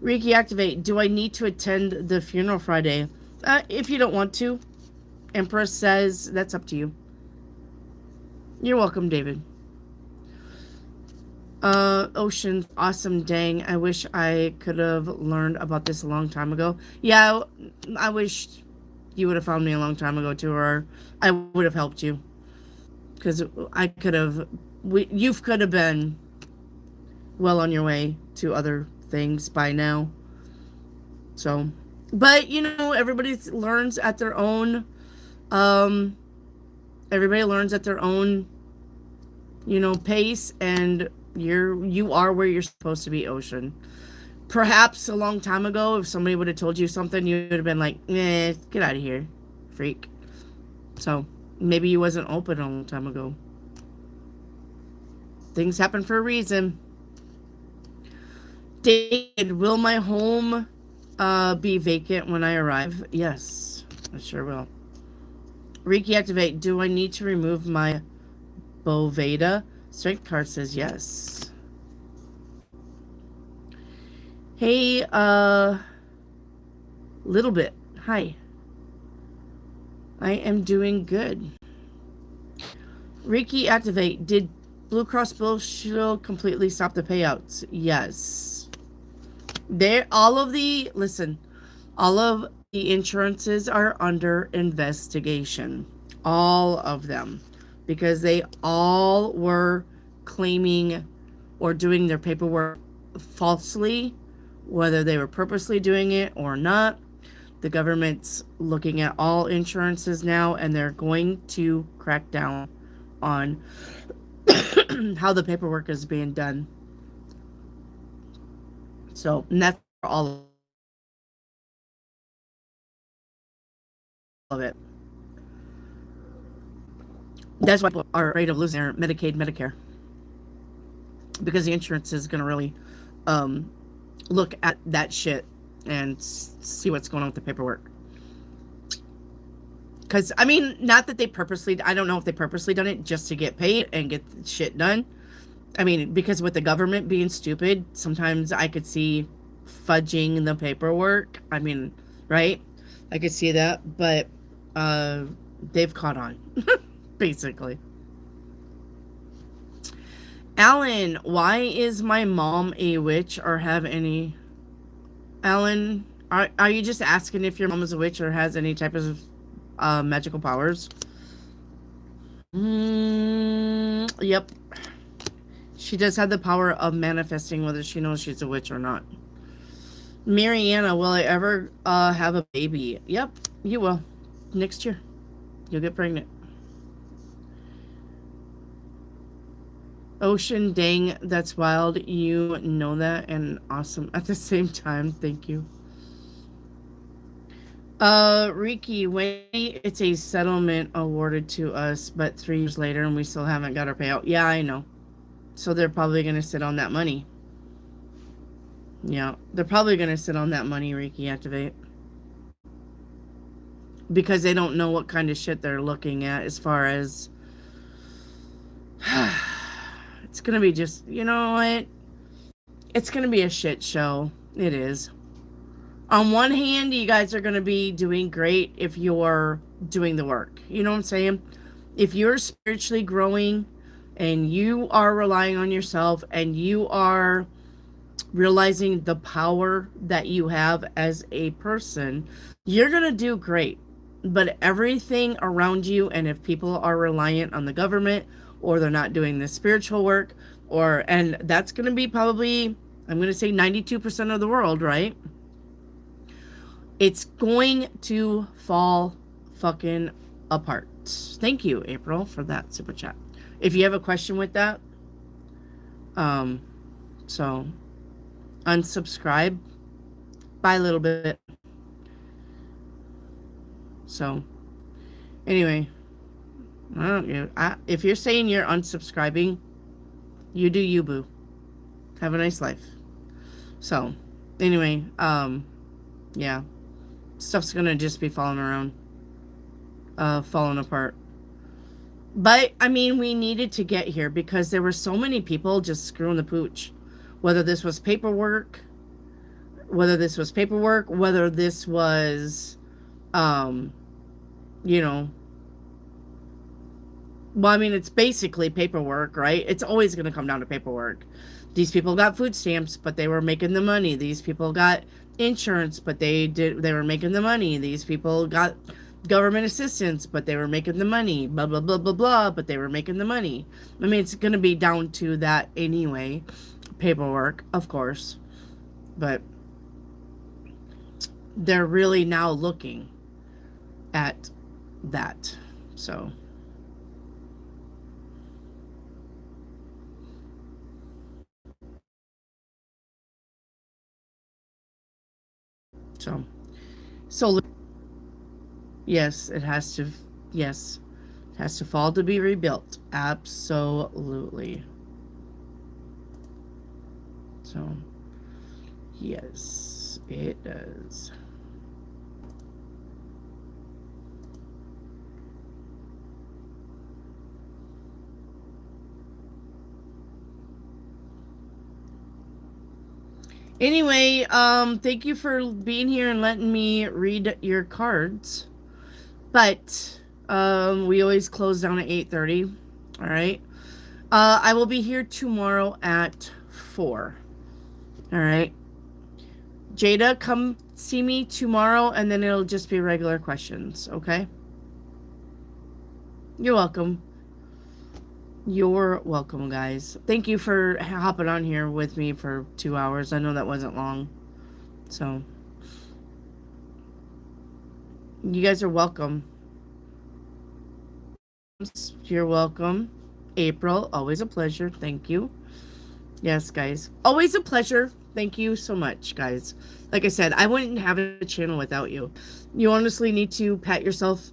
Reiki activate. Do I need to attend the funeral Friday? If you don't want to. Empress says that's up to you. You're welcome, David. Ocean, awesome, dang. I wish I could have learned about this a long time ago. Yeah, I wish you would have found me a long time ago, too, or I would have helped you. Because I could have, you could have been well on your way to other things by now. So, but, everybody learns at their own, pace, and you are where you're supposed to be, Ocean. Perhaps a long time ago, if somebody would have told you something, you would have been like, get out of here, freak. So maybe you wasn't open a long time ago. Things happen for a reason. David, will my home be vacant when I arrive? Yes, I sure will. Reiki activate. Do I need to remove my Boveda? Strength card says yes. Hey, little bit. Hi. I am doing good. Reiki activate. Did Blue Cross Blue Shield completely stop the payouts? Yes. All of the insurances are under investigation. All of them. Because they all were claiming or doing their paperwork falsely, whether they were purposely doing it or not. The government's looking at all insurances now, and they're going to crack down on how the paperwork is being done. So, and that's for all of it. That's why people are afraid of losing their Medicaid, Medicare, because the insurance is going to really look at that shit and see what's going on with the paperwork. Because, I mean, not that they purposely, I don't know if they purposely done it just to get paid and get shit done. I mean, because with the government being stupid, sometimes I could see fudging the paperwork. I mean, right? I could see that, but they've caught on, basically. Alan, why is my mom a witch or have any... Alan, are you just asking if your mom is a witch or has any type of magical powers? Yep. She does have the power of manifesting whether she knows she's a witch or not. Mariana, will I ever have a baby? Yep, you will. Next year. You'll get pregnant. Ocean, dang, that's wild. You know that and awesome at the same time. Thank you. Riki, when it's a settlement awarded to us, but 3 years later and we still haven't got our payout. Yeah, I know. So they're probably going to sit on that money. Yeah, they're probably going to sit on that money, Riki, activate. Because they don't know what kind of shit they're looking at as far as... It's going to be just, you know what? It's going to be a shit show. It is. On one hand, you guys are going to be doing great if you're doing the work. You know what I'm saying? If you're spiritually growing and you are relying on yourself and you are realizing the power that you have as a person, you're going to do great. But everything around you, and if people are reliant on the government or they're not doing the spiritual work, and that's going to be probably, I'm going to say 92% of the world, right? It's going to fall fucking apart. Thank you, April, for that super chat. If you have a question with that, so unsubscribe by a little bit. So, anyway, I don't know. If you're saying you're unsubscribing, you do you, boo. Have a nice life. So, anyway, yeah, stuff's gonna just be falling around, falling apart. But I mean, we needed to get here because there were so many people just screwing the pooch. Whether this was paperwork, whether this was, you know, well, I mean, it's basically paperwork, right? It's always going to come down to paperwork. These people got food stamps, but they were making the money. These people got insurance, but they were making the money. These people got government assistance, but they were making the money. Blah, blah, blah, blah, blah, but they were making the money. I mean, it's going to be down to that anyway. Paperwork, of course. But they're really now looking at that. So... So, yes, it has to, yes, it has to fall to be rebuilt. Absolutely. So, yes, it does. Anyway, thank you for being here and letting me read your cards. But, we always close down at 8:30. All right. I will be here tomorrow at 4. All right. Jada, come see me tomorrow, and then it'll just be regular questions, okay? You're welcome. You're welcome, guys. Thank you for hopping on here with me for 2 hours. I know that wasn't long. So, You guys are welcome. You're welcome. April, always a pleasure. Thank you. Yes, guys. Always a pleasure. Thank you so much, guys. Like I said, I wouldn't have a channel without you. You honestly need to pat yourself,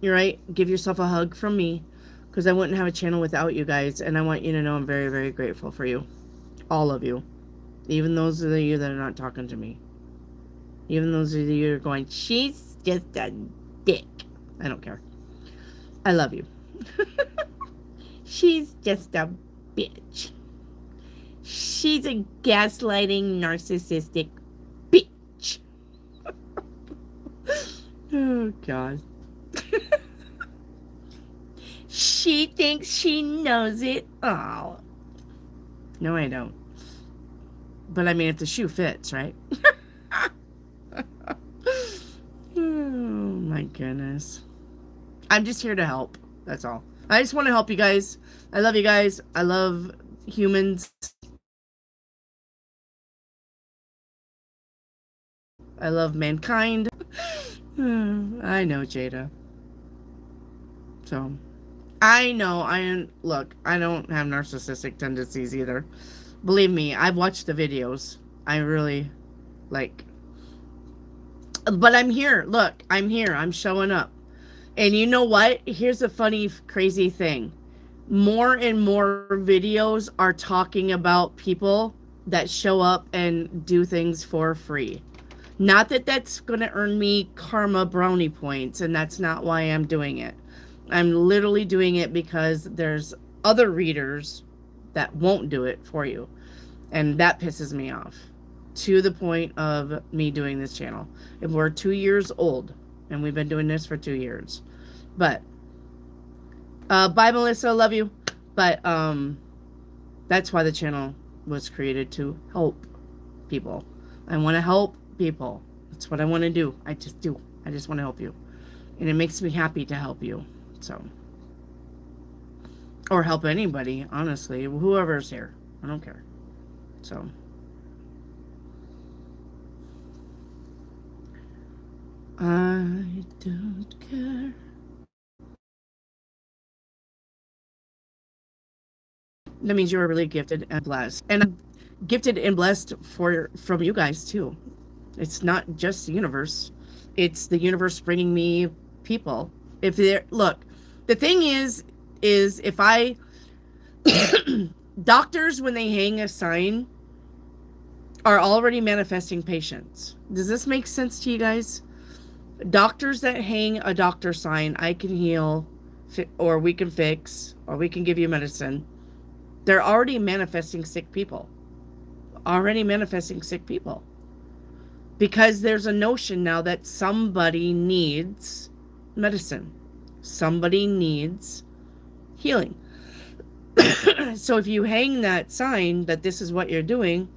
you're right, give yourself a hug from me, because I wouldn't have a channel without you guys. And I want you to know I'm very, very grateful for you. All of you. Even those of you that are not talking to me. Even those of you that are going, she's just a dick. I don't care. I love you. She's just a bitch. She's a gaslighting, narcissistic bitch. Oh, God. She thinks she knows it all. No, I don't. But I mean, if the shoe fits, right? Oh, my goodness. I'm just here to help. That's all. I just want to help you guys. I love you guys. I love humans. I love mankind. I know, Jada. So, I know. Look, I don't have narcissistic tendencies either. Believe me, I've watched the videos. I really, like, but I'm here. Look, I'm here. I'm showing up. And you know what? Here's a funny, crazy thing. More and more videos are talking about people that show up and do things for free. Not that that's going to earn me karma brownie points, and that's not why I'm doing it. I'm literally doing it because there's other readers that won't do it for you. And that pisses me off to the point of me doing this channel. If we're 2 years old, and we've been doing this for 2 years. But, bye, Melissa, love you. But, that's why the channel was created, to help people. I want to help people. That's what I want to do. I just do. I just want to help you. And it makes me happy to help you. So, or help anybody, honestly. Whoever's here. I don't care. So, I don't care. That means you're really gifted and blessed. And I'm gifted and blessed from you guys too. It's not just the universe. It's the universe bringing me people. If they're, look, the thing is if I doctors, when they hang a sign, are already manifesting patients. Does this make sense to you guys? Doctors that hang a doctor sign, I can heal, or we can fix, or we can give you medicine. They're already manifesting sick people. Already manifesting sick people. Because there's a notion now that somebody needs medicine. Somebody needs healing. So if you hang that sign that this is what you're doing,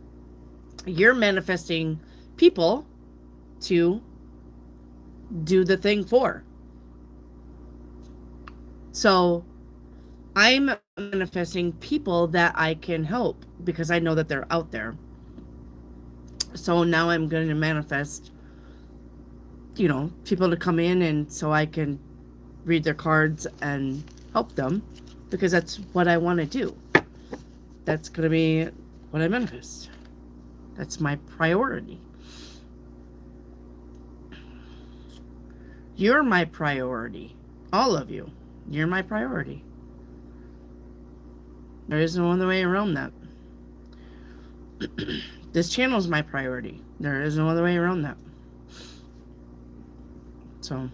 you're manifesting people to do the thing for. So I'm manifesting people that I can help because I know that they're out there. So now I'm going to manifest, people to come in, and so I can read their cards and help them, because that's what I want to do. That's going to be what I manifest. That's my priority. You're my priority. All of you. You're my priority. There is no other way around that. This channel is my priority. There is no other way around that. So,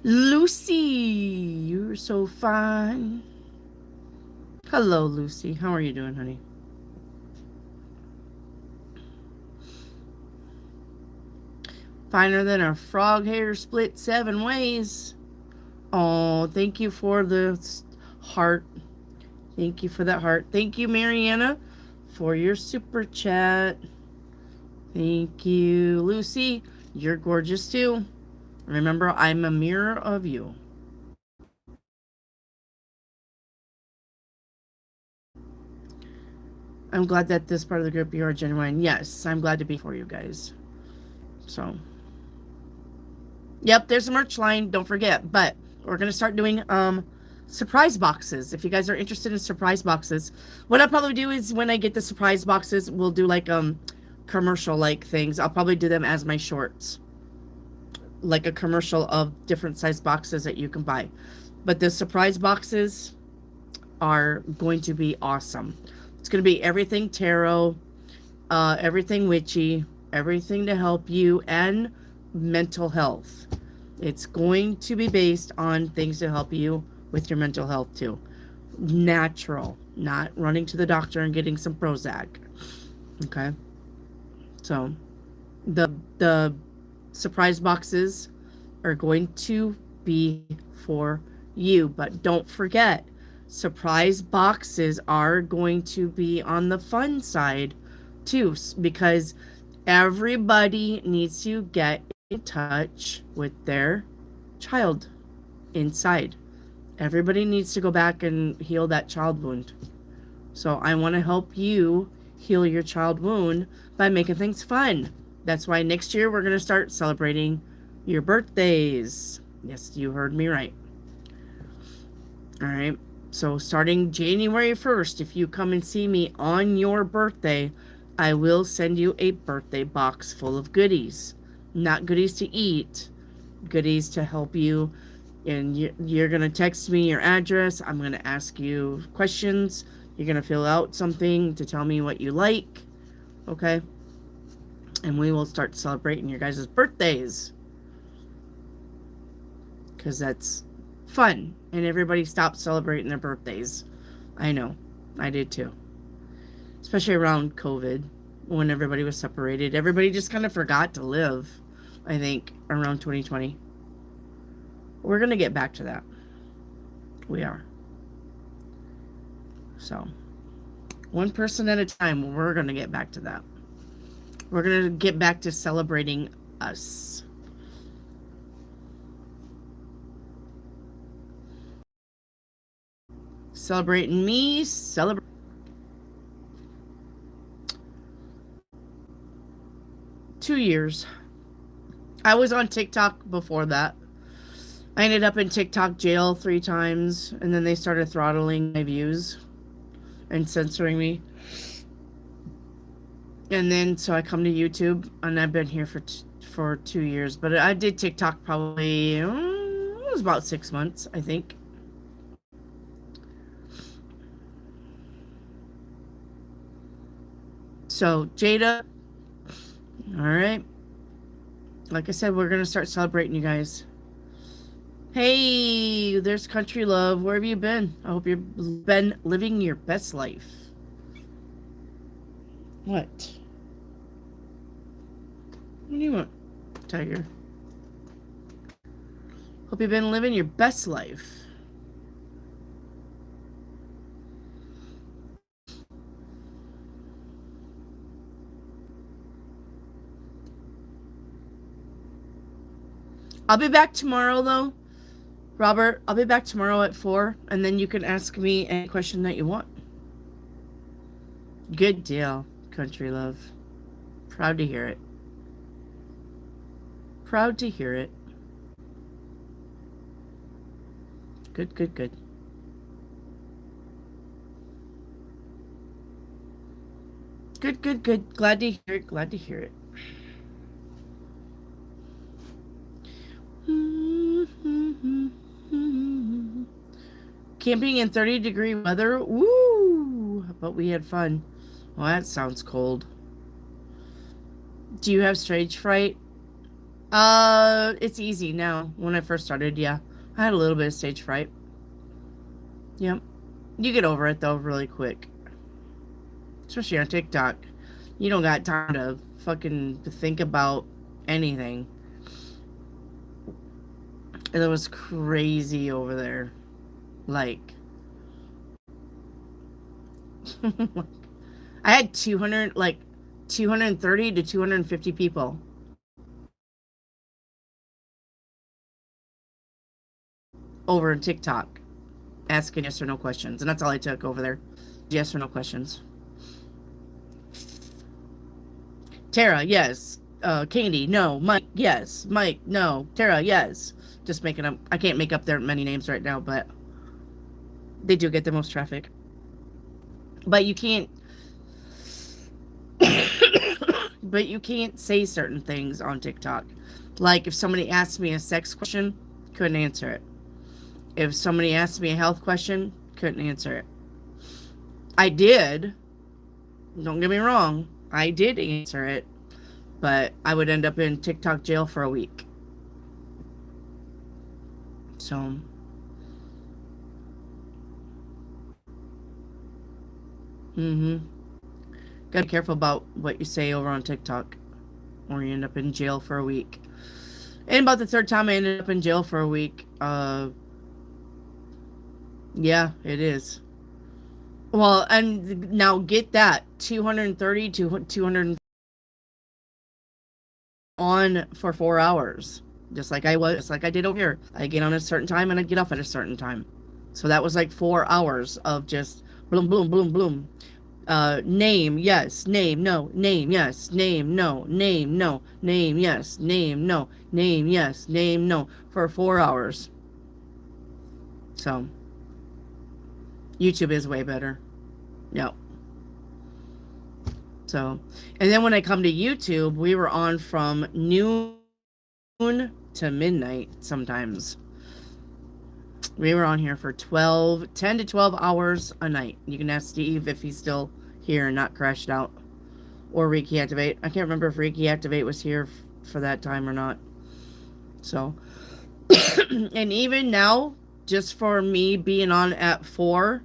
Lucy, you're so fine. Hello, Lucy. How are you doing, honey? Finer than a frog hair split 7 ways. Oh, thank you for the heart. Thank you for that heart. Thank you, Mariana, for your super chat. Thank you, Lucy. You're gorgeous too. Remember, I'm a mirror of you. I'm glad that this part of the group, you are genuine. Yes, I'm glad to be for you guys. So, yep, there's a merch line. Don't forget. But we're gonna start doing surprise boxes. If you guys are interested in surprise boxes, what I'll probably do is when I get the surprise boxes, we'll do like commercial like things. I'll probably do them as my shorts, like a commercial of different size boxes that you can buy. But the surprise boxes are going to be awesome. It's going to be everything tarot, everything witchy, everything to help you, and mental health. It's going to be based on things to help you with your mental health too. Natural, not running to the doctor and getting some Prozac. Okay. So the surprise boxes are going to be for you, but don't forget, surprise boxes are going to be on the fun side too, because everybody needs to get in touch with their child inside. Everybody needs to go back and heal that child wound. So I want to help you heal your child wound by making things fun. That's why next year we're going to start celebrating your birthdays. Yes, you heard me right. All right. So starting January 1st, if you come and see me on your birthday, I will send you a birthday box full of goodies. Not goodies to eat, goodies to help you. And you're going to text me your address. I'm going to ask you questions. You're going to fill out something to tell me what you like. Okay? And we will start celebrating your guys' birthdays. Because that's fun. And everybody stopped celebrating their birthdays. I know. I did too. Especially around COVID, when everybody was separated. Everybody just kind of forgot to live, I think, around 2020. We're going to get back to that. We are. So, one person at a time, we're going to get back to that. We're going to get back to celebrating us. Celebrating me, celebrate. Two years. I was on TikTok before that. I ended up in TikTok jail 3 times, and then they started throttling my views and censoring me. And then so I come to YouTube, and I've been here for 2 years. But I did TikTok probably it was about 6 months, I think. So Jada, all right. Like I said, we're gonna start celebrating you guys. Hey, there's Country Love. Where have you been? I hope you've been living your best life. What? What do you want, Tiger? Hope you've been living your best life. I'll be back tomorrow, though. Robert, I'll be back tomorrow at 4, and then you can ask me any question that you want. Good deal, Country Love. Proud to hear it. Proud to hear it. Good, good, good. Good, good, good. Glad to hear it. Glad to hear it. Camping in 30-degree weather? Woo! But we had fun. Well, that sounds cold. Do you have stage fright? It's easy now. When I first started, yeah. I had a little bit of stage fright. Yep. You get over it, though, really quick. Especially on TikTok. You don't got time to fucking think about anything. It was crazy over there. Like, I had 230 to 250 people over in TikTok asking yes or no questions. And that's all I took over there. Yes or no questions. Tara, yes. Candy, no. Mike, yes. Mike, no. Tara, yes. Just making up. I can't make up their many names right now, but they do get the most traffic. But you can't. But you can't say certain things on TikTok. Like if somebody asks me a sex question, couldn't answer it. If somebody asked me a health question, couldn't answer it. I did. Don't get me wrong. I did answer it, but I would end up in TikTok jail for a week. So, mm-hmm. Gotta be careful about what you say over on TikTok, or you end up in jail for a week. And about the third time I ended up in jail for a week. Yeah, it is. Well, and now get that 230 to 200 on for 4 hours, just like I did over here. I get on a certain time and I get off at a certain time. So that was like 4 hours of just bloom, bloom, bloom, bloom. Name, yes, name, no, name, yes, name, no, name, no, name, yes, name, no, name, yes, name, no, for 4 hours. So, YouTube is way better. Yep. So, and then when I come to YouTube, we were on from noon to midnight sometimes. We were on here for 10 to 12 hours a night. You can ask Steve if he's still here and not crashed out. Or Reiki Activate. I can't remember if Reiki Activate was here for that time or not. So, and even now, just for me being on at 4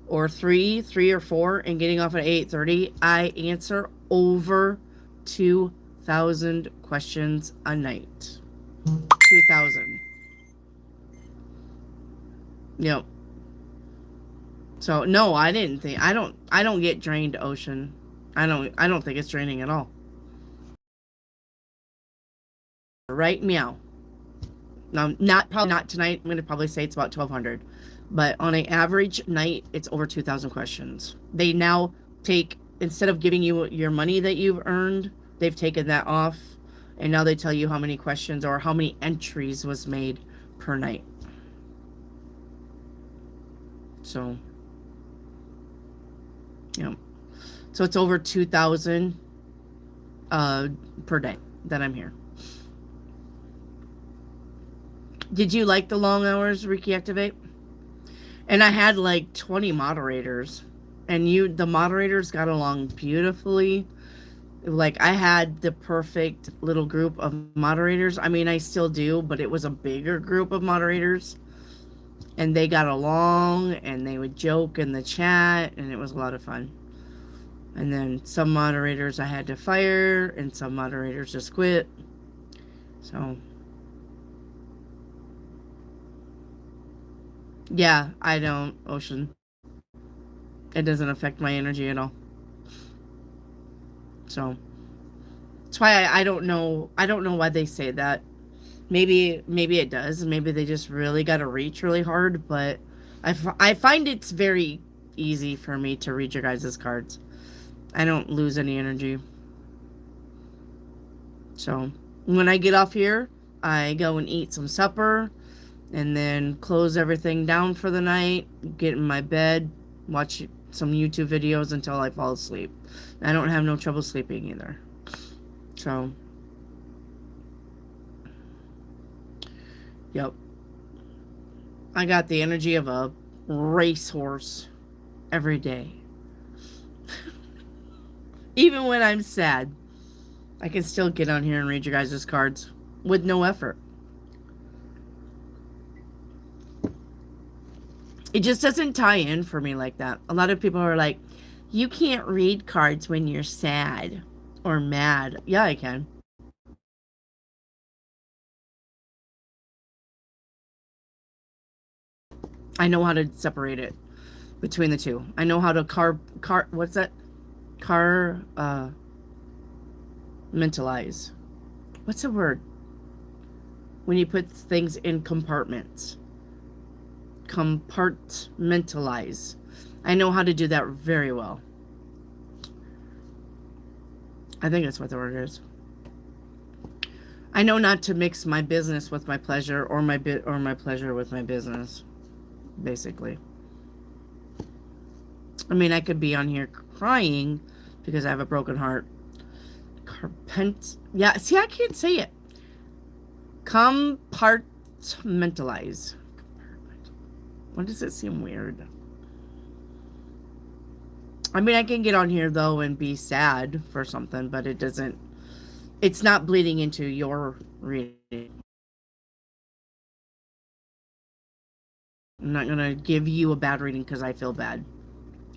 or 3 or 4 and getting off at 8:30, I answer over 2,000 questions a night. 2,000. Yep. So no, I don't get drained, Ocean. I don't think it's draining at all. Right? Meow. No, probably not tonight. I'm gonna probably say it's about 1,200. But on an average night, it's over 2,000 questions. They now take, instead of giving you your money that you've earned, they've taken that off, and now they tell you how many questions or how many entries was made per night. So, yeah. So it's over 2,000 per day that I'm here. Did you like the long hours, Reiki Activate? And I had like 20 moderators, and the moderators got along beautifully. Like I had the perfect little group of moderators. I mean, I still do, but it was a bigger group of moderators, and they got along, and they would joke in the chat, and it was a lot of fun. And then some moderators I had to fire, and some moderators just quit. So, yeah, I don't, Ocean. It doesn't affect my energy at all. So, that's why I don't know. I don't know why they say that. Maybe it does. Maybe they just really got to reach really hard. But I find it's very easy for me to read your guys' cards. I don't lose any energy. So when I get off here, I go and eat some supper, and then close everything down for the night, get in my bed, watch some YouTube videos until I fall asleep. I don't have no trouble sleeping either. So, yep. I got the energy of a racehorse every day. Even when I'm sad, I can still get on here and read your guys' cards with no effort. It just doesn't tie in for me like that. A lot of people are like, you can't read cards when you're sad or mad. Yeah, I can. I know how to separate it between the two. I know how to what's that? Mentalize. What's the word? When you put things in compartments. Compartmentalize. I know how to do that very well. I think that's what the word is. I know not to mix my business with my pleasure, or my pleasure with my business, basically. I mean, I could be on here crying because I have a broken heart. Yeah, see, I can't say it. Compartmentalize. Why does it seem weird? I mean, I can get on here, though, and be sad for something, but it doesn't... It's not bleeding into your reading. I'm not going to give you a bad reading because I feel bad.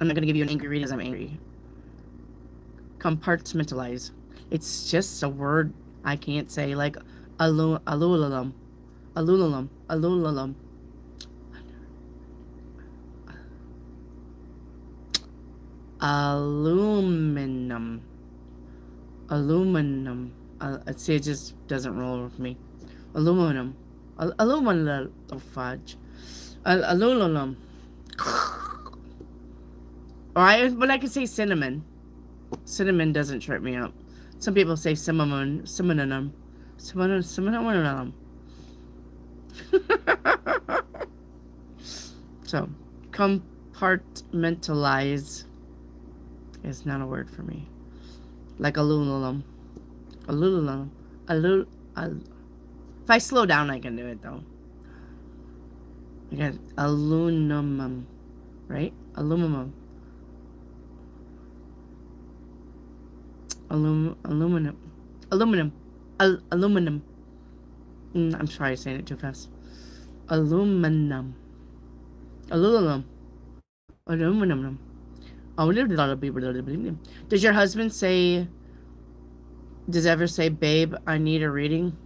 I'm not going to give you an angry reading because I'm angry. Compartmentalize. It's just a word I can't say, like alulalam. Alulalam. Alulalam. Aluminum. Aluminum. See, it just doesn't roll with me. Aluminum. Aluminum. Oh, fudge. Aluminum. But I can say cinnamon. Cinnamon doesn't trip me up. Some people say cinnamon. Cinnamon. Cinnamon. So, compartmentalize is not a word for me. Like aluminum. Aluminum. If I slow down, I can do it, though. I got aluminum, right? Aluminum. Aluminum. Aluminum. I'm sorry, saying it too fast. Aluminum. Aluminum. Aluminum. Does your husband ever say, babe, I need a reading?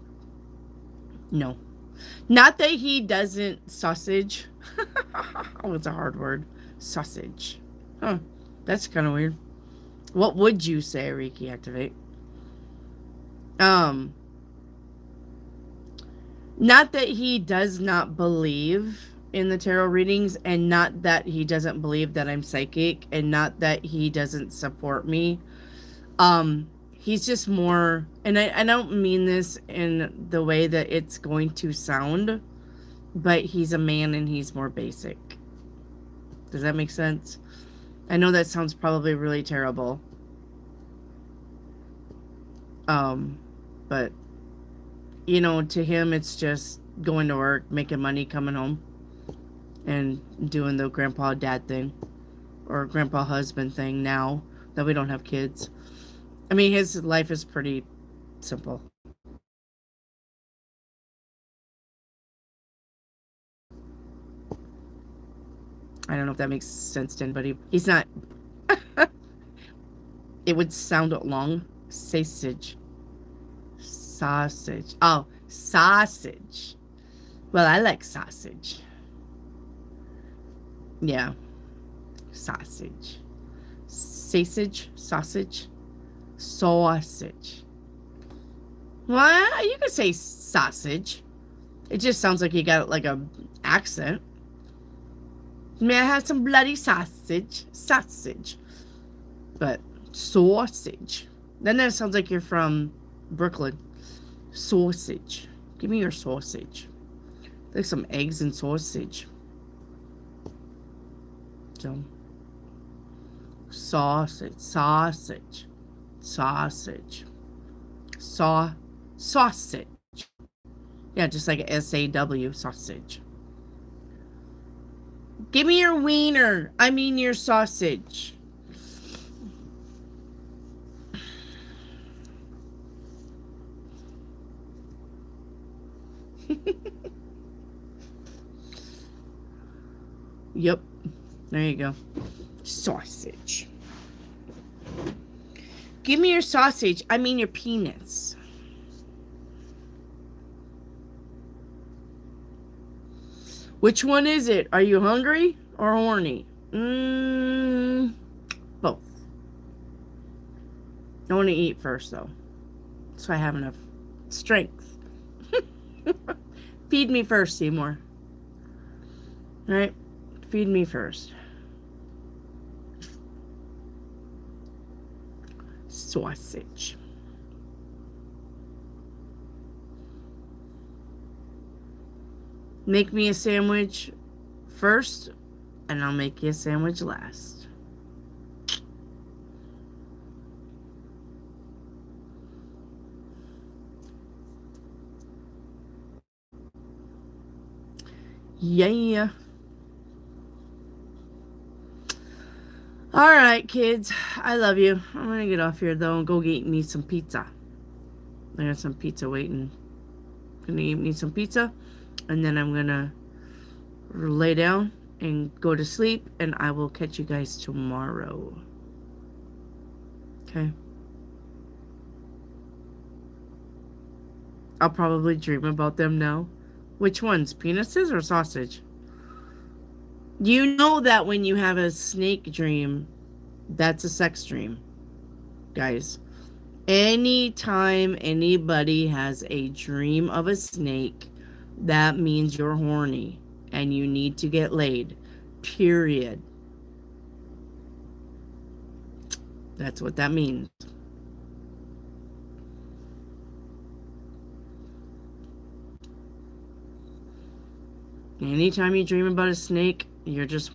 No. Not that he doesn't sausage. Oh, it's a hard word. Sausage. Huh. That's kind of weird. What would you say, Reiki Activate? Not that he does not believe in the tarot readings, and not that he doesn't believe that I'm psychic, and not that he doesn't support me. He's just more, and I don't mean this in the way that it's going to sound, but he's a man and he's more basic. Does that make sense? I know that sounds probably really terrible. But, you know, to him, it's just going to work, making money, coming home, and doing the grandpa dad thing, or grandpa husband thing now that we don't have kids. I mean, his life is pretty simple. I don't know if that makes sense to anybody. He's not. It would sound long. Sausage. Sausage. Oh, sausage. Well, I like sausage. Yeah. Sausage. Sausage. Sausage. Sausage. Well, you could say sausage. It just sounds like you got like a accent. May I have some bloody sausage? Sausage. But sausage. Then that sounds like you're from Brooklyn. Sausage. Give me your sausage. Like some eggs and sausage. So. Sausage. Sausage. Sausage. Sausage. Yeah, just like SAW. Sausage. Give me your wiener. I mean your sausage. Yep. There you go. Sausage. Give me your sausage. I mean your penis. Which one is it? Are you hungry or horny? Both. I want to eat first, though, so I have enough strength. Feed me first, Seymour. All right? Feed me first. sausage. Make me a sandwich first, and I'll make you a sandwich last. Yeah. All right, kids. I love you. I'm going to get off here, though, and go get me some pizza. I got some pizza waiting. Going to eat me some pizza, and then I'm going to lay down and go to sleep, and I will catch you guys tomorrow. Okay? I'll probably dream about them now. Which ones? Penises or sausage? You know that when you have a snake dream, that's a sex dream, guys. Anytime anybody has a dream of a snake, that means you're horny and you need to get laid. Period. That's what that means. Anytime you dream about a snake, you're just...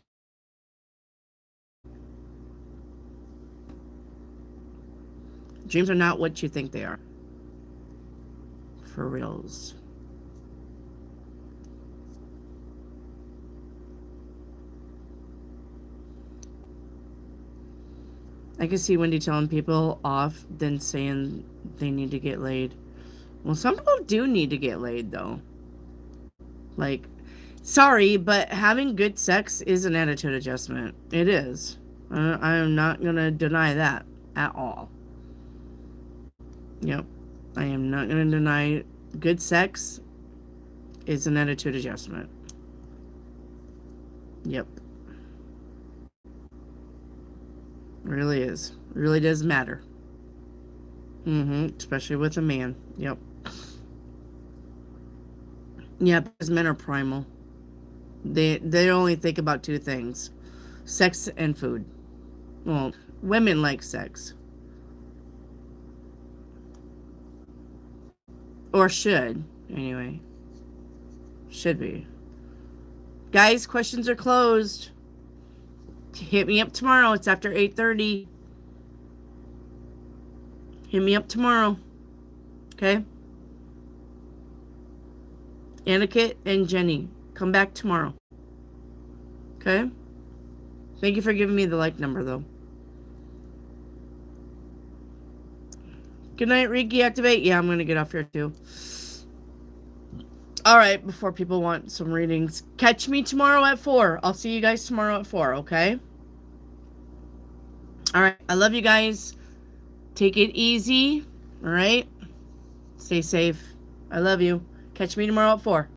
Dreams are not what you think they are. For reals. I can see Wendy telling people off than saying they need to get laid. Well, some people do need to get laid, though. Like, sorry, but having good sex is an attitude adjustment. It is. I am not going to deny that at all. Yep. I am not going to deny good sex is an attitude adjustment. Yep. It really is. It really does matter. Especially with a man. Yep. Yeah, because men are primal. They only think about two things. Sex and food. Well, women like sex. Or should, anyway. Should be. Guys, questions are closed. Hit me up tomorrow. It's after 8:30. Hit me up tomorrow. Okay? Aniket and Jenny, come back tomorrow. Okay? Thank you for giving me the like number, though. Good night, Reiki Activate. Yeah, I'm going to get off here, too. All right, before people want some readings, catch me tomorrow at 4. I'll see you guys tomorrow at 4, okay? All right, I love you guys. Take it easy, all right? Stay safe. I love you. Catch me tomorrow at 4.